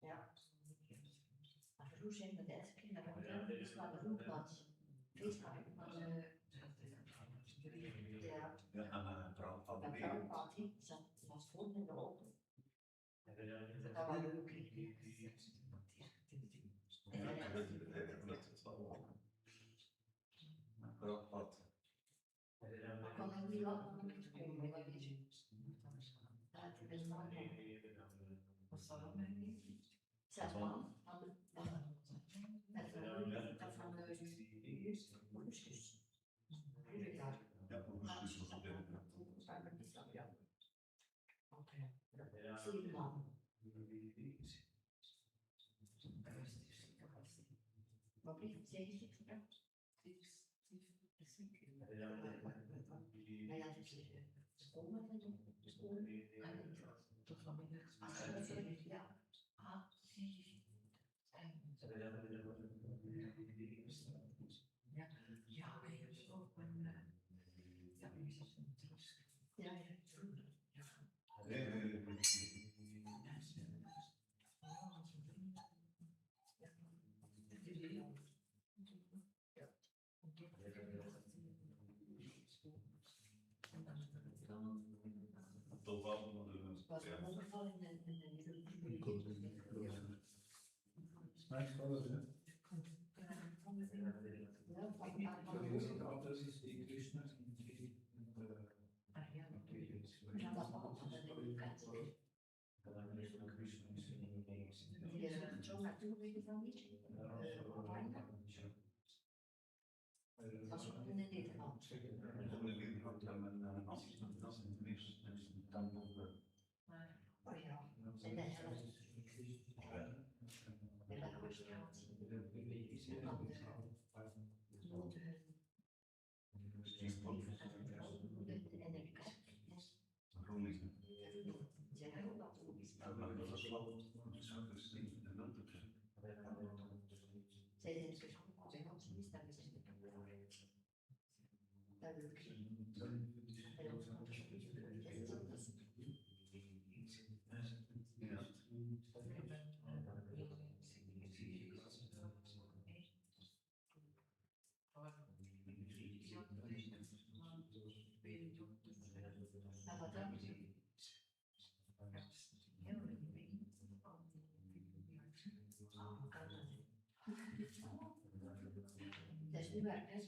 Ja. Maar vroeger zijn we net kinderen, dus naar de roepplaats. Feestdag. Ja. Ja, en Dat vrouwenparty zat was voor in de ogen. Dat was leuk. Ik kan hem niet laten om te komen, maar weet je. Dat is best wel mooi. Zes maanden. Met een leuk dat van Augustus. Vorig jaar. Ja, Augustus was het. Oké. 7 maanden. Wat blijft het zeggen? Nou ja, dus school met de school. Ja. Ah, zie. Dat is ook in Nederland. Oh ja, en de helft. En dan was je Dat is nu waar, hè?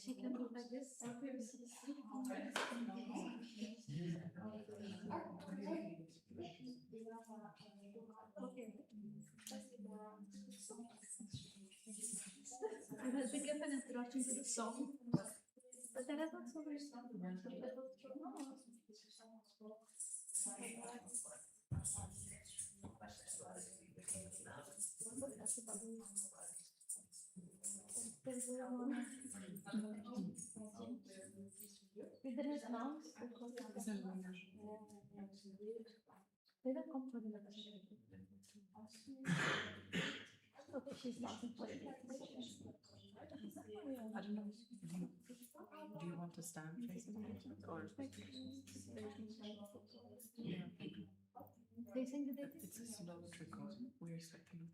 She can look like this. I will give an introduction to the song. But that is not so very song. Iedereen is naam. Dit komt van de she's not I don't know. Do you want to stand facing it or? Yeah. facing the It's a slow trickle. We're expecting.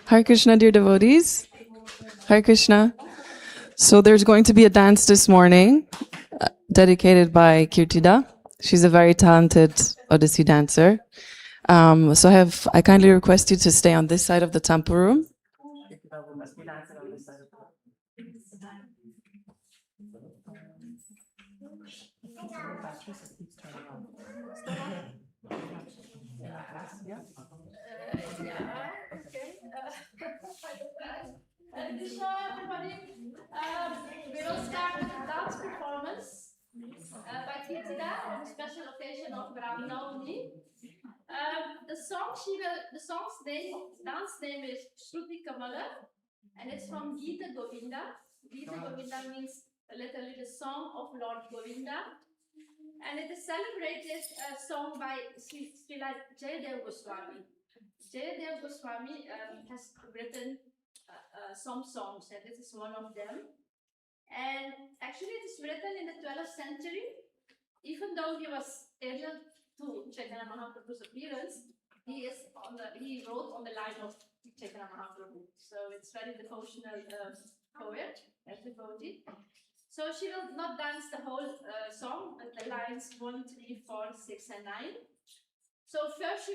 Hare Krishna, dear devotees. Hare Krishna. So there's going to be a dance this morning dedicated by Kirtida. She's a very talented Odissi dancer. I kindly request you to stay on this side of the temple room. Krishna, everybody. We will start with a dance performance by Kirtida on a special occasion of Brahmanavami. The song's dance name is Shruti Kamala, and it's from Gita Govinda. Gita Govinda means literally the song of Lord Govinda, and it is celebrated song by Srila Jayadev Goswami. Jayadev Goswami has written some songs, and this is one of them. And actually, it is written in the 12th century, even though he was able to Chaitanya Mahaprabhu's appearance. He wrote on the line of Chaitanya Mahaprabhu, so it's very devotional poet and devotee. So she will not dance the whole song, but the lines 1, 3, 4, 6, and 9. So first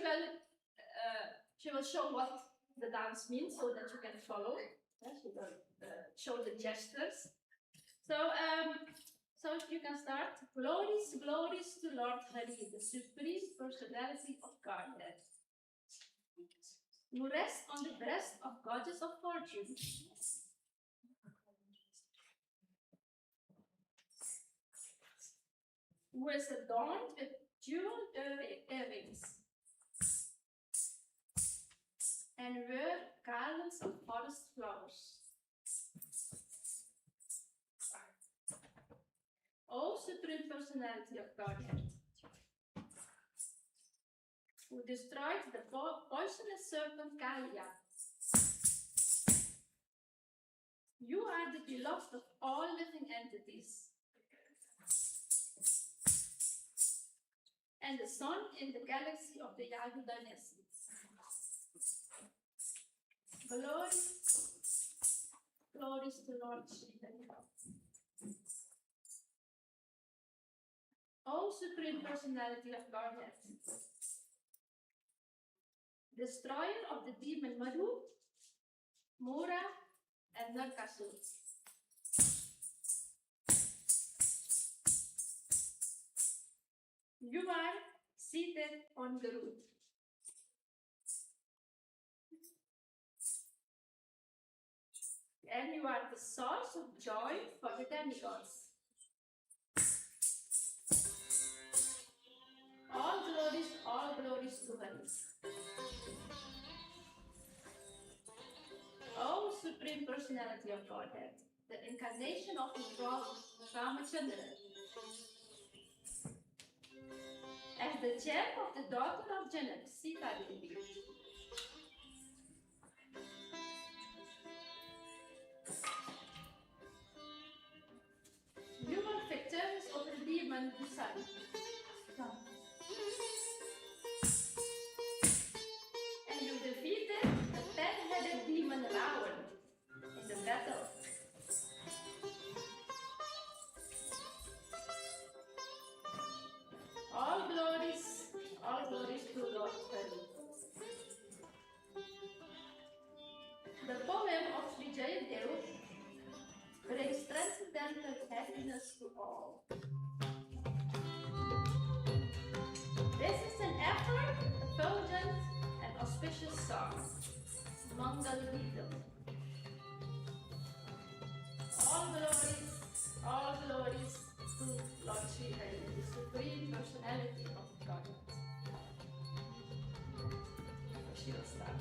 she will show what the dance means, so that you can follow. She will show the gestures. So you can start. Glories, glories to Lord Hari, the Supreme Personality of Godhead, who rests on the breast of Goddess of Fortune. Who is adorned with jeweled earrings and wear garlands of forest flowers. O Supreme Personality of Godhead, who destroyed the poisonous serpent Kaliya. You are the beloved of all living entities, and the sun in the galaxy of the Yagu dynasty. Glories to Lord Chaitanya. O Supreme Personality of Godhead, destroyer of the demon Madhu, Mura, and Nakasur. You are seated on the roof. And you are the source of joy for the demigods. All glories to Him. O Supreme Personality of Godhead, the incarnation of Lord Ramachandra. As the gem of the daughter of Janak, Sita Devi. You were victorious over the demon Dusan. And you defeated the 10-headed demon Ravan in the battle. All glories to Lord Hari. The poem of Sri Jayadev brings transcendental happiness to all. This is an effort, effulgent, and auspicious song, Mangal Geetam. All glories to Lord Sri Hari, the Supreme Personality of Godhead. She'll start.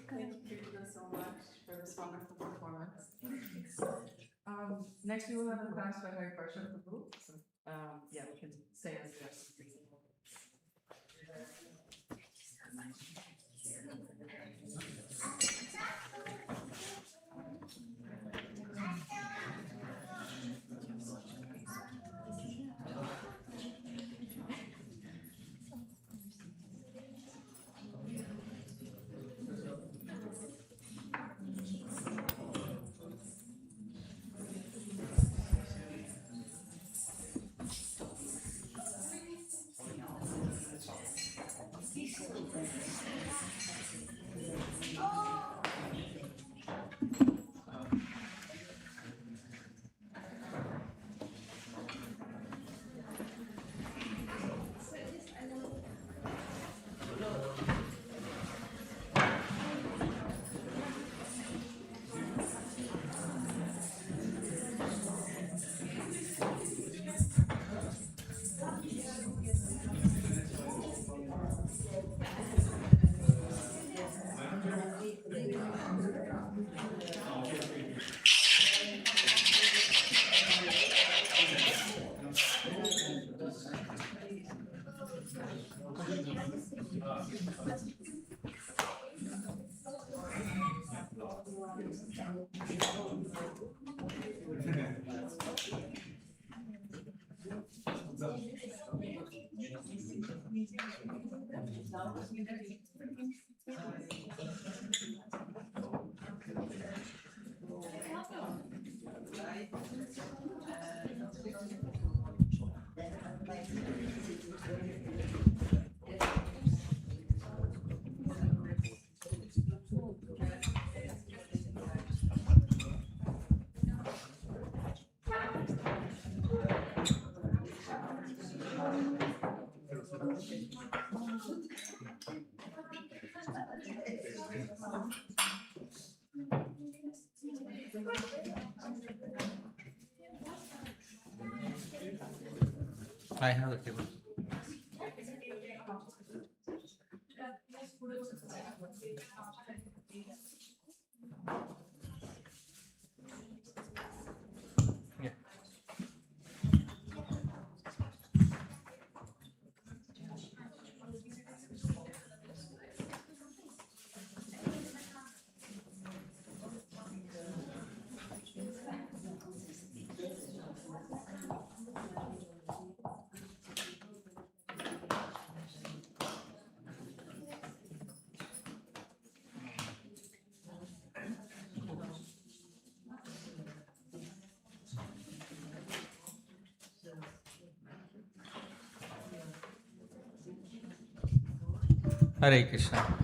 Thank you so much for this wonderful performance. Next, we will have a class by Hare Krishna Prabhu. So, yeah, we can say as yes. I have a table. Yeah. Hare Krishna.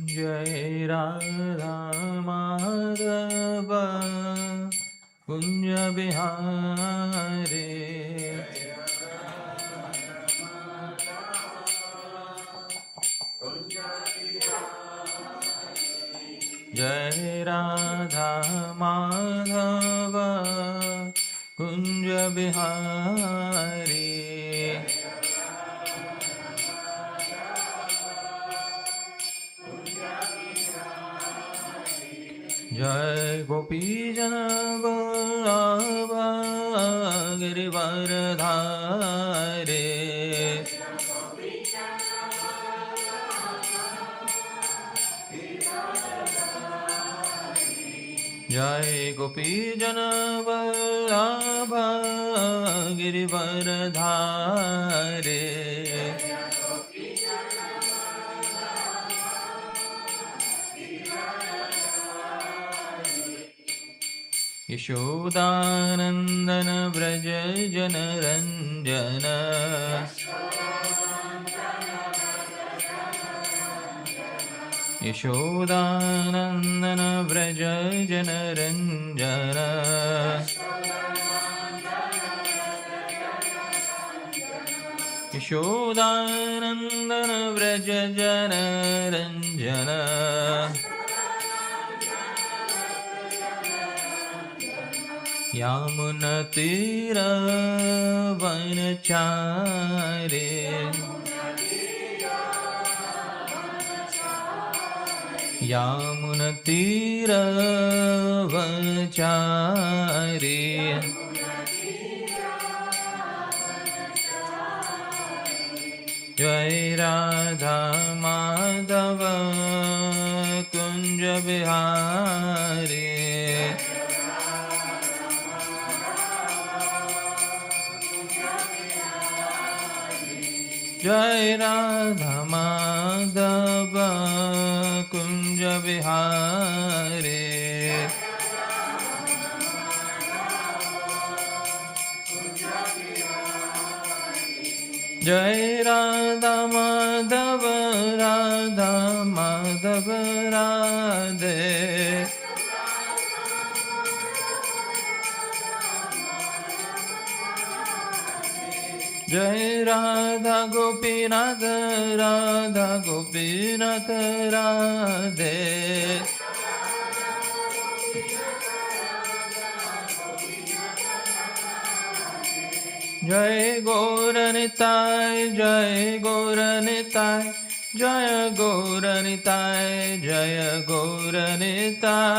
Jai Radha Madhava Kunja Bihari Jai Radha Madhava Kunja Bihari Jai Gopi Jana Vallabha Girivardhare Jai Gopi Jana Vallabha Girivardhare Yashodanandan Vraj जनरञ्जन Yashodanandan Vraj जनरञ्जन Yashodanandan Vraj जनरञ्जन यामुनतीरवनचारे यामुनतीरवनचारे जय राधा माधव कुंज बिहारी जय राधा माधव कुंज बिहारी जय राधा माधव राधा माधव राधे जय राधा गोपीनाथ राधा गोपीनाथ राधे जय गौरनिताय जय गौरनिताय जय गौरनिताय जय गौरनिताय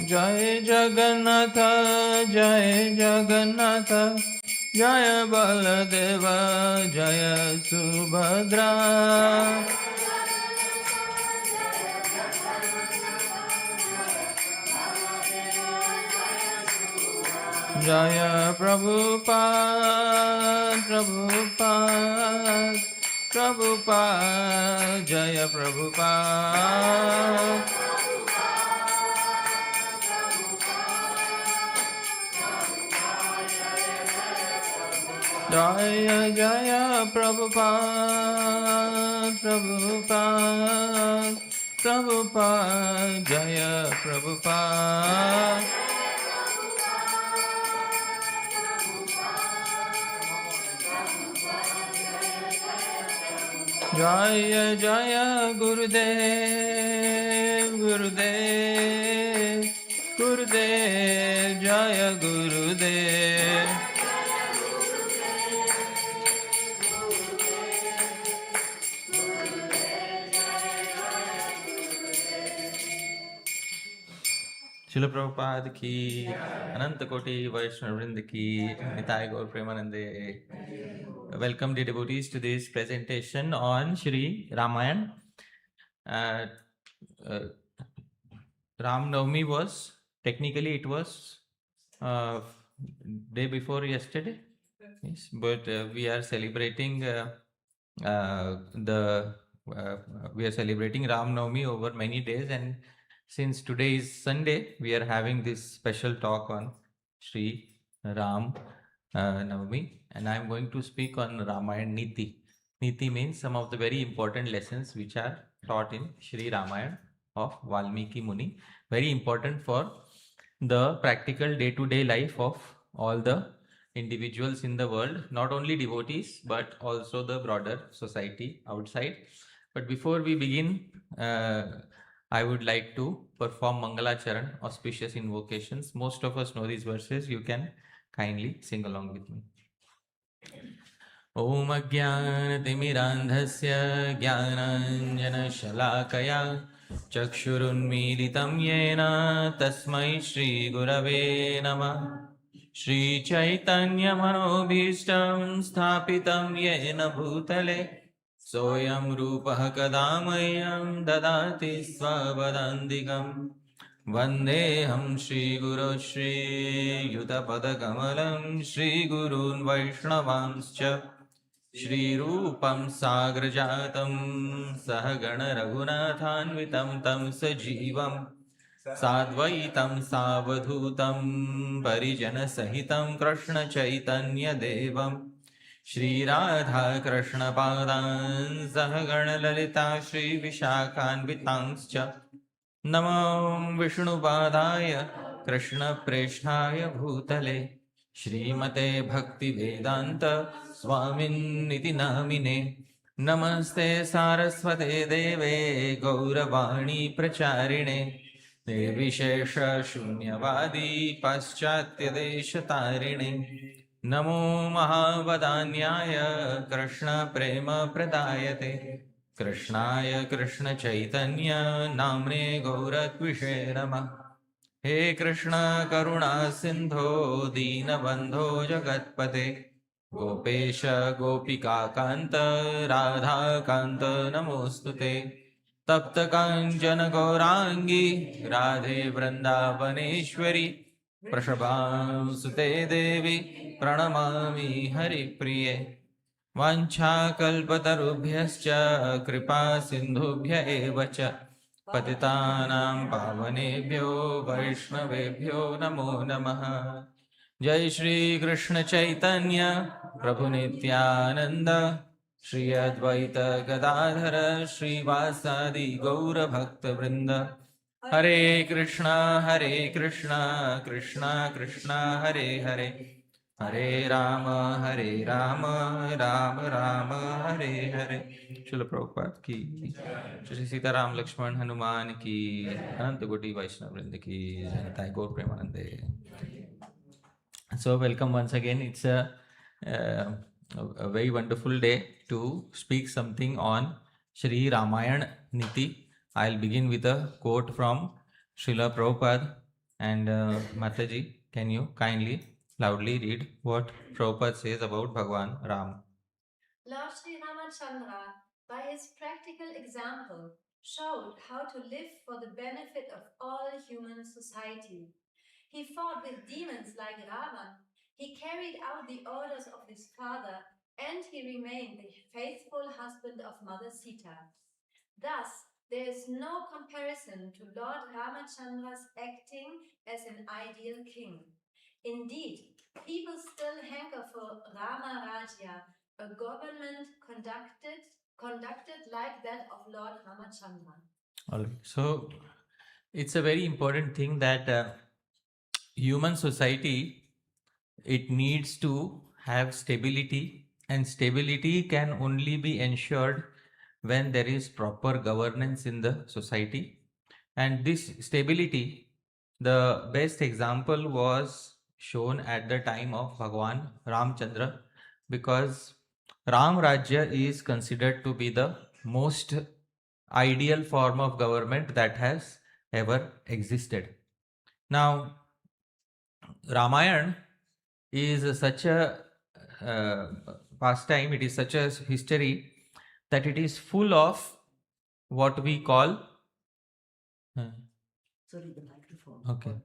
जय जगन्नाथ जय जगन्नाथ जय बलदेव जय सुभद्रा जय प्रभुपाद प्रभुपाद प्रभुपाद जय प्रभुपाद जय जय प्रभुपाद प्रभुपाद प्रभुपाद जय प्रभुपाद जय जय गुरुदेव गुरुदेव गुरुदेव जय गुरुदेव शिल प्रभुपाद की अनंत कोटि वैष्णव वृंद की निताय गौर प्रेमानंदे welcome the devotees to this presentation on Shri Ramayana. Ram Navami was technically it was day before yesterday, yes, but we are celebrating we are celebrating Ram Navami over many days, and since today is Sunday, we are having this special talk on Shri Ram Navami, and I am going to speak on Ramayana Niti. Niti means some of the very important lessons which are taught in Shri Ramayana of Valmiki Muni, very important for the practical day-to-day life of all the individuals in the world, not only devotees but also the broader society outside. But before we begin, I would like to perform Mangalacharan, auspicious invocations. Most of us know these verses. You can kindly sing along with me. Om Ajnanatimirandhasya Jnananjanashalakaya Chakshurunmilitam Yena Tasmai Shri Gurave Namah. Shri Chaitanya Manobhishtam Sthapitam Yena Bhutale Soyam Rupah Kadamayam Dadati Svabadandikam Vandeham Shri Guru Shri Yutapadakamalam Shri Gurun Vaishnavanscha श्रीरूपं साग्रजातं सहगण रघुनाथान्वितं तं सजीवं साद्वैतं सावधूतं परिजनसहितं कृष्णचैतन्यदेवं श्रीराधाकृष्णपादान् सहगणललिता श्रीविशाखान्वितांश्च नमो विष्णुपादाय कृष्णप्रेष्ठाय भूतले श्रीमते भक्तिवेदान्त स्वामिन्निति नामिने नमस्ते सारस्वते देवे गौरवाणी प्रचारिणे निर्विशेषशून्यवादी पाश्चात्यदेशतारिणे नमो महावदान्याय कृष्णप्रेमप्रदायते कृष्णाय कृष्णचैतन्य नाम्ने गौरत्विषे नमः हे कृष्ण करुणा सिन्धो दीनबन्धो जगत्पते गोपेश गोपिकान्त राधाकान्त नमोऽस्तुते तप्त काञ्चन गौराङ्गी राधे वृन्दावनेश्वरी वृषभानुसुते देवी प्रणमामि हरिप्रिये वाञ्छाकल्पतरुभ्यश्च कृपा सिन्धुभ्य एव च पतितानां पावनेभ्यो वैष्णवेभ्यो नमो नमः जय श्री कृष्ण चैतन्य प्रभु नित्यानंद श्री अद्वैत गदाधर श्रीवासादि गौर भक्त वृंद हरे कृष्णा कृष्णा कृष्णा हरे हरे हरे राम राम राम हरे हरे। शिल प्रभुपाद की, श्री सीताराम लक्ष्मण हनुमान की, अनंत कोटि वैष्णव वृंद की, जय गौर प्रेमानंदे। So welcome once again. It's a very wonderful day to speak something on Sri Ramayana Niti. I'll begin with a quote from Srila Prabhupada, and Mataji, can you kindly loudly read what Prabhupada says about Bhagwan Ram? Lord Sri Ramachandra, by his practical example, showed how to live for the benefit of all human society. He fought with demons like Ravan, he carried out the orders of his father, and he remained the faithful husband of Mother Sita. Thus, there is no comparison to Lord Ramachandra's acting as an ideal king. Indeed, people still hanker for Rama Rajya, a government conducted like that of Lord Ramachandra. All right. So it's a very important thing that human society, it needs to have stability, and stability can only be ensured when there is proper governance in the society. And this stability, the best example was shown at the time of Bhagwan Ramchandra, because Ram Rajya is considered to be the most ideal form of government that has ever existed. Now, Ramayana is such a pastime, it is such a history that it is full of what we call Sorry, the microphone. okay.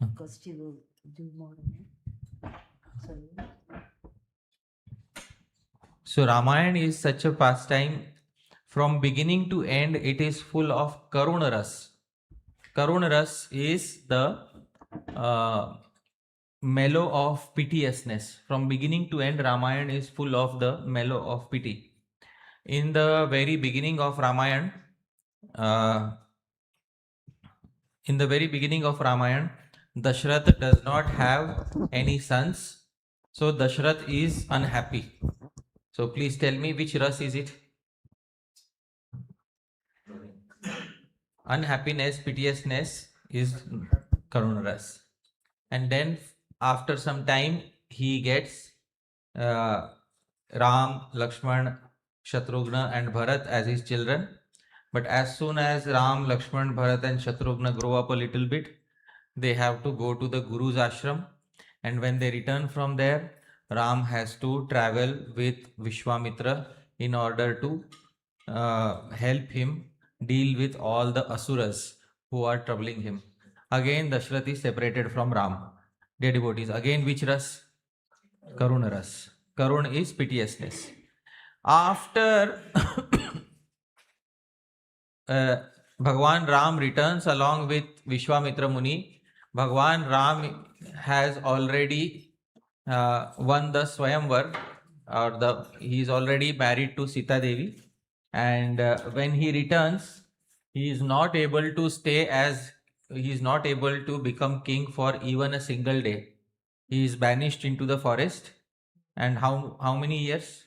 Because she will do more than that. Sorry. So Ramayana is such a pastime, from beginning to end it is full of Karuna Ras. Karuna Ras is the mellow of piteousness. From beginning to end, Ramayana is full of the mellow of pity. In the very beginning of Ramayana, Dashrath does not have any sons, so Dashrath is unhappy. So please tell me, which ras is it? Unhappiness, piteousness is Karuna ras. And then after some time he gets Ram, Lakshman, Shatrughna and Bharat as his children. But as soon as Ram, Lakshman, Bharat and Shatrughna grow up a little bit, they have to go to the Guru's ashram, and when they return from there, Ram has to travel with Vishwamitra in order to help him deal with all the asuras who are troubling him. Again, Dashrath is separated from Ram. Dear devotees, again which ras? Karuna ras. Karuna is piteousness. After Bhagwan Ram returns along with Vishwamitra Muni, Bhagwan Ram has already won the Swayamvar, or he is already married to Sita Devi, and when he returns, he is not able to he is not able to become king for even a single day. He is banished into the forest, and how many years?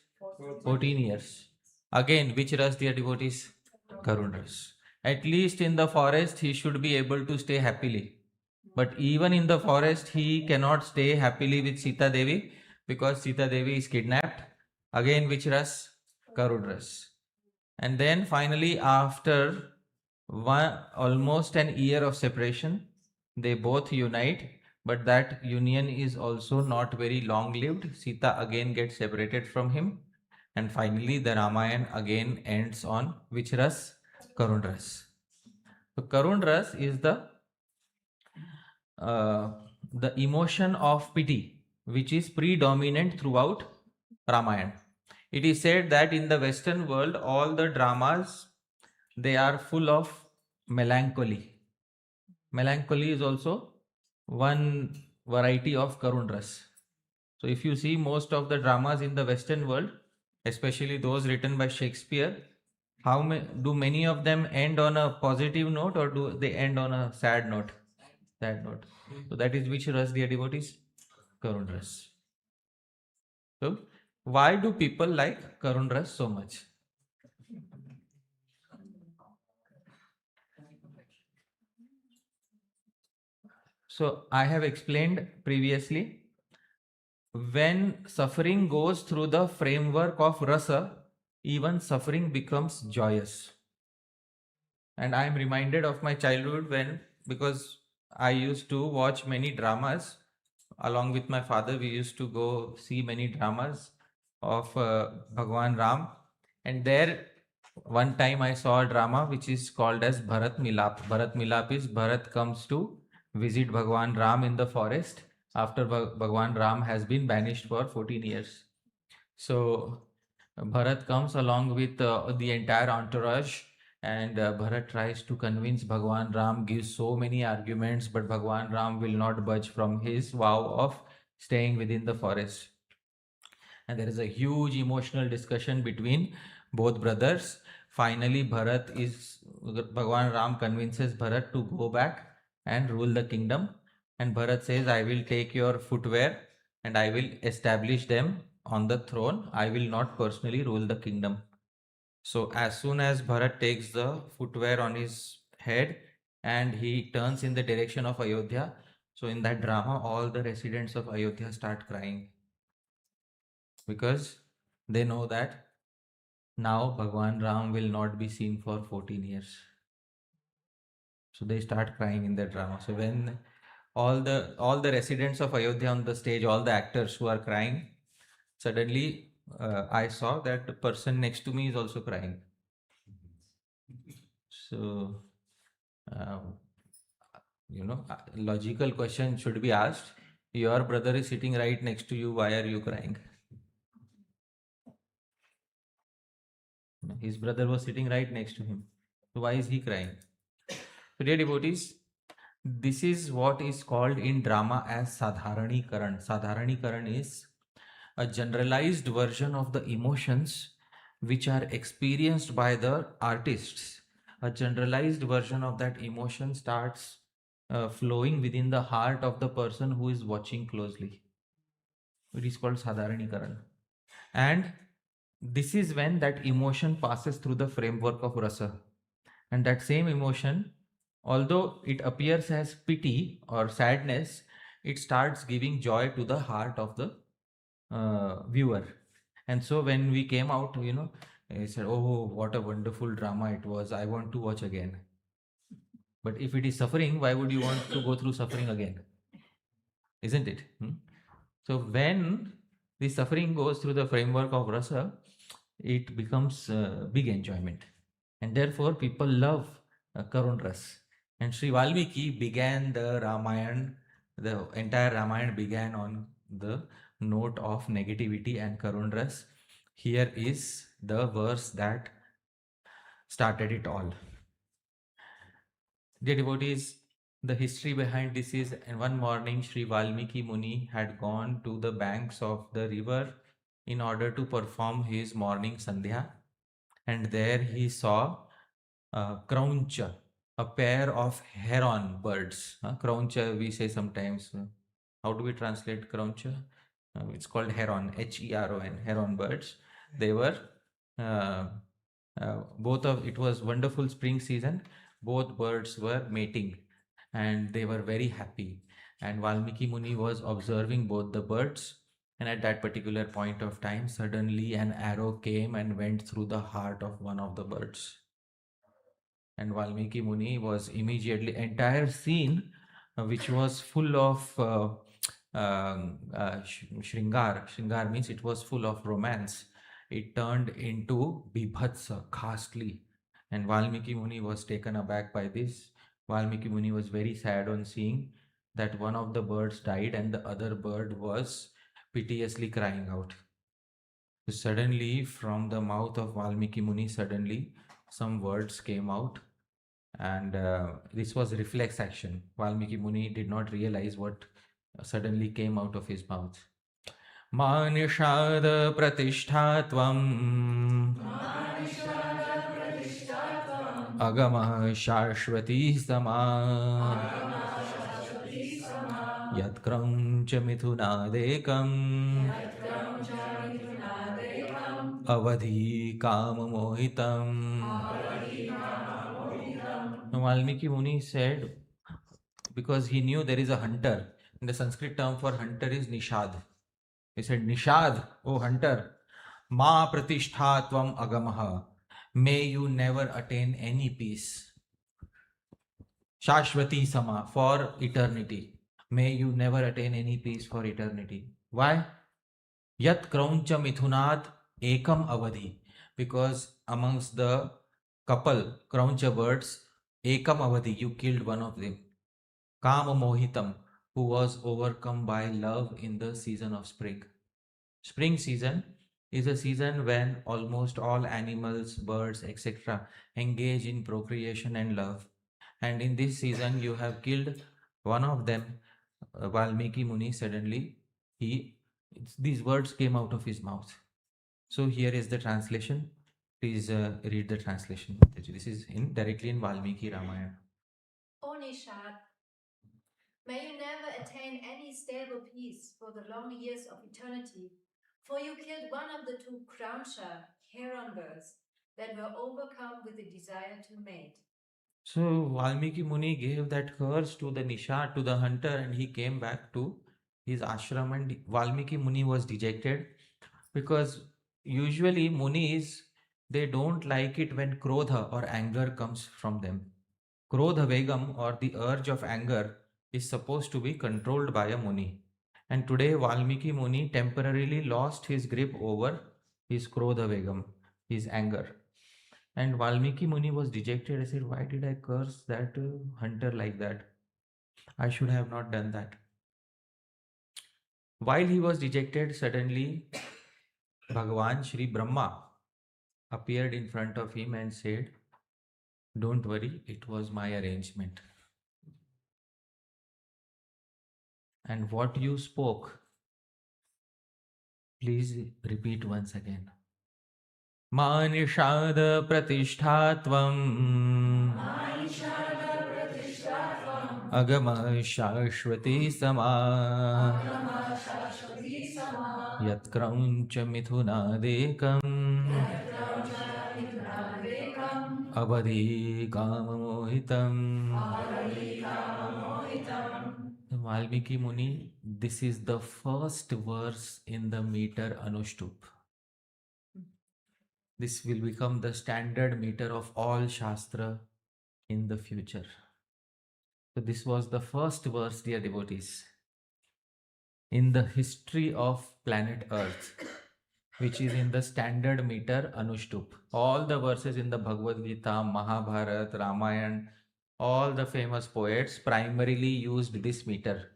14 years. Again, which ras, dear devotees? Karun ras. At least in the forest, he should be able to stay happily. But even in the forest, he cannot stay happily with Sita Devi because Sita Devi is kidnapped. Again, which ras? Karun ras. And then finally, after almost an year of separation, they both unite, but that union is also not very long lived. Sita again gets separated from him, and finally the Ramayana again ends on which ras? Karun ras. So Karun ras is uh, the emotion of pity, which is predominant throughout Ramayana. It is said that in the Western world, all the dramas, they are full of melancholy. Melancholy is also one variety of Karun ras. So if you see most of the dramas in the Western world, especially those written by Shakespeare, do many of them end on a positive note, or do they end on a sad note? Sad note. So that is which ras, dear devotees? Karun ras. So why do people like Karun ras so much? So I have explained previously, when suffering goes through the framework of rasa, even suffering becomes joyous. And I am reminded of my childhood because I used to watch many dramas. Along with my father, we used to go see many dramas of Bhagwan Ram. And there, one time I saw a drama which is called as Bharat Milap. Bharat Milap is Bharat comes to visit Bhagwan Ram in the forest after Bhagwan Ram has been banished for 14 years. So Bharat comes along with the entire entourage, and Bharat tries to convince Bhagwan Ram, gives so many arguments, but Bhagwan Ram will not budge from his vow of staying within the forest. And there is a huge emotional discussion between both brothers. Finally, Bhagwan Ram convinces Bharat to go back and rule the kingdom. And Bharat says, I will take your footwear and I will establish them on the throne. I will not personally rule the kingdom. So as soon as Bharat takes the footwear on his head and he turns in the direction of Ayodhya, so in that drama, all the residents of Ayodhya start crying because they know that now Bhagwan Ram will not be seen for 14 years. So they start crying in the drama. So when all the residents of Ayodhya on the stage, all the actors who are crying, suddenly I saw that the person next to me is also crying. So logical question should be asked. Your brother is sitting right next to you. Why are you crying? His brother was sitting right next to him. So why is he crying? So dear devotees, this is what is called in drama as Sadharanikaran. Sadharanikaran is a generalized version of the emotions which are experienced by the artists. A generalized version of that emotion starts flowing within the heart of the person who is watching closely. It is called Sadharanikaran. And this is when that emotion passes through the framework of rasa. And that same emotion, although it appears as pity or sadness, it starts giving joy to the heart of the viewer. And so when we came out, I said, oh, what a wonderful drama it was. I want to watch again. But if it is suffering, why would you want to go through suffering again? Isn't it? So when the suffering goes through the framework of rasa, it becomes big enjoyment. And therefore people love Karun ras. And Sri Valmiki began the Ramayana, the entire Ramayana began on the note of negativity and Karun ras. Here is the verse that started it all. Dear devotees, the history behind this is, and one morning Sri Valmiki Muni had gone to the banks of the river in order to perform his morning sandhya, and there he saw Krauncha, a pair of heron birds. Krauncha, we say sometimes. How do we translate Krauncha? It's called heron, Heron, heron birds. They were it was wonderful spring season. Both birds were mating and they were very happy. And Valmiki Muni was observing both the birds. And at that particular point of time, suddenly an arrow came and went through the heart of one of the birds. And Valmiki Muni was immediately, entire scene, which was full of shringar. Shringar means it was full of romance. It turned into bibhatsa, ghastly. And Valmiki Muni was taken aback by this. Valmiki Muni was very sad on seeing that one of the birds died and the other bird was piteously crying out. So suddenly, from the mouth of Valmiki Muni, suddenly some words came out, and this was reflex action. Valmiki Muni did not realize what suddenly came out of his mouth. Manishad pratishthatvam agama shashvati sama yatkram cha mithunadekam avadhi kama mohitam. Valmiki Muni said, because he knew there is a hunter, and the Sanskrit term for hunter is nishad. He said, Nishad, O hunter, ma pratishtha tvam agamaha, may you never attain any peace. Shashvati sama, for eternity. May you never attain any peace for eternity. Why? Yat krauncha mithunat ekam avadhi. Because amongst the couple, krauncha birds, ekam avadhi, you killed one of them. Kama mohitam, who was overcome by love in the season of spring. Spring season is a season when almost all animals, birds, etc. engage in procreation and love. And in this season, you have killed one of them. Valmiki Muni, suddenly, these words came out of his mouth. So here is the translation. Please read the translation. This is directly in Valmiki Ramayana. O Nishad, may you never attain any stable peace for the long years of eternity, for you killed one of the two Krauncha heron birds that were overcome with the desire to mate. So Valmiki Muni gave that curse to the Nishad, to the hunter, and he came back to his ashram, and Valmiki Muni was dejected because usually Munis, they don't like it when krodha or anger comes from them. Krodha vegam, or the urge of anger, is supposed to be controlled by a Muni. And today Valmiki Muni temporarily lost his grip over his krodha vegam, his anger. And Valmiki Muni was dejected. I said, why did I curse that hunter like that? I should have not done that. While he was dejected, suddenly Bhagavan Shri Brahma appeared in front of him and said, don't worry, it was my arrangement. And what you spoke, please repeat once again. Manishad pratishthatvam agama shashvati sama yat krauncha mithunadekam avadhi kama mohitam. Valmiki Muni, this is the first verse in the meter Anushtup. This will become the standard meter of all Shastra in the future. So this was the first verse, dear devotees, in the history of planet Earth, which is in the standard meter Anushtup. All the verses in the Bhagavad Gita, Mahabharata, Ramayana, all the famous poets primarily used this meter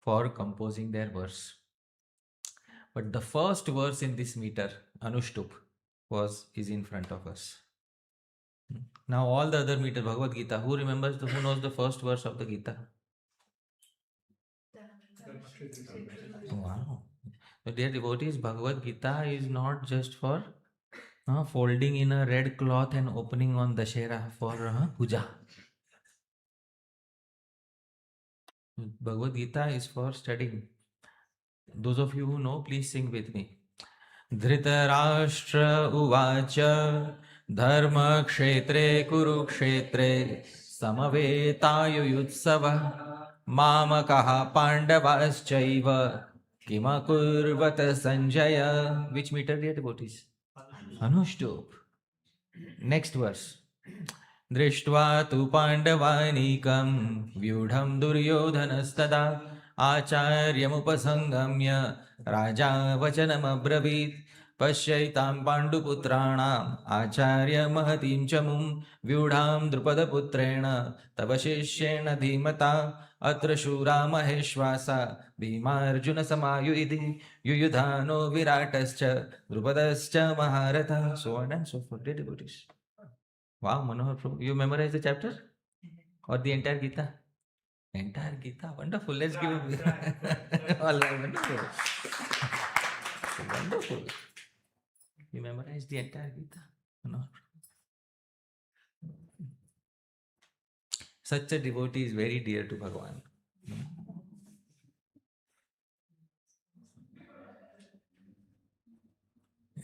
for composing their verse. But the first verse in this meter, Anushtup, is in front of us. Now all the other meter, Bhagavad Gita, who knows the first verse of the Gita? Wow. So dear devotees, Bhagavad Gita is not just for folding in a red cloth and opening on Dashera for puja. Bhagavad Gita is for studying. Those of you who know, please sing with me. Dhritarashtra uvacha dharma kshetre kurukshetre samavetaayuyutsava mamakaha pandavaschaiva kimakurvata sanjaya. Which meter, dear devotees? Anushtup. Next verse. दृष्ट्वा तु पाण्डवानीकं व्यूढं दुर्योधनस्तदा आचार्यमुपसंगम्य राजा वचनमब्रवीत् पश्यैतां पाण्डुपुत्राणाम् आचार्यमहतीं च मुं व्यूढां द्रुपदपुत्रेण तव शिष्येण धीमता अत्र शूरा महेश्वासा भीमार्जुनसमायुधि युयुधानो विराटश्च द्रुपदश्च महारथः. So on and so forth, dear devotees. Wow, Manohar Prabhu, you memorize the chapter or the entire Gita? Entire Gita, wonderful. Let's give it. Wonderful. Wonderful. You memorize the entire Gita, Manohar Prabhu. Such a devotee is very dear to Bhagavan.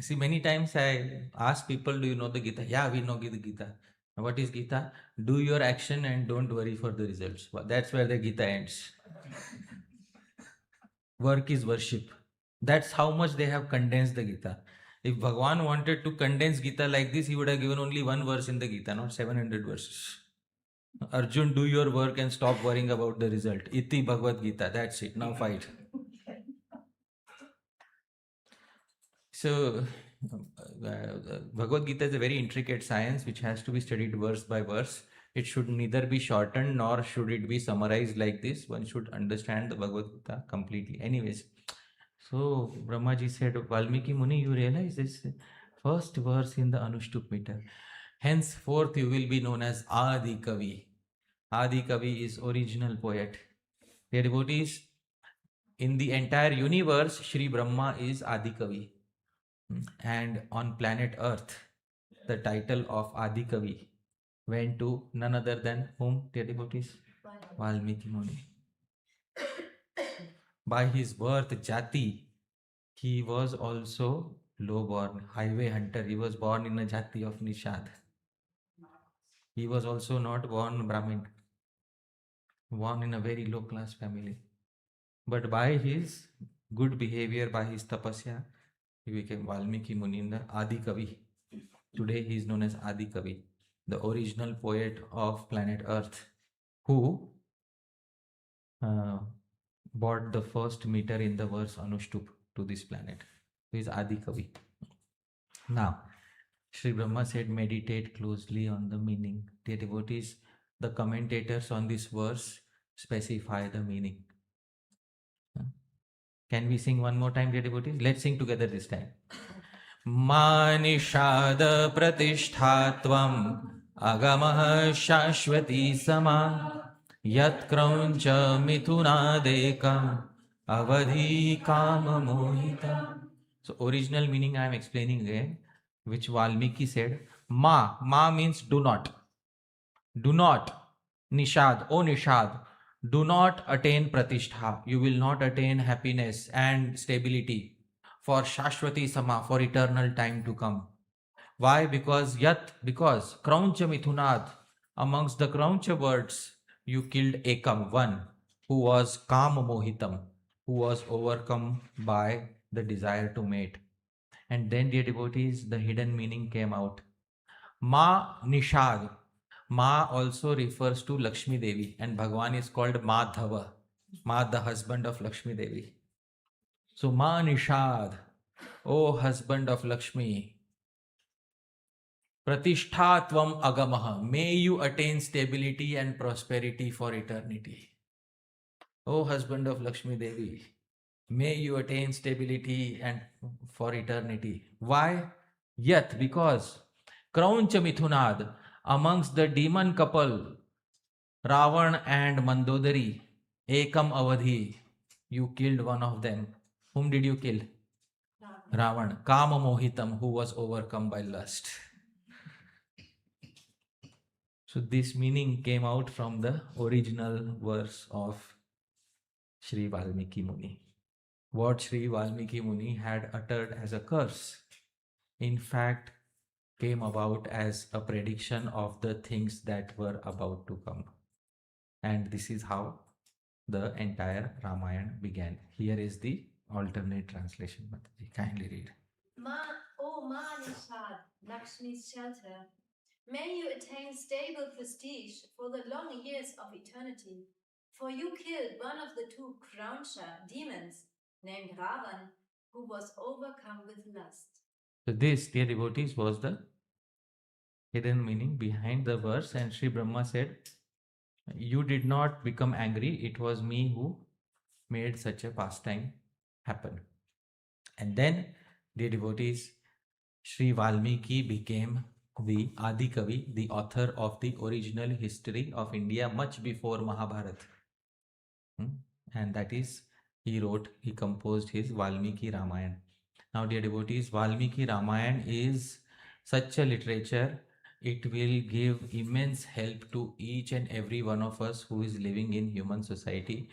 See, many times I ask people, do you know the Gita? Yeah, we know the Gita. What is Gita? Do your action and don't worry for the results. That's where the Gita ends. Work is worship. That's how much they have condensed the Gita. If Bhagavan wanted to condense Gita like this, he would have given only one verse in the Gita, not 700 verses. Arjun, do your work and stop worrying about the result. Iti Bhagavad Gita. That's it. Now fight. So, Bhagavad Gita is a very intricate science which has to be studied verse by verse. It should neither be shortened nor should it be summarized like this. One should understand the Bhagavad Gita completely. Anyways, so Brahmaji said, Valmiki Muni, you realize this first verse in the Anushtup meter. Henceforth you will be known as Adi Kavi. Adi Kavi is original poet. Dear devotees, in the entire universe, Shri Brahma is Adi Kavi. And on planet Earth, the title of Adi Kavi went to none other than whom, dear devotees? Valmiki Muni. By his birth, Jati, he was also low-born, highway hunter. He was born in a Jati of Nishad. He was also not born Brahmin, born in a very low-class family. But by his good behavior, by his tapasya, he became Valmiki Muni, the Adi Kavi. Today he is known as Adi Kavi, the original poet of planet Earth, who brought the first meter in the verse Anushtup to this planet. He is Adi Kavi. Now, Sri Brahma said, meditate closely on the meaning. Dear devotees, the commentators on this verse specify the meaning. Can we sing one more time, dear devotees? Let's sing together this time. Manishada pratishtatvam agamaha shashvati sama yat krauncha mithunadekam avadhi kama mohita. So original meaning I am explaining again, which Valmiki said. Ma means do not. Do not. Nishad, oh Nishad. Do not attain pratishtha. You will not attain happiness and stability for Shashwati Sama, for eternal time to come. Why? Because Krauncha Mithunad, amongst the Krauncha birds, you killed Ekam, one, who was Kama Mohitam, who was overcome by the desire to mate. And then, dear devotees, the hidden meaning came out. Ma Nishad. Ma also refers to Lakshmi Devi, and Bhagavan is called Madhava. Ma, the husband of Lakshmi Devi. So Ma Nishad, O husband of Lakshmi, Pratishthatvam Agamaha, may you attain stability and prosperity for eternity. O husband of Lakshmi Devi, May you attain stability and for eternity. Why? Yet, because Krauncha Mithunad, amongst the demon couple, Ravan and Mandodari, Ekam Avadhi, you killed one of them. Whom did you kill? Ravan. Kama Mohitam, who was overcome by lust. So this meaning came out from the original verse of Sri Valmiki Muni. What Sri Valmiki Muni had uttered as a curse, in fact, came about as a prediction of the things that were about to come. And this is how the entire Ramayana began. Here is the alternate translation. Mataji, kindly read. O Ma Nishad, Lakshmi's shelter, may you attain stable prestige for the long years of eternity. For you killed one of the two Krauncha demons, named Ravan, who was overcome with lust. So this, dear devotees, was the hidden meaning behind the verse. And Sri Brahma said, you did not become angry. It was me who made such a pastime happen. And then, dear devotees, Sri Valmiki became the Adi Kavi, the author of the original history of India much before Mahabharata. And that is, he composed his Valmiki Ramayana. Now, dear devotees, Valmiki Ramayana is such a literature, it will give immense help to each and every one of us who is living in human society.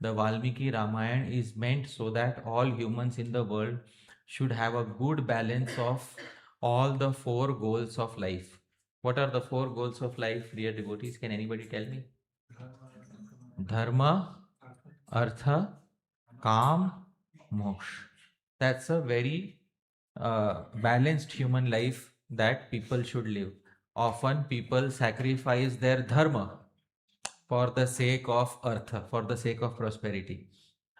The Valmiki Ramayana is meant so that all humans in the world should have a good balance of all the four goals of life. What are the four goals of life, dear devotees? Can anybody tell me? Dharma, Artha, Kam, Moksha. That's a very balanced human life that people should live. Often people sacrifice their dharma for the sake of artha, for the sake of prosperity.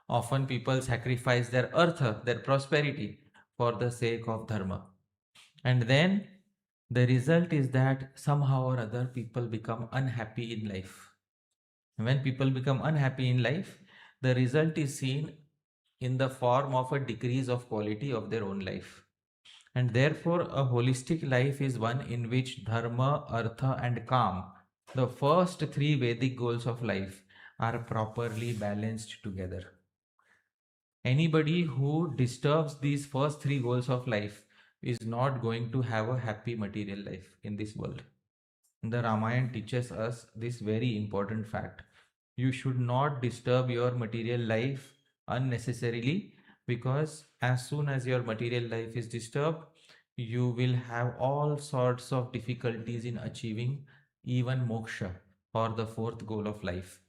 Often people sacrifice their artha, their prosperity, for the sake of dharma. And then the result is that somehow or other people become unhappy in life. When people become unhappy in life, the result is seen in the form of a decrease of quality of their own life. And therefore, a holistic life is one in which dharma, artha, and kam, the first three Vedic goals of life, are properly balanced together. Anybody who disturbs these first three goals of life is not going to have a happy material life in this world. The Ramayana teaches us this very important fact. You should not disturb your material life unnecessarily, because as soon as your material life is disturbed, you will have all sorts of difficulties in achieving even moksha, or the fourth goal of life.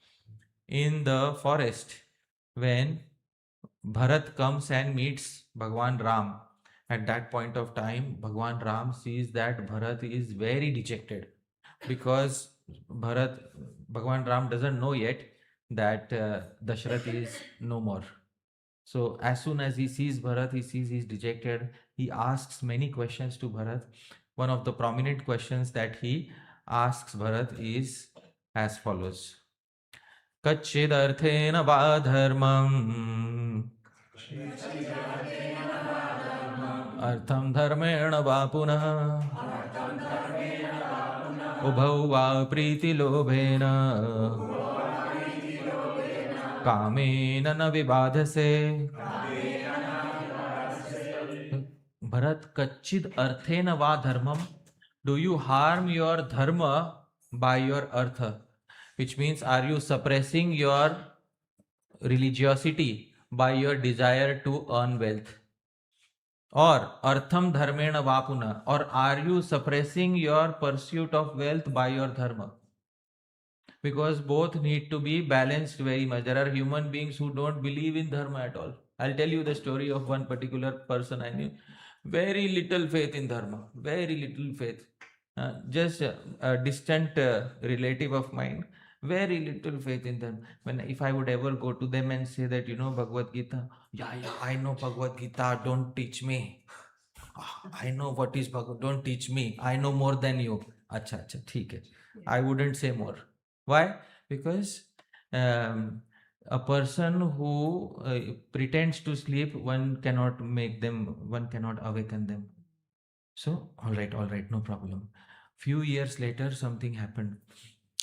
In the forest, when Bharat comes and meets Bhagwan Ram, at that point of time, Bhagwan Ram sees that Bharat is very dejected, because Bhagwan Ram doesn't know yet that Dashrath is no more. So as soon as he sees Bharat, he sees he's dejected. He asks many questions to Bharat. One of the prominent questions that he asks Bharat is as follows. Kachchidarthena va dharmam artham dharmena va punah ubhau va priti lobhena कामेन न विबाधसे. Bharat, kachid arthena va dharmam. Do you harm your dharma by your artha? Which means, are you suppressing your religiosity by your desire to earn wealth? Or artham dharmena vapuna. Or are you suppressing your pursuit of wealth by your dharma? Because both need to be balanced very much. There are human beings who don't believe in dharma at all. I'll tell you the story of one particular person I knew. Very little faith in dharma, very little faith. Just a distant relative of mine, very little faith in them. If I would ever go to them and say that, Bhagavad Gita, yeah, I know Bhagavad Gita, don't teach me. I know what is Bhagavad, don't teach me. I know more than you. Acha, theek hai. I wouldn't say more. Why? Because a person who pretends to sleep, one cannot awaken them. So, all right, no problem. Few years later, something happened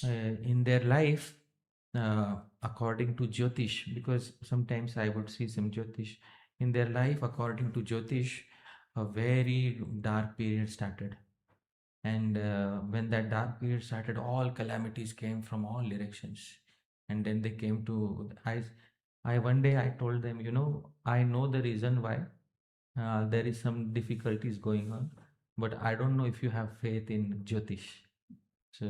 in their life, according to Jyotish, because sometimes I would see some Jyotish. In their life, according to Jyotish, a very dark period started. And when that dark period started, all calamities came from all directions. And then they came to, I one day I told them, I know the reason why there is some difficulties going on, but I don't know if you have faith in Jyotish. So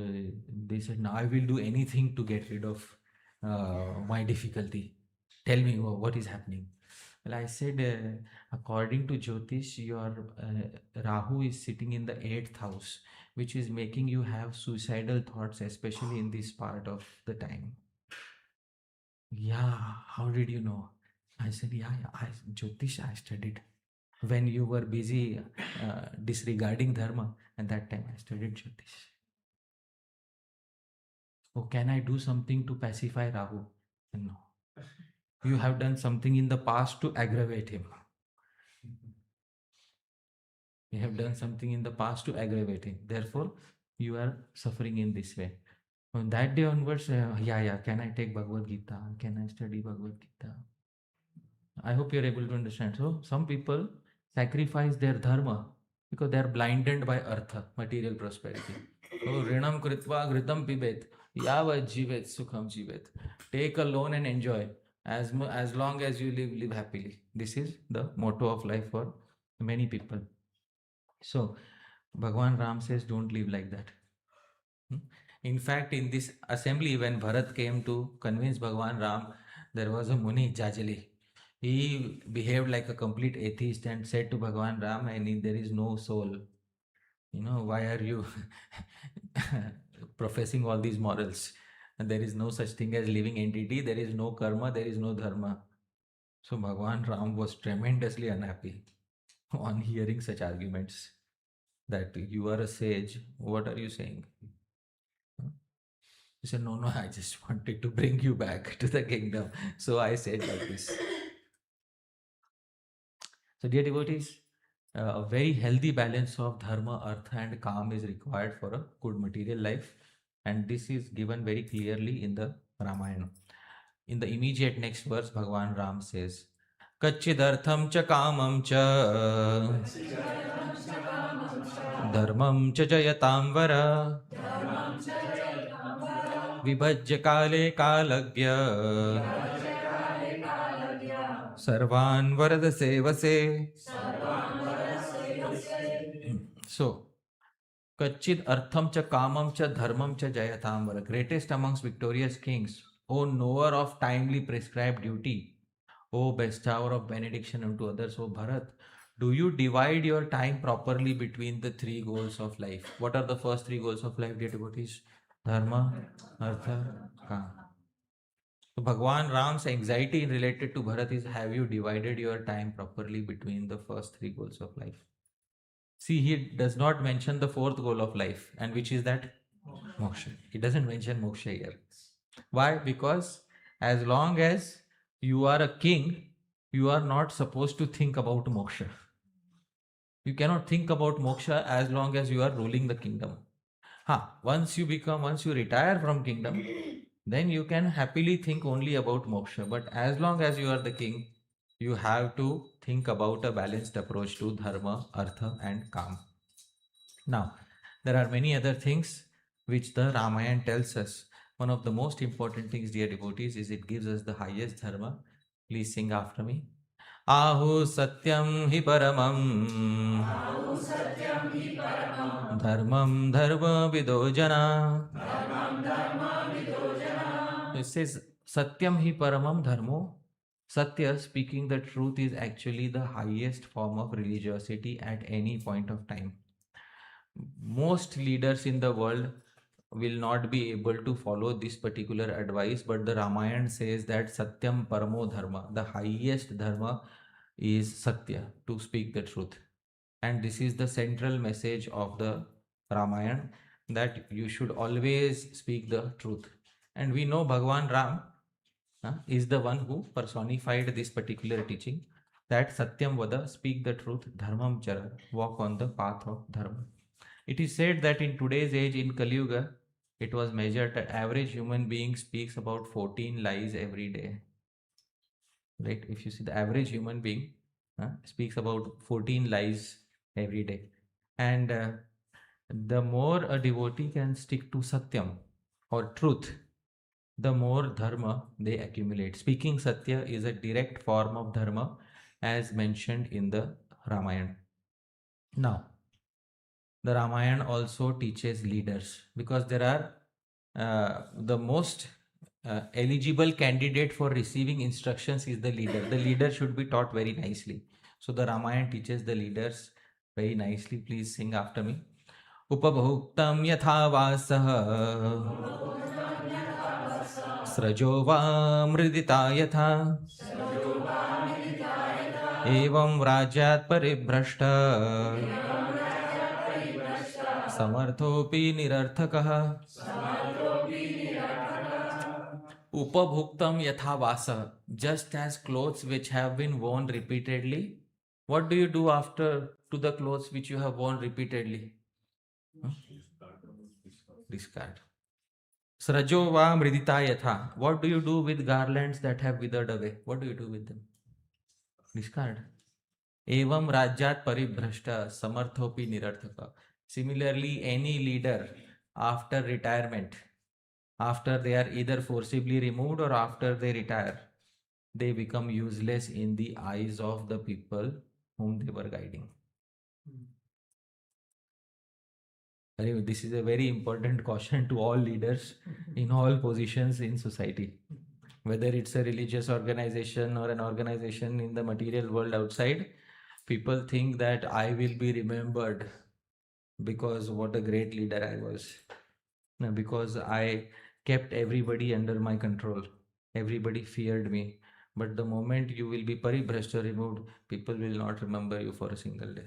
they said, "No, I will do anything to get rid of my difficulty. Tell me what is happening." Well, I said, according to Jyotish, your Rahu is sitting in the 8th house, which is making you have suicidal thoughts, especially in this part of the time. Yeah, how did you know? I said, yeah, Jyotish, I studied. When you were busy disregarding dharma, and that time I studied Jyotish. Oh, can I do something to pacify Rahu? No. You have done something in the past to aggravate him. You have done something in the past to aggravate him. Therefore, you are suffering in this way. From that day onwards, can I take Bhagavad Gita? Can I study Bhagavad Gita? I hope you're able to understand. So, some people sacrifice their dharma because they are blinded by artha, material prosperity. Oh, rinam kritva gritam pibet, yavat jivet sukham jivet. Take a loan and enjoy. As long as you live happily. This is the motto of life for many people. So, Bhagwan Ram says, don't live like that. In fact, in this assembly, when Bharat came to convince Bhagwan Ram, there was a Muni, Jajali. He behaved like a complete atheist and said to Bhagwan Ram, there is no soul. Why are you professing all these morals? And there is no such thing as living entity, there is no karma, there is no dharma. So Bhagwan Ram was tremendously unhappy on hearing such arguments that you are a sage, what are you saying? He said, no, I just wanted to bring you back to the kingdom. So I said like this. So dear devotees, a very healthy balance of dharma, artha and kam is required for a good material life. And this is given very clearly in the Ramayana. In the immediate next verse, Bhagavan Ram says, Kachidartham cha kamam cha dharmam cha jayatam vara vibhajya kale kalagya sarvan varada sevase. So, Kachid artham cha kamam cha dharmam cha jayatam vara. Greatest amongst victorious kings, O knower of timely prescribed duty, O bestower of benediction unto others, O Bharat, do you divide your time properly between the three goals of life? What are the first three goals of life, dear devotees? Dharma, artha, kam. So Bhagwan Ram's anxiety related to Bharat is, have you divided your time properly between the first three goals of life? See, he does not mention the fourth goal of life, and which is that? Moksha. He doesn't mention moksha here. Why? Because as long as you are a king, you are not supposed to think about moksha. You cannot think about moksha as long as you are ruling the kingdom. Once you retire from kingdom, then you can happily think only about moksha. But as long as you are the king, you have to think about a balanced approach to dharma, artha and kam. Now, there are many other things which the Ramayana tells us. One of the most important things, dear devotees, is it gives us the highest dharma. Please sing after me. Ahu satyam hi paramam. Ahu satyam hi paramam. Dharmam dharma vidojana. Dharmam dharma vidojana. It says satyam hi paramam dharmo. Satya, speaking the truth, is actually the highest form of religiosity at any point of time. Most leaders in the world will not be able to follow this particular advice, but the Ramayana says that Satyam Paramo Dharma, the highest dharma is Satya, to speak the truth. And this is the central message of the Ramayana, that you should always speak the truth. And we know Bhagwan Ram, is the one who personified this particular teaching, that Satyam Vada, speak the truth, Dharmam Chara, walk on the path of Dharma. It is said that in today's age, in Kali Yuga, it was measured that average human being speaks about 14 lies every day. Right? If you see the average human being speaks about 14 lies every day. And the more a devotee can stick to Satyam or truth, the more dharma they accumulate. Speaking Satya is a direct form of dharma as mentioned in the Ramayana. Now, the Ramayana also teaches leaders, because there are the most eligible candidate for receiving instructions is the leader. The leader should be taught very nicely. So the Ramayana teaches the leaders very nicely. Please sing after me. Upabhuktam yatha vasah स्रजो वा मृदिता यथा एवं राज्यात् परिभ्रष्ट समर्थोऽपि निरर्थकः उपभुक्तम यथा vasa, just as clothes which have been worn repeatedly, what do you do after to the clothes which you have worn repeatedly? Discard. Srajo va mridita yatha, what do you do with garlands that have withered away? What do you do with them? Discard. Evam rajyat paribhrashta samarthopi nirarthaka. Similarly, any leader after retirement, after they are either forcibly removed or after they retire, they become useless in the eyes of the people whom they were guiding. Anyway, this is a very important caution to all leaders in all positions in society. Whether it's a religious organization or an organization in the material world outside, people think that I will be remembered because what a great leader I was. No, because I kept everybody under my control. Everybody feared me. But the moment you will be paribhrashta removed, people will not remember you for a single day.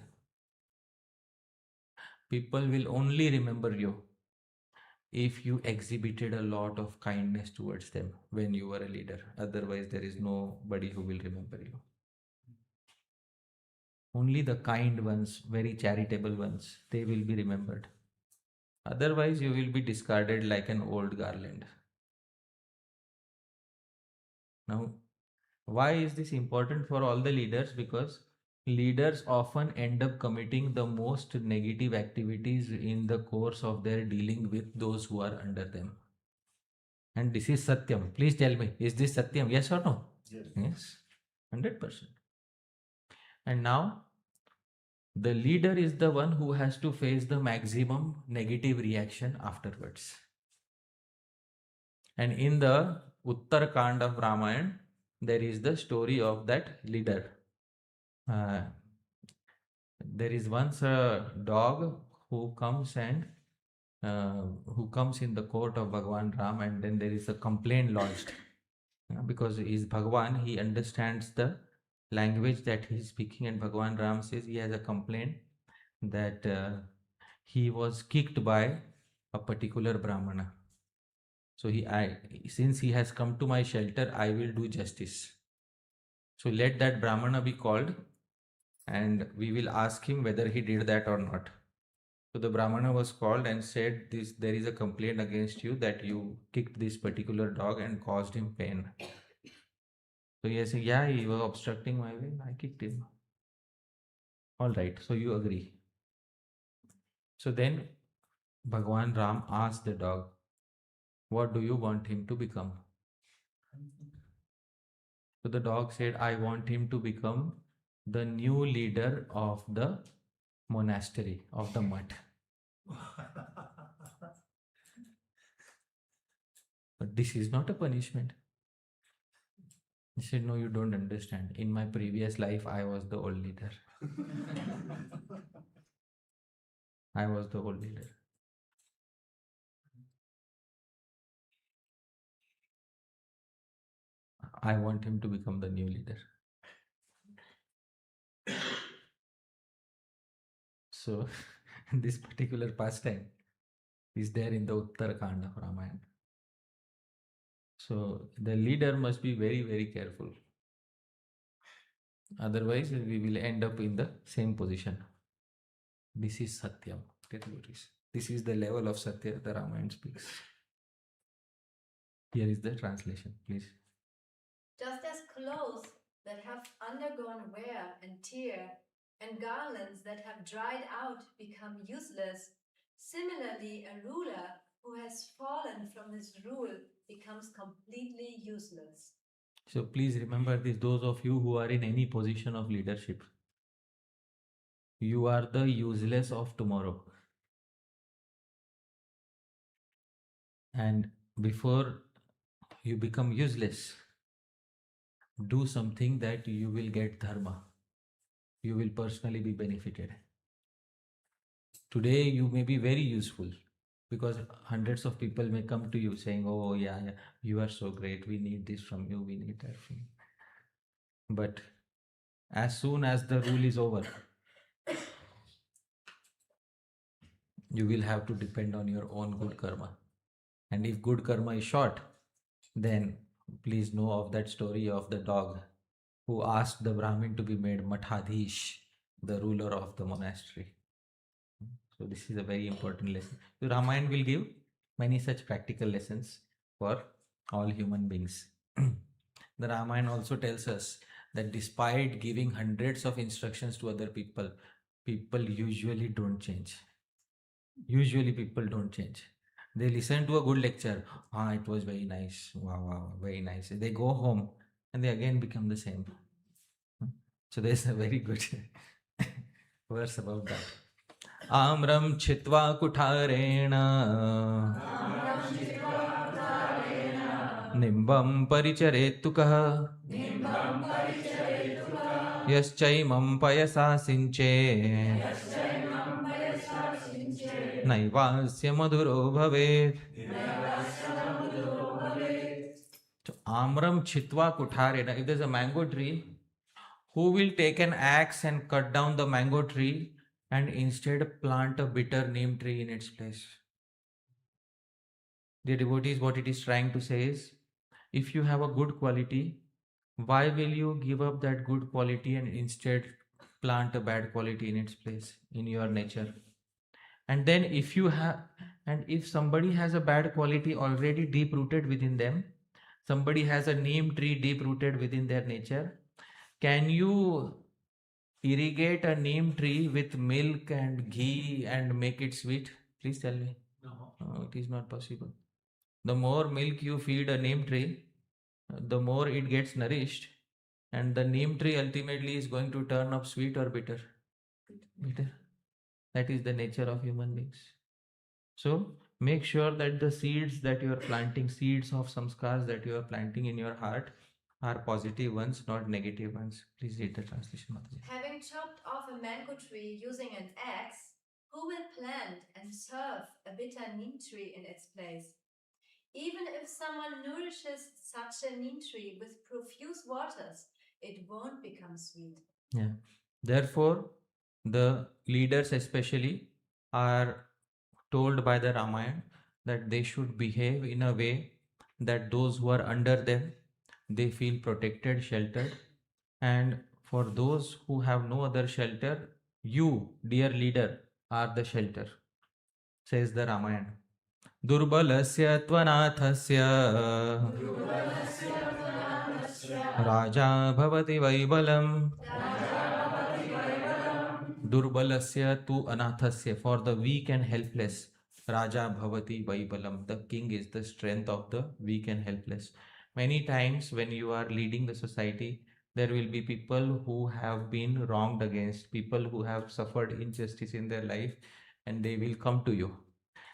People will only remember you if you exhibited a lot of kindness towards them when you were a leader. Otherwise, there is nobody who will remember you. Only the kind ones, very charitable ones, they will be remembered. Otherwise, you will be discarded like an old garland. Now, why is this important for all the leaders? Because leaders often end up committing the most negative activities in the course of their dealing with those who are under them. And this is Satyam. Please tell me, is this Satyam? Yes or no? Yes. 100%. And now, the leader is the one who has to face the maximum negative reaction afterwards. And in the Uttar Kand of Ramayana, there is the story of that leader. There is once a dog who comes and who comes in the court of Bhagwan Ram, and then there is a complaint lodged. Because he is Bhagwan, he understands the language that he is speaking, and Bhagwan Ram says he has a complaint that he was kicked by a particular Brahmana. So since he has come to my shelter, I will do justice. So let that Brahmana be called, and we will ask him whether he did that or not. So the Brahmana was called and said, there is a complaint against you that you kicked this particular dog and caused him pain. So he said, yeah, he was obstructing my way, I kicked him. All right, so you agree. So then Bhagwan Ram asked the dog, what do you want him to become? So the dog said, I want him to become the new leader of the monastery, of the mutt. But this is not a punishment. He said, no, you don't understand. In my previous life, I was the old leader. I was the old leader. I want him to become the new leader. So, this particular pastime is there in the Uttar Kand of Ramayana. So the leader must be very, very careful. Otherwise, we will end up in the same position. This is Satyam. This is the level of Satya the Ramayana speaks. Here is the translation, please. Just as clothes that have undergone wear and tear, and garlands that have dried out become useless, similarly a ruler who has fallen from his rule becomes completely useless. So please remember this, those of you who are in any position of leadership. You are the useless of tomorrow. And before you become useless, do something that you will get dharma. You will personally be benefited. Today you may be very useful because hundreds of people may come to you saying, oh yeah, you are so great, we need this from you, we need that from you. But as soon as the rule is over, you will have to depend on your own good karma. And if good karma is short, then please know of that story of the dog who asked the Brahmin to be made Mathadhish, the ruler of the monastery. So this is a very important lesson. The Ramayana will give many such practical lessons for all human beings. The Ramayana also tells us that despite giving hundreds of instructions to other people, people usually don't change. Usually people don't change. They listen to a good lecture. Ah, it was very nice. Wow, very nice. They go home and they again become the same. So there's a very good verse about that. Amram chitva kutarena nimbam paricharetukah yaschamam payasa sinche naivasya madhuro bhavet. So amram chitva kutarena. If there's a mango tree, who will take an axe and cut down the mango tree and instead plant a bitter neem tree in its place? Dear devotees, what it is trying to say is, if you have a good quality, why will you give up that good quality and instead plant a bad quality in its place in your nature? And then if somebody has a bad quality already deep rooted within them, somebody has a neem tree deep rooted within their nature, can you irrigate a neem tree with milk and ghee and make it sweet? Please tell me. No, it is not possible. The more milk you feed a neem tree, the more it gets nourished, and the neem tree ultimately is going to turn up sweet or bitter. Bitter. That is the nature of human beings. So make sure that the seeds that you are planting, seeds of samskars that you are planting in your heart, are positive ones, not negative ones. Please read the translation, Mataji. Having chopped off a mango tree using an axe, who will plant and serve a bitter neem tree in its place? Even if someone nourishes such a neem tree with profuse waters, it won't become sweet. Yeah. Therefore, the leaders especially are told by the Ramayana that they should behave in a way that those who are under them, they feel protected, sheltered. And for those who have no other shelter, you, dear leader, are the shelter, says the Ramayana. Durbalasya tvanathasya Raja bhavati vaibalam. Durbalasya tu anathasya. For the weak and helpless, Raja bhavati vaibalam. The king is the strength of the weak and helpless. Many times when you are leading the society, there will be people who have been wronged against, people who have suffered injustice in their life, and they will come to you.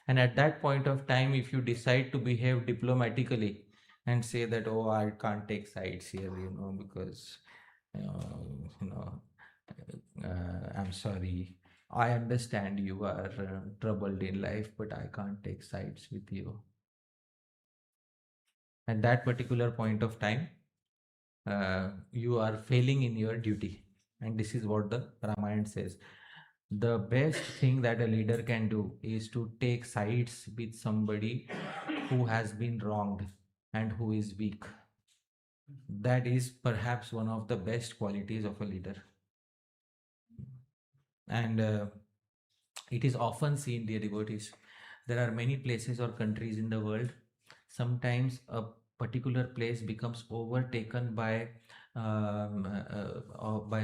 And at that point of time, if you decide to behave diplomatically and say that, oh, I can't take sides here, because, I'm sorry, I understand you are troubled in life, but I can't take sides with you. At that particular point of time, you are failing in your duty. And this is what the Ramayana says. The best thing that a leader can do is to take sides with somebody who has been wronged. and who is weak. That is perhaps one of the best qualities of a leader. And it is often seen, dear devotees, there are many places or countries in the world. Sometimes a particular place becomes overtaken by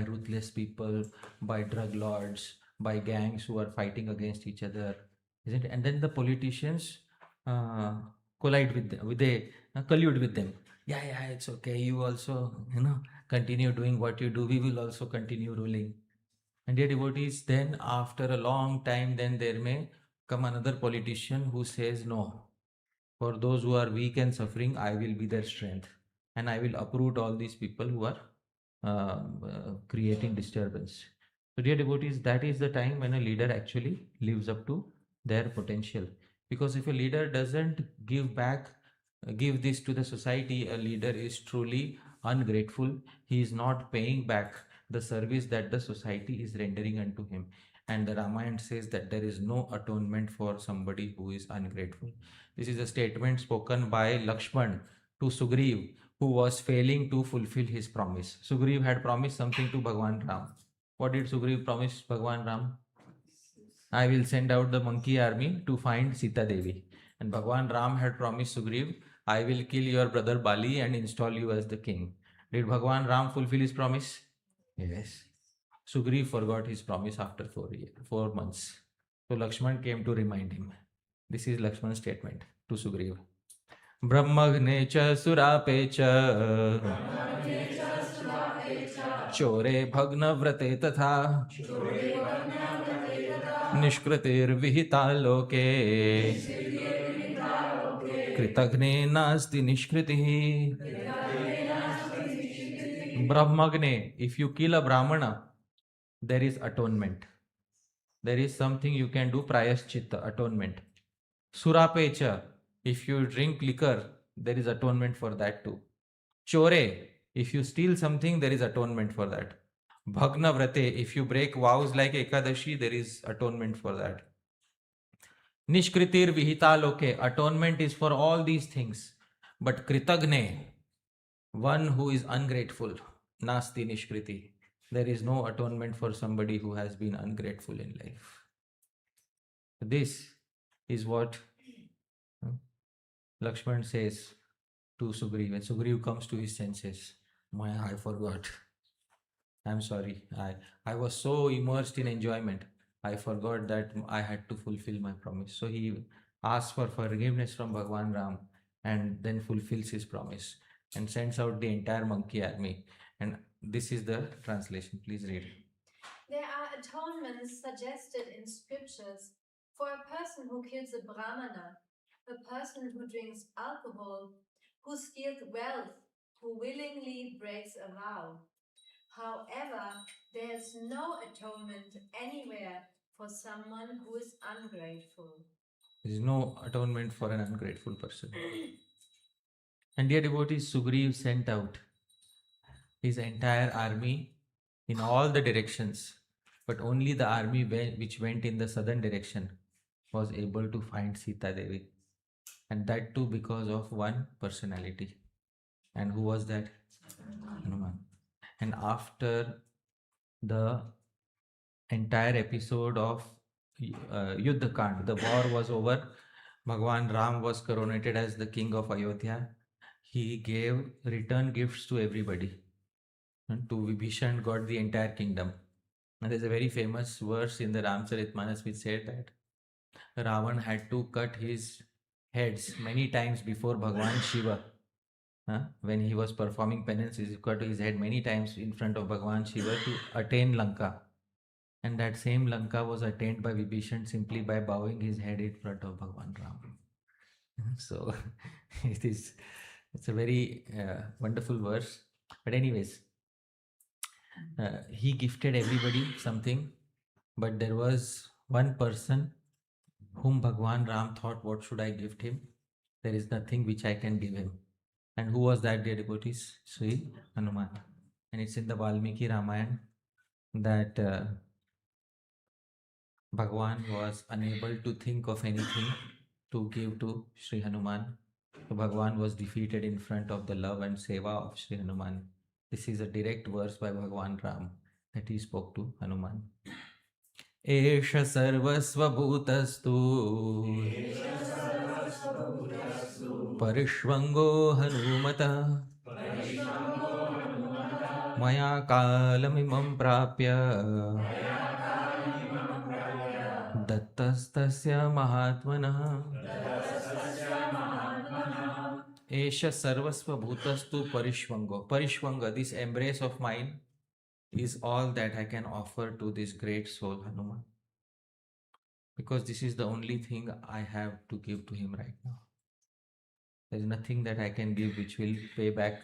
ruthless people, by drug lords, by gangs who are fighting against each other, isn't it? And then the politicians uh, collide with them, they collude with them. Yeah, yeah, it's okay. You also, continue doing what you do. We will also continue ruling. And dear devotees, then after a long time, then there may come another politician who says, no, for those who are weak and suffering, I will be their strength. And I will uproot all these people who are creating disturbance. So, dear devotees, that is the time when a leader actually lives up to their potential. Because if a leader doesn't give back, give this to the society, a leader is truly ungrateful. He is not paying back the service that the society is rendering unto him. And the Ramayana says that there is no atonement for somebody who is ungrateful. This is a statement spoken by Lakshman to Sugriv, who was failing to fulfill his promise. Sugriv had promised something to Bhagwan Ram. What did Sugriv promise Bhagwan Ram? I will send out the monkey army to find Sita Devi. And Bhagwan Ram had promised Sugriv, I will kill your brother Bali and install you as the king. Did Bhagwan Ram fulfill his promise? Yes. Sugriv forgot his promise after 4 months. So Lakshman came to remind him. This is Lakshman's statement to Sugriv. Brahmagne cha surape cha चोरे भग्नव्रते तथा निष्कृतिर्विहिता लोके कृतघ्ने नास्ति निष्कृतिः. Brahmagne, if you kill a Brahmana, there is atonement. There is something you can do, prayaschitta, atonement. Surapecha, if you drink liquor, there is atonement for that too. Chore, if you steal something, there is atonement for that. Bhagna vrate, if you break vows like Ekadashi, there is atonement for that. Nishkritir vihita loke, atonement is for all these things. But kritagne, one who is ungrateful, nasti nishkriti, there is no atonement for somebody who has been ungrateful in life. This is what Lakshman says to Sugriv. When Sugriv comes to his senses, I forgot. I'm sorry. I was so immersed in enjoyment. I forgot that I had to fulfill my promise. So he asks for forgiveness from Bhagwan Ram and then fulfills his promise and sends out the entire monkey army. And this is the translation. Please read. There are atonements suggested in scriptures for a person who kills a brahmana, a person who drinks alcohol, who steals wealth, who willingly breaks a vow. However, there is no atonement anywhere for someone who is ungrateful. There is no atonement for an ungrateful person. And dear devotees, Sugriv sent out his entire army in all the directions, but only the army which went in the southern direction was able to find Sita Devi. And that too because of one personality. And who was that? Hanuman. And after the entire episode of Yuddha Kand, the war was over, Bhagwan Ram was coronated as the king of Ayodhya. He gave return gifts to everybody. And to Vibhishan got the entire kingdom. And there's a very famous verse in the Ramcharitmanas which said that Ravan had to cut his heads many times before Bhagwan Shiva. When he was performing penance, he cut his head many times in front of Bhagwan Shiva to attain Lanka. And that same Lanka was attained by Vibhishan simply by bowing his head in front of Bhagwan Ram. So it's a very wonderful verse. But anyways, he gifted everybody something, but there was one person whom Bhagwan Ram thought, what should I gift him? There is nothing which I can give him. And who was that, dear devotees? Sri Hanuman. And it's in the Valmiki Ramayana that Bhagwan was unable to think of anything to give to Sri Hanuman. So Bhagwan was defeated in front of the love and seva of Sri Hanuman. This is a direct verse by Bhagwan Ram that he spoke to Hanuman. Esha sarvasva bhutastu parishvango hanumata maya kalamimam prapya dattastasya mahatmanah. Esha sarvasva bhutastu parishvango. Parishvanga, this embrace of mine, is all that I can offer to this great soul Hanuman. Because this is the only thing I have to give to him right now. There is nothing that I can give which will pay back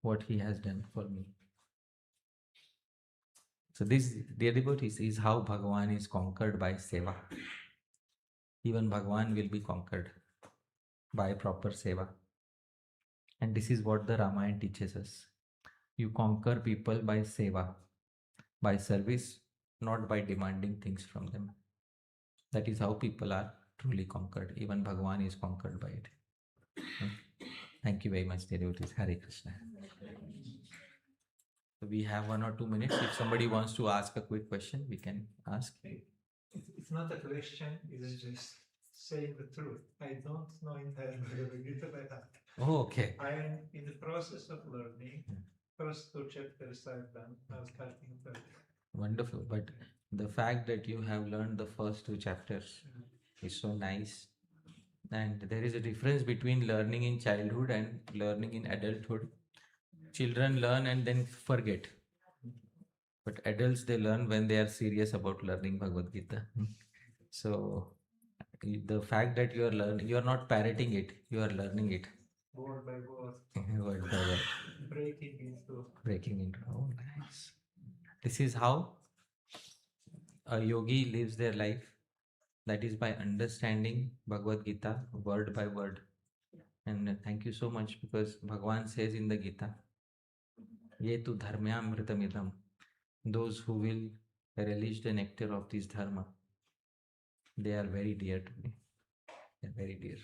what he has done for me. So this, dear devotees, is how Bhagavan is conquered by seva. Even Bhagavan will be conquered by proper seva. And this is what the Ramayana teaches us. You conquer people by seva, by service, not by demanding things from them. That is how people are truly conquered. Even Bhagavan is conquered by it. Thank you very much, dear devotees. Hare Krishna. So we have 1 or 2 minutes. If somebody wants to ask a quick question, we can ask. It's not a question, it's just saying the truth. I don't know entire Bhagavad Gita by heart. Oh, okay. I am in the process of learning. First 2 chapters I've done, now starting third. Wonderful. But the fact that you have learned the first 2 chapters is so nice. And there is a difference between learning in childhood and learning in adulthood. Children learn and then forget. But adults, they learn when they are serious about learning Bhagavad Gita. So the fact that you are learning, you are not parroting it, you are learning it. Word by word. Word by word. Breaking into. Oh, nice. This is how a yogi lives their life. That is by understanding Bhagavad Gita word by word. And thank you so much, because Bhagavan says in the Gita, Ye tu dharmyamritamidam. Those who will relish the nectar of this dharma, they are very dear to me. They are very dear.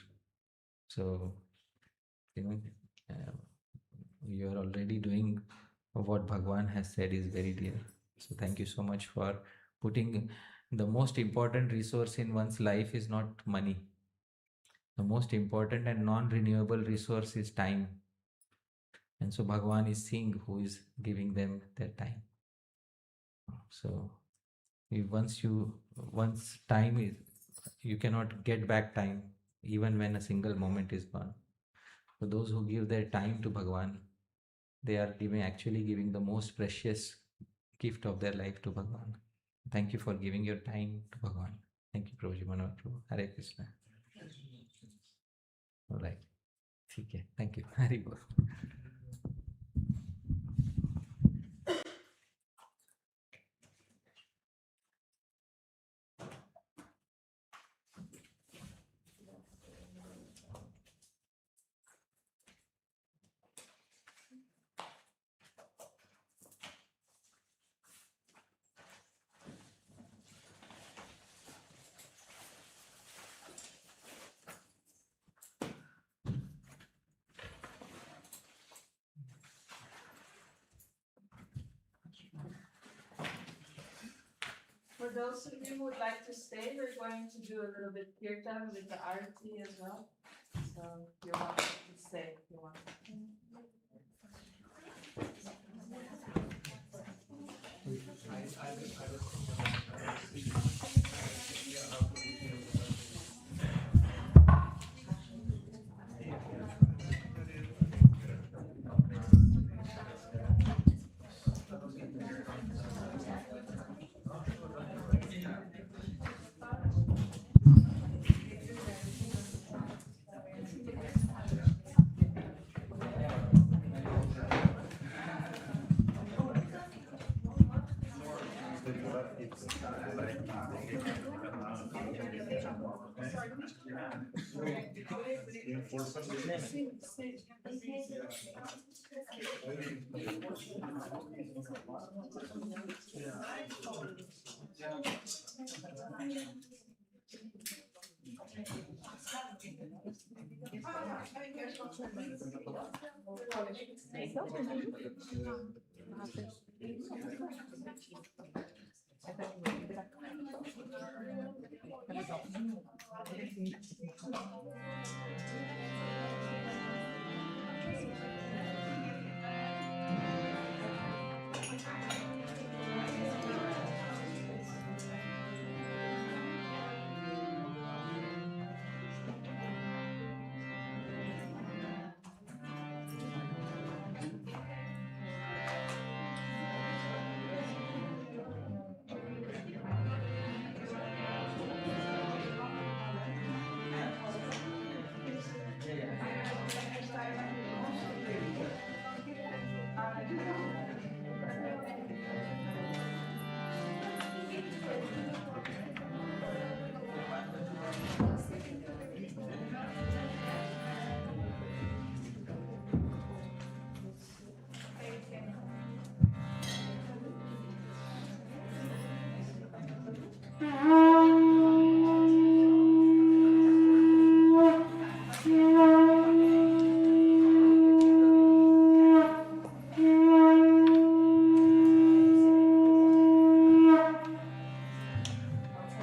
So, you are already doing what Bhagavan has said is very dear. So thank you so much for putting the most important resource in one's life is not money. The most important and non-renewable resource is time. And so Bhagavan is seeing who is giving them their time. So once time is, you cannot get back time, even when a single moment is gone. So those who give their time to Bhagavan, they are actually giving the most precious gift of their life to Bhagavan. Thank you for giving your time to Bhagavan. Thank you, Prabhuji Manohar Prabhu. Hare Krishna. All right. Okay. Thank you. Hari Bol. For those of you who would like to stay, we're going to do a little bit kirtan with the arati as well. So you're welcome to stay if you want.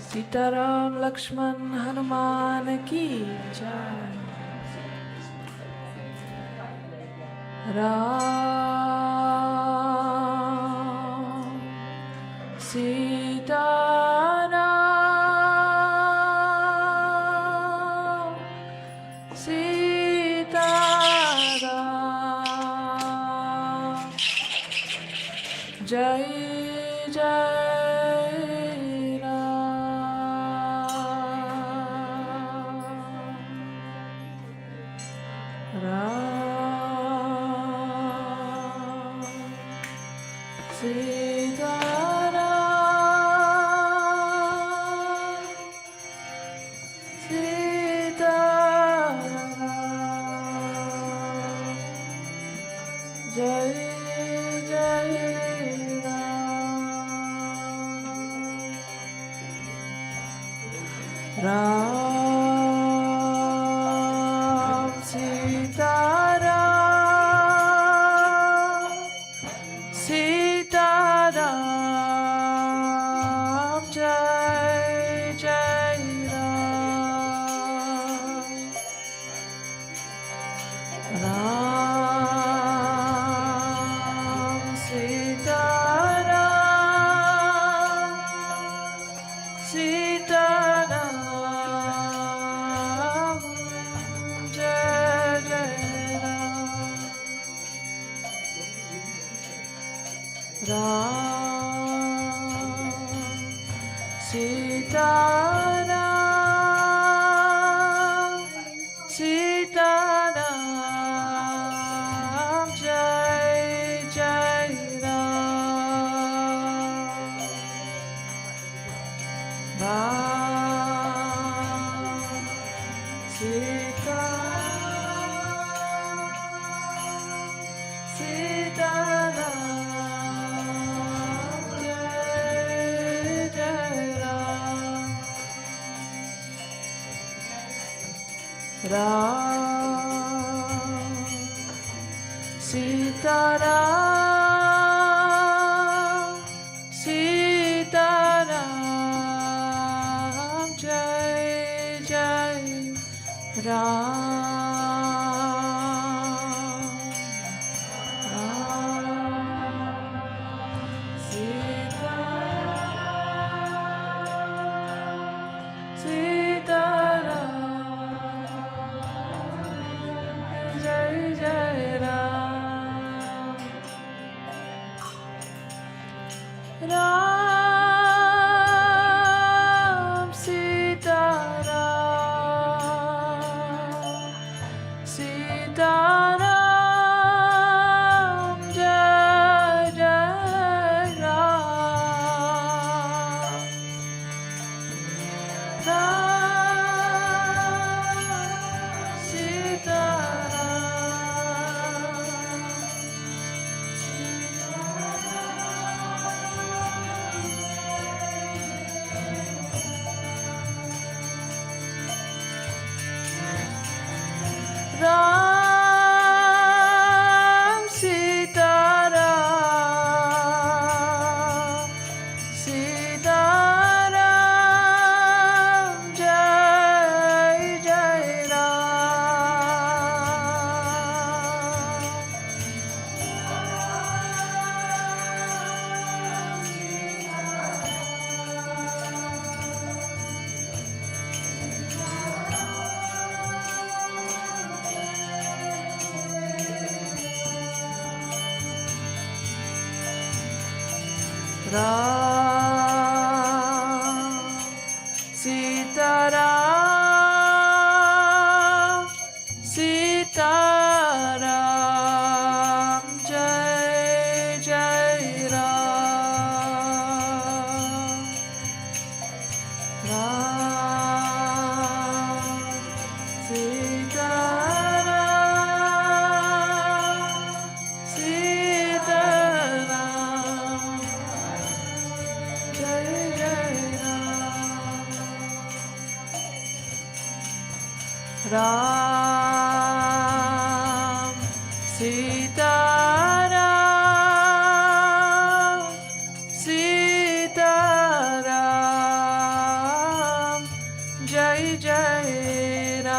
Sitaram Lakshman Hanuman की जय। राम सीताराम सीताराम जय जय राम सीताराम सीताराम जय जय राम। राम सीताराम सीताराम जय जय राम। राम सीताराम सीताराम जय जय राम। राम सीताराम सीताराम जय जय राम। राम सीताराम सीताराम जय जय राम। सीताराम सीताराम जय जय राम। राम सीताराम सीताराम जय जय Ram. Ram Sitaram Ram, Sitaram, Sitaram, Jai Jai Ram, Ram, Sitaram, Sitaram, Jai Jai Ram, Ram, Sitaram, Sitaram, Jai Jai Ram,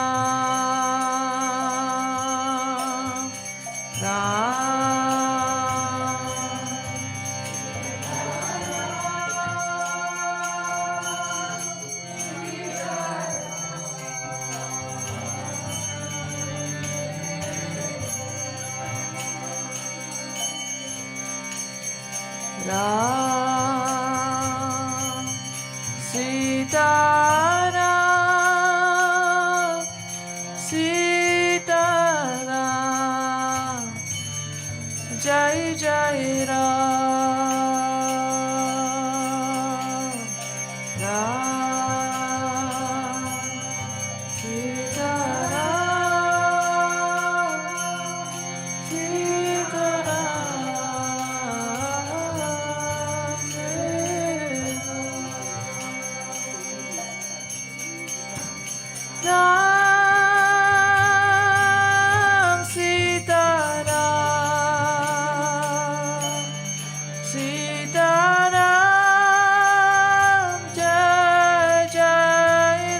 Ram, Ram, Sitaram, Sitaram, Jai Jai Ram, Ram, Sitaram, Sitaram, Ram, Sitaram, Sitaram, Jai Jai Ram,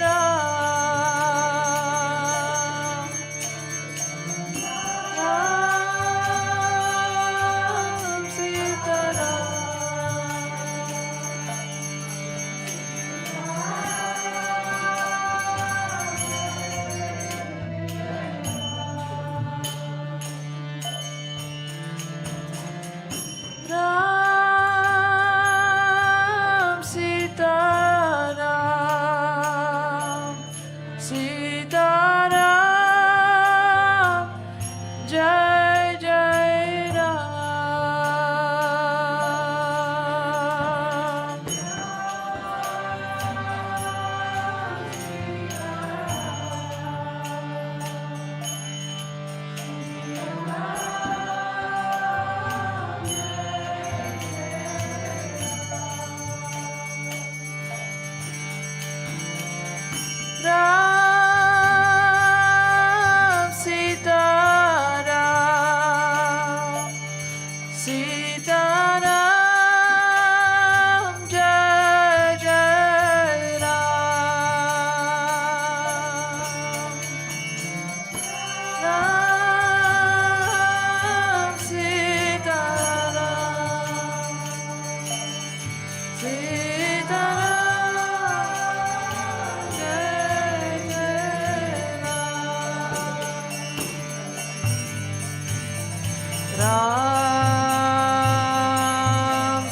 Ram, Ram, Sitaram, Sitaram, Jai Jai Ram, Ram, Sitaram, Sitaram, Jai Jai Ram, Ram, Sitaram, Sitaram, Jai Jai Ram,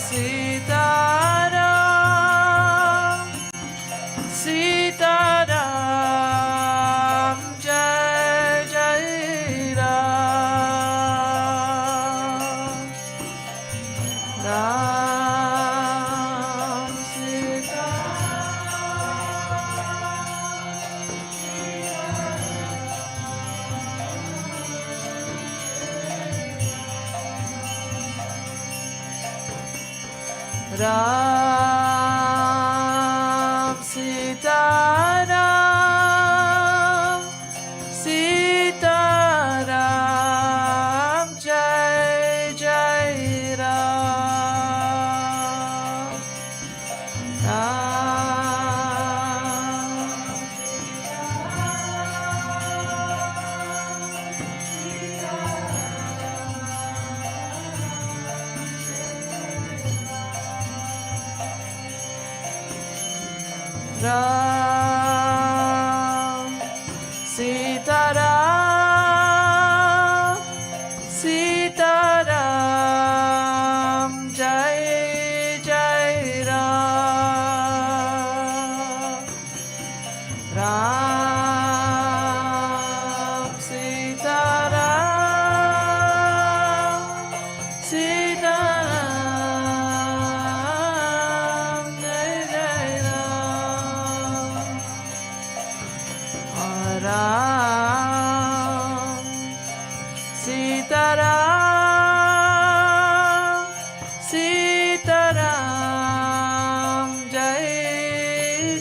Sitaram, Sitaram, Jai Jai Ram, Ram, Ram, Sitaram, Sitaram, Jai Jai Ram, Ram, Ram, Sitaram, Sitaram, Jai Jai Sitaram, Jai Jai Ram. Ram, Sitaram, Sitaram, Jai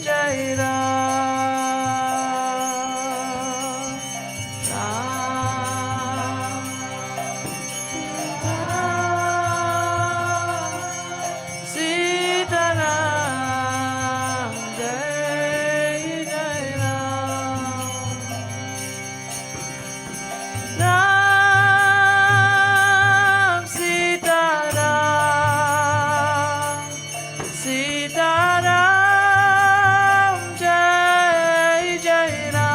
Jai Ram. Ram, Sitaram, Jai Jai Ram. Ram, Sitaram, Sitaram, Jai Jai Ram.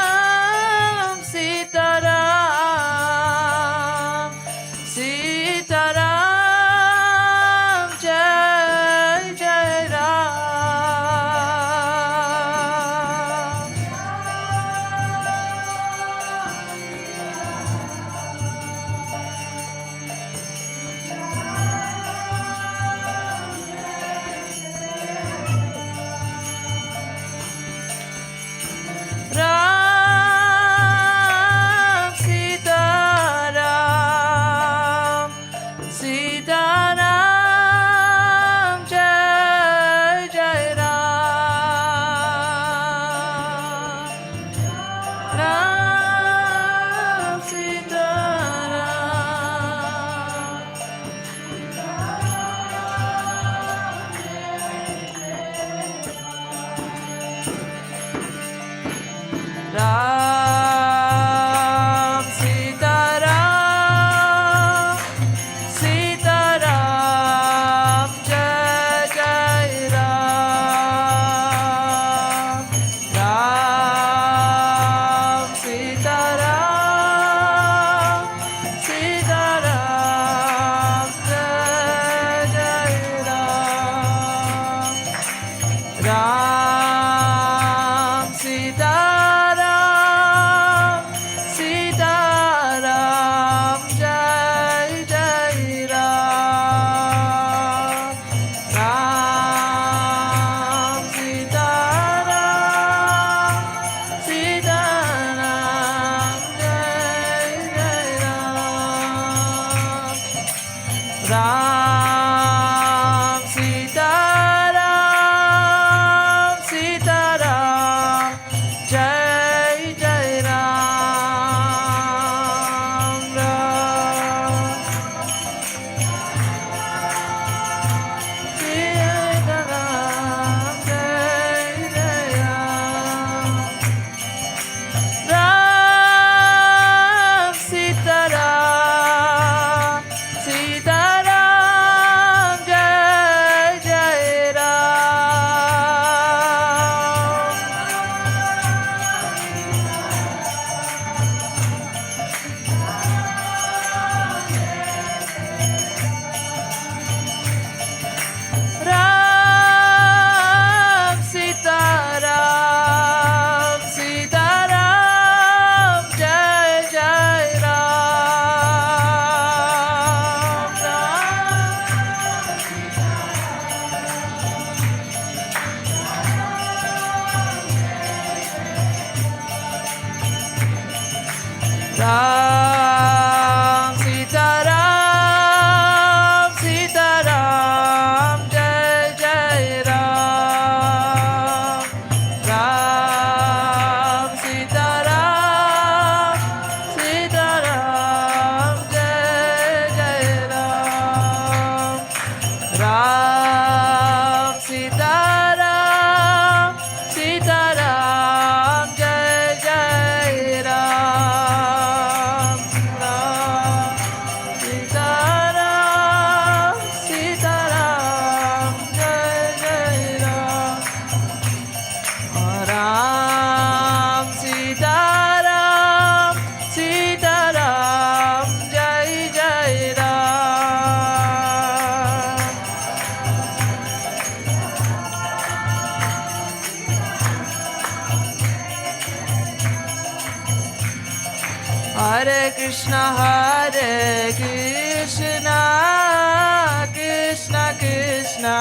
Ram, Sitaram, Sitaram, Jai Jai Ram. Ram, Sitaram, Sitaram, Jai Jai Ram. Ram, Sitaram. Ram, Sitaram, Sitaram, Jai Jai Ram. Ram, Sitaram, Sitaram, Jai Jai Ram. Ram, Sitaram, Sitaram, Jai Jai Ram. Ram, Sitaram, Sitaram, Jai Jai Ram. Ram, Sitaram, Sitaram, Jai Jai Ram. Ram, Sitaram, Jai Jai Ram. Ram, Sitaram, Sitaram, Jai Jai Ram. Ram, Sitaram, Sitaram, Jai Jai Ram. Ram, Sitaram, Sitaram, Jai Jai Ram. Ram, Sitaram, Sitaram, Jai Jai Ram. Ram, Sitaram, Sitaram, Jai Jai Ram. Hare Krishna, Krishna Krishna,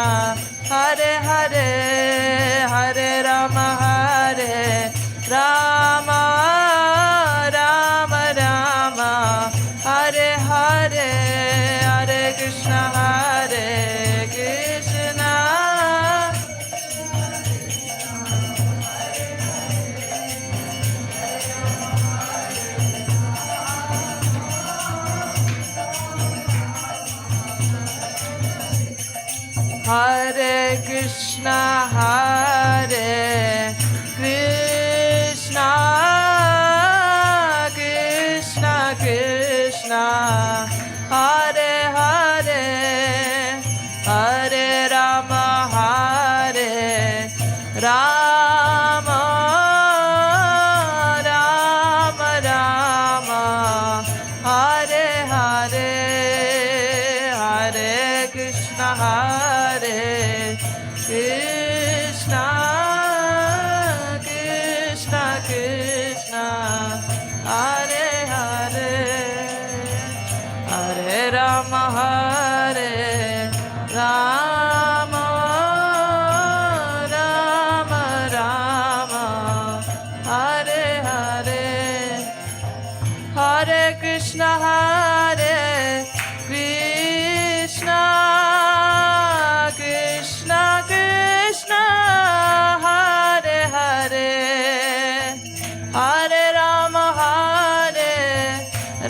Hare Hare, Hare Rama, Rama Rama, Hare Hare, Hare Krishna, Krishna. Hare Krishna, Krishna Krishna, Hare Hare, Hare Rama, Rama Rama, Hare Hare, Hare Krishna, Krishna Krishna, Hare Hare, Hare Rama, Rama Rama, Hare Hare, Hare Krishna, Krishna Krishna, Hare Hare, Hare Rama,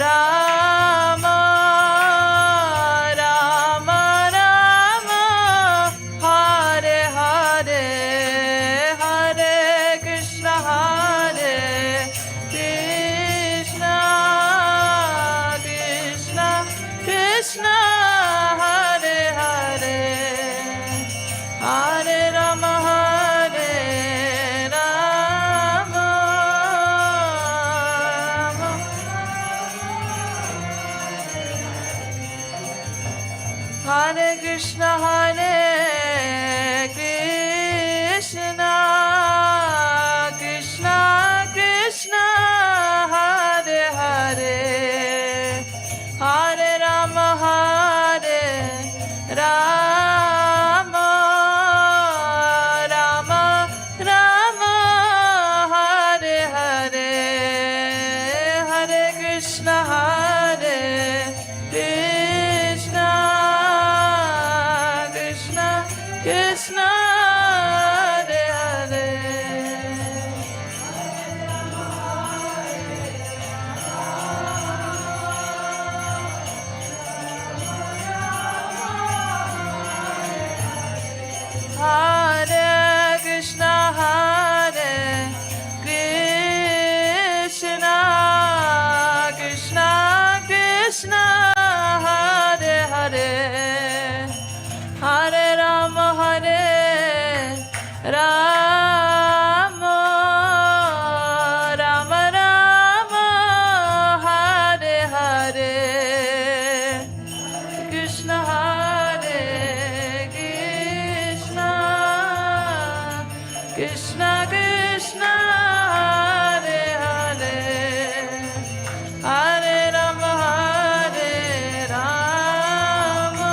Rama Rama, Hare Hare, Hare Krishna, Krishna Krishna, Hare Hare, Hare Rama, Hare Krishna, Krishna Krishna, Hare Hare, Hare Rama, Rama Rama, Hare Hare, Hare Krishna, Krishna, Hare Hare. Hare Krishna, Krishna Krishna, Hare Hare, Hare Rama, Rama Rama, Hare Hare, Krishna, Krishna Krishna, Hare Hare, Hare Rama, Rama.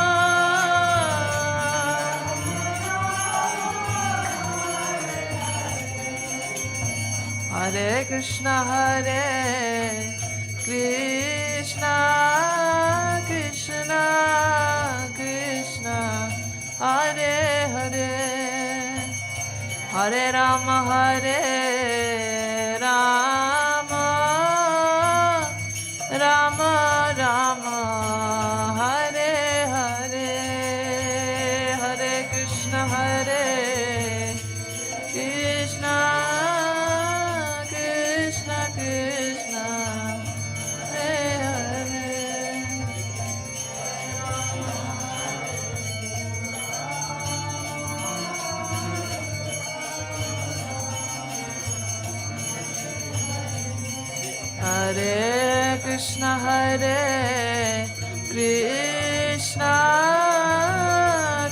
Hare Krishna, Krishna Krishna, Hare Hare, Hare Rama, Rama Rama, Hare Hare, Hare Krishna, Krishna Krishna, Hare Hare. Hare Krishna,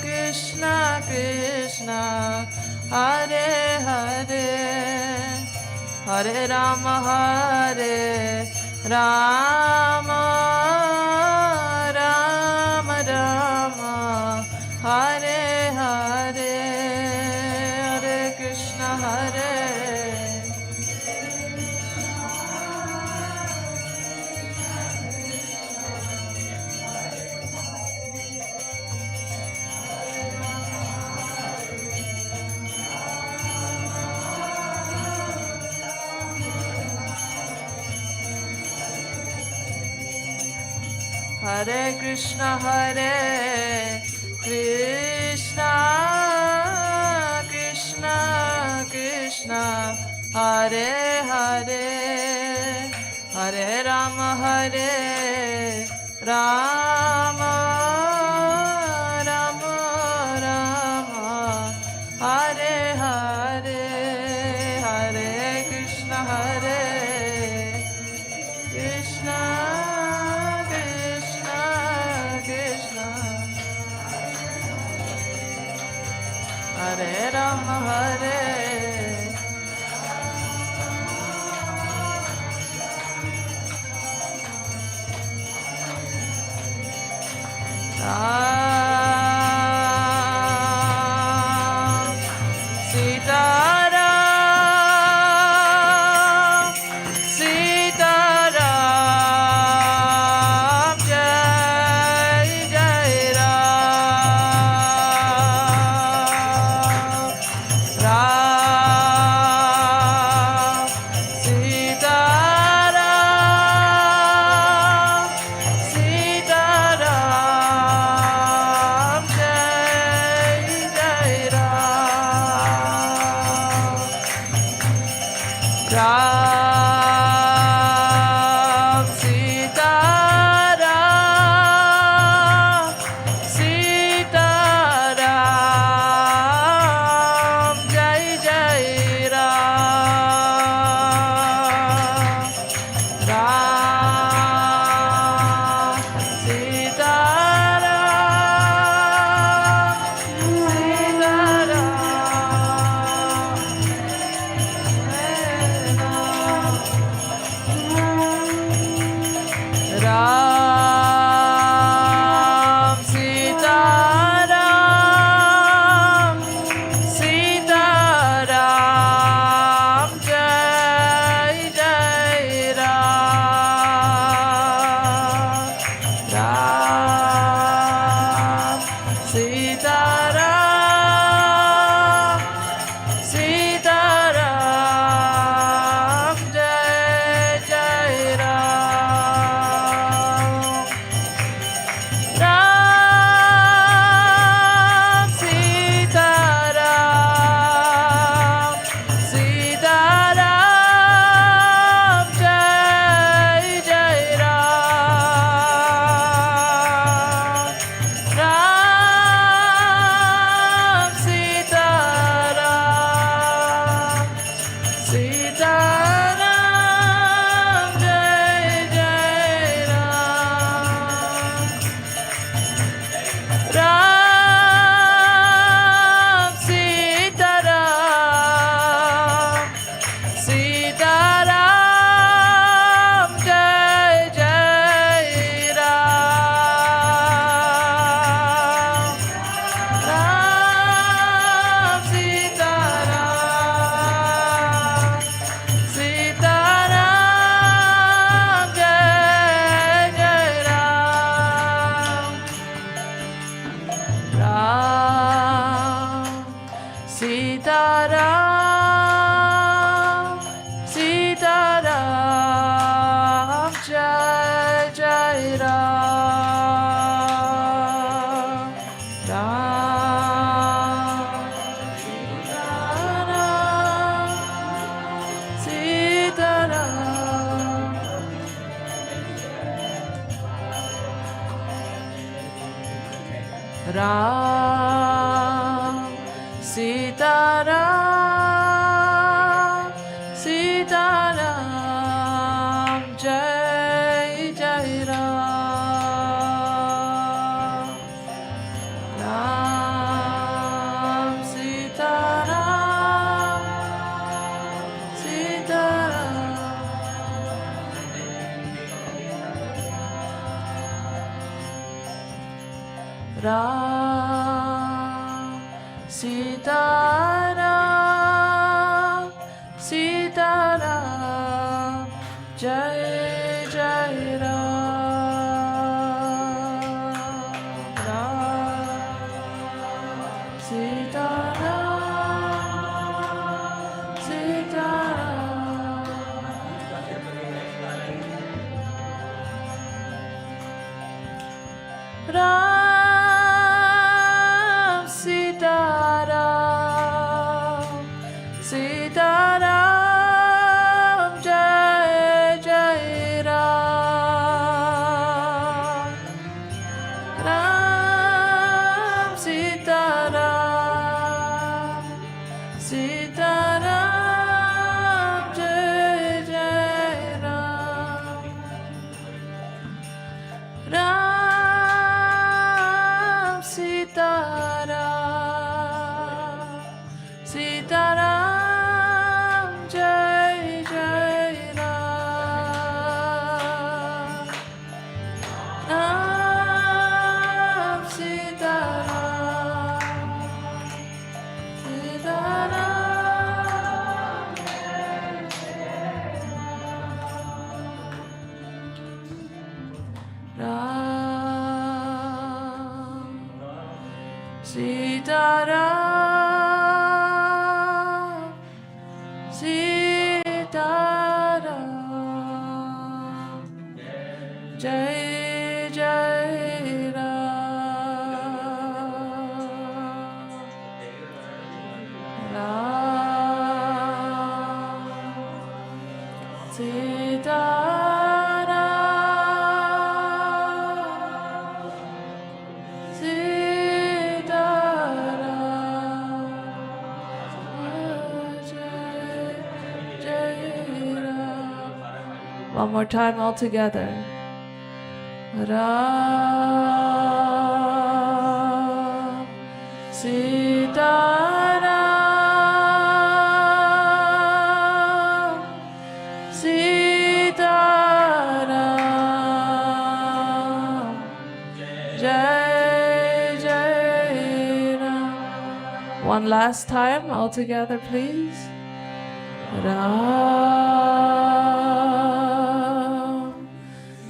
Krishna Krishna, Hare Hare, Hare Rama, Rama Rama, Hare Hare, Hare Krishna, Hare Krishna, Krishna Krishna Krishna, Hare Hare, Hare Rama, Rama Rama Rama, Hare Hare, Hare Krishna, Krishna Krishna Krishna, Hare Rama, Ram Sita Ram, Sita Ram, Jai Jai Ram, Ram Sita Ram, Sita Ram, Jai Jai Ram, Ram Sita Ram, Sita Ram, Jai Jai Ram, Ram Sita Ram, Sita Ram Sita Ram, Sita Ram, Jai Jai Ram, Ram Sita Ram, Sita Ram, Jai Jai Ram, Ram Sita Ram, Sita Ram, Jai Jai Ram, Ram Sita Ram, Sita Ram, Jai Jai Ram, Ram Sita Ram, Sita Ram, Jai Jai Ram, Ram Sita Ram, Sita Ram, Jai Jai Ram, Ram Sita Ram, Sita Ram, Jai Jai Ram, Ram Sita Ram, Sita Ram, Ram Sita Ram, Sita Ram, Jai Jai Ram, Ram Sita Ram, Sita Ram, Sita Ram, Sita Ram, Jai Jai Ram, Ram, Sita Ram, Sita Ram, Ram, Sita Ram, Sita Ram, Jai Jai Ram, Ram, Sita Ram, Sita Ram, Jai Jai Ram, Ram, Sita Ram, Sita Ram, Jai Jai Ram, Ram, Sita Ram, Sita Ram, Ram, Sita Ram, Sita Ram, Jai Jai Ram, Ram, Sita Ram, Sita Ram, Jai Jai Ram. One more time all together. Ram, Sita Ram, Sita Ram, Jai Jai Ram. One last time all together, please. Ram,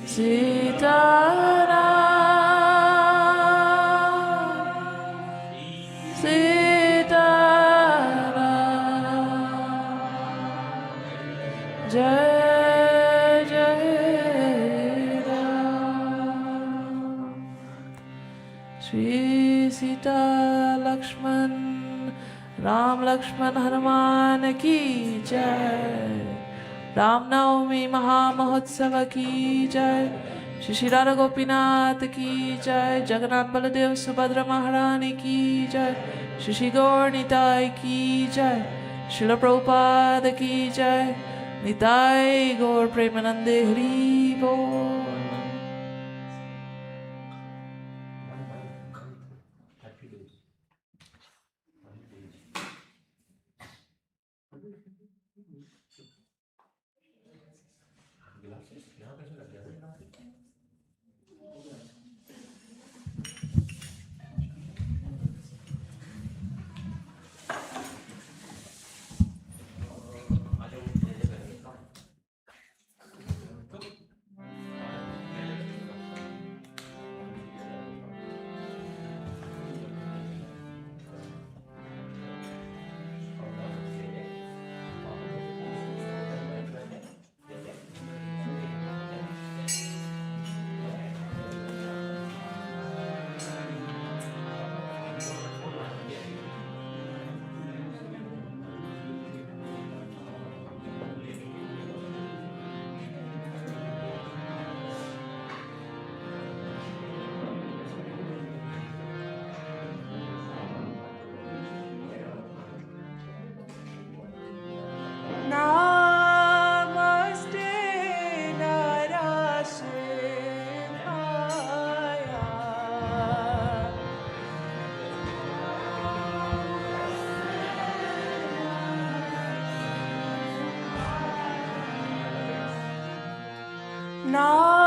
Sita Ram, Sita Ram, Jai Jai Ram. Shri Sita Lakshman Ram Lakshman Hanuman ki jai. Ram Navami Maha Mahotsava ki jai. Shri Shri Radha Gopinath ki jai. Jagannath Baladev Subhadra Maharani ki jai. Shri Shri Gaur Nitai ki jai. Srila Prabhupada ki jai. Nitai Gaur Premanande Hari Bol. Now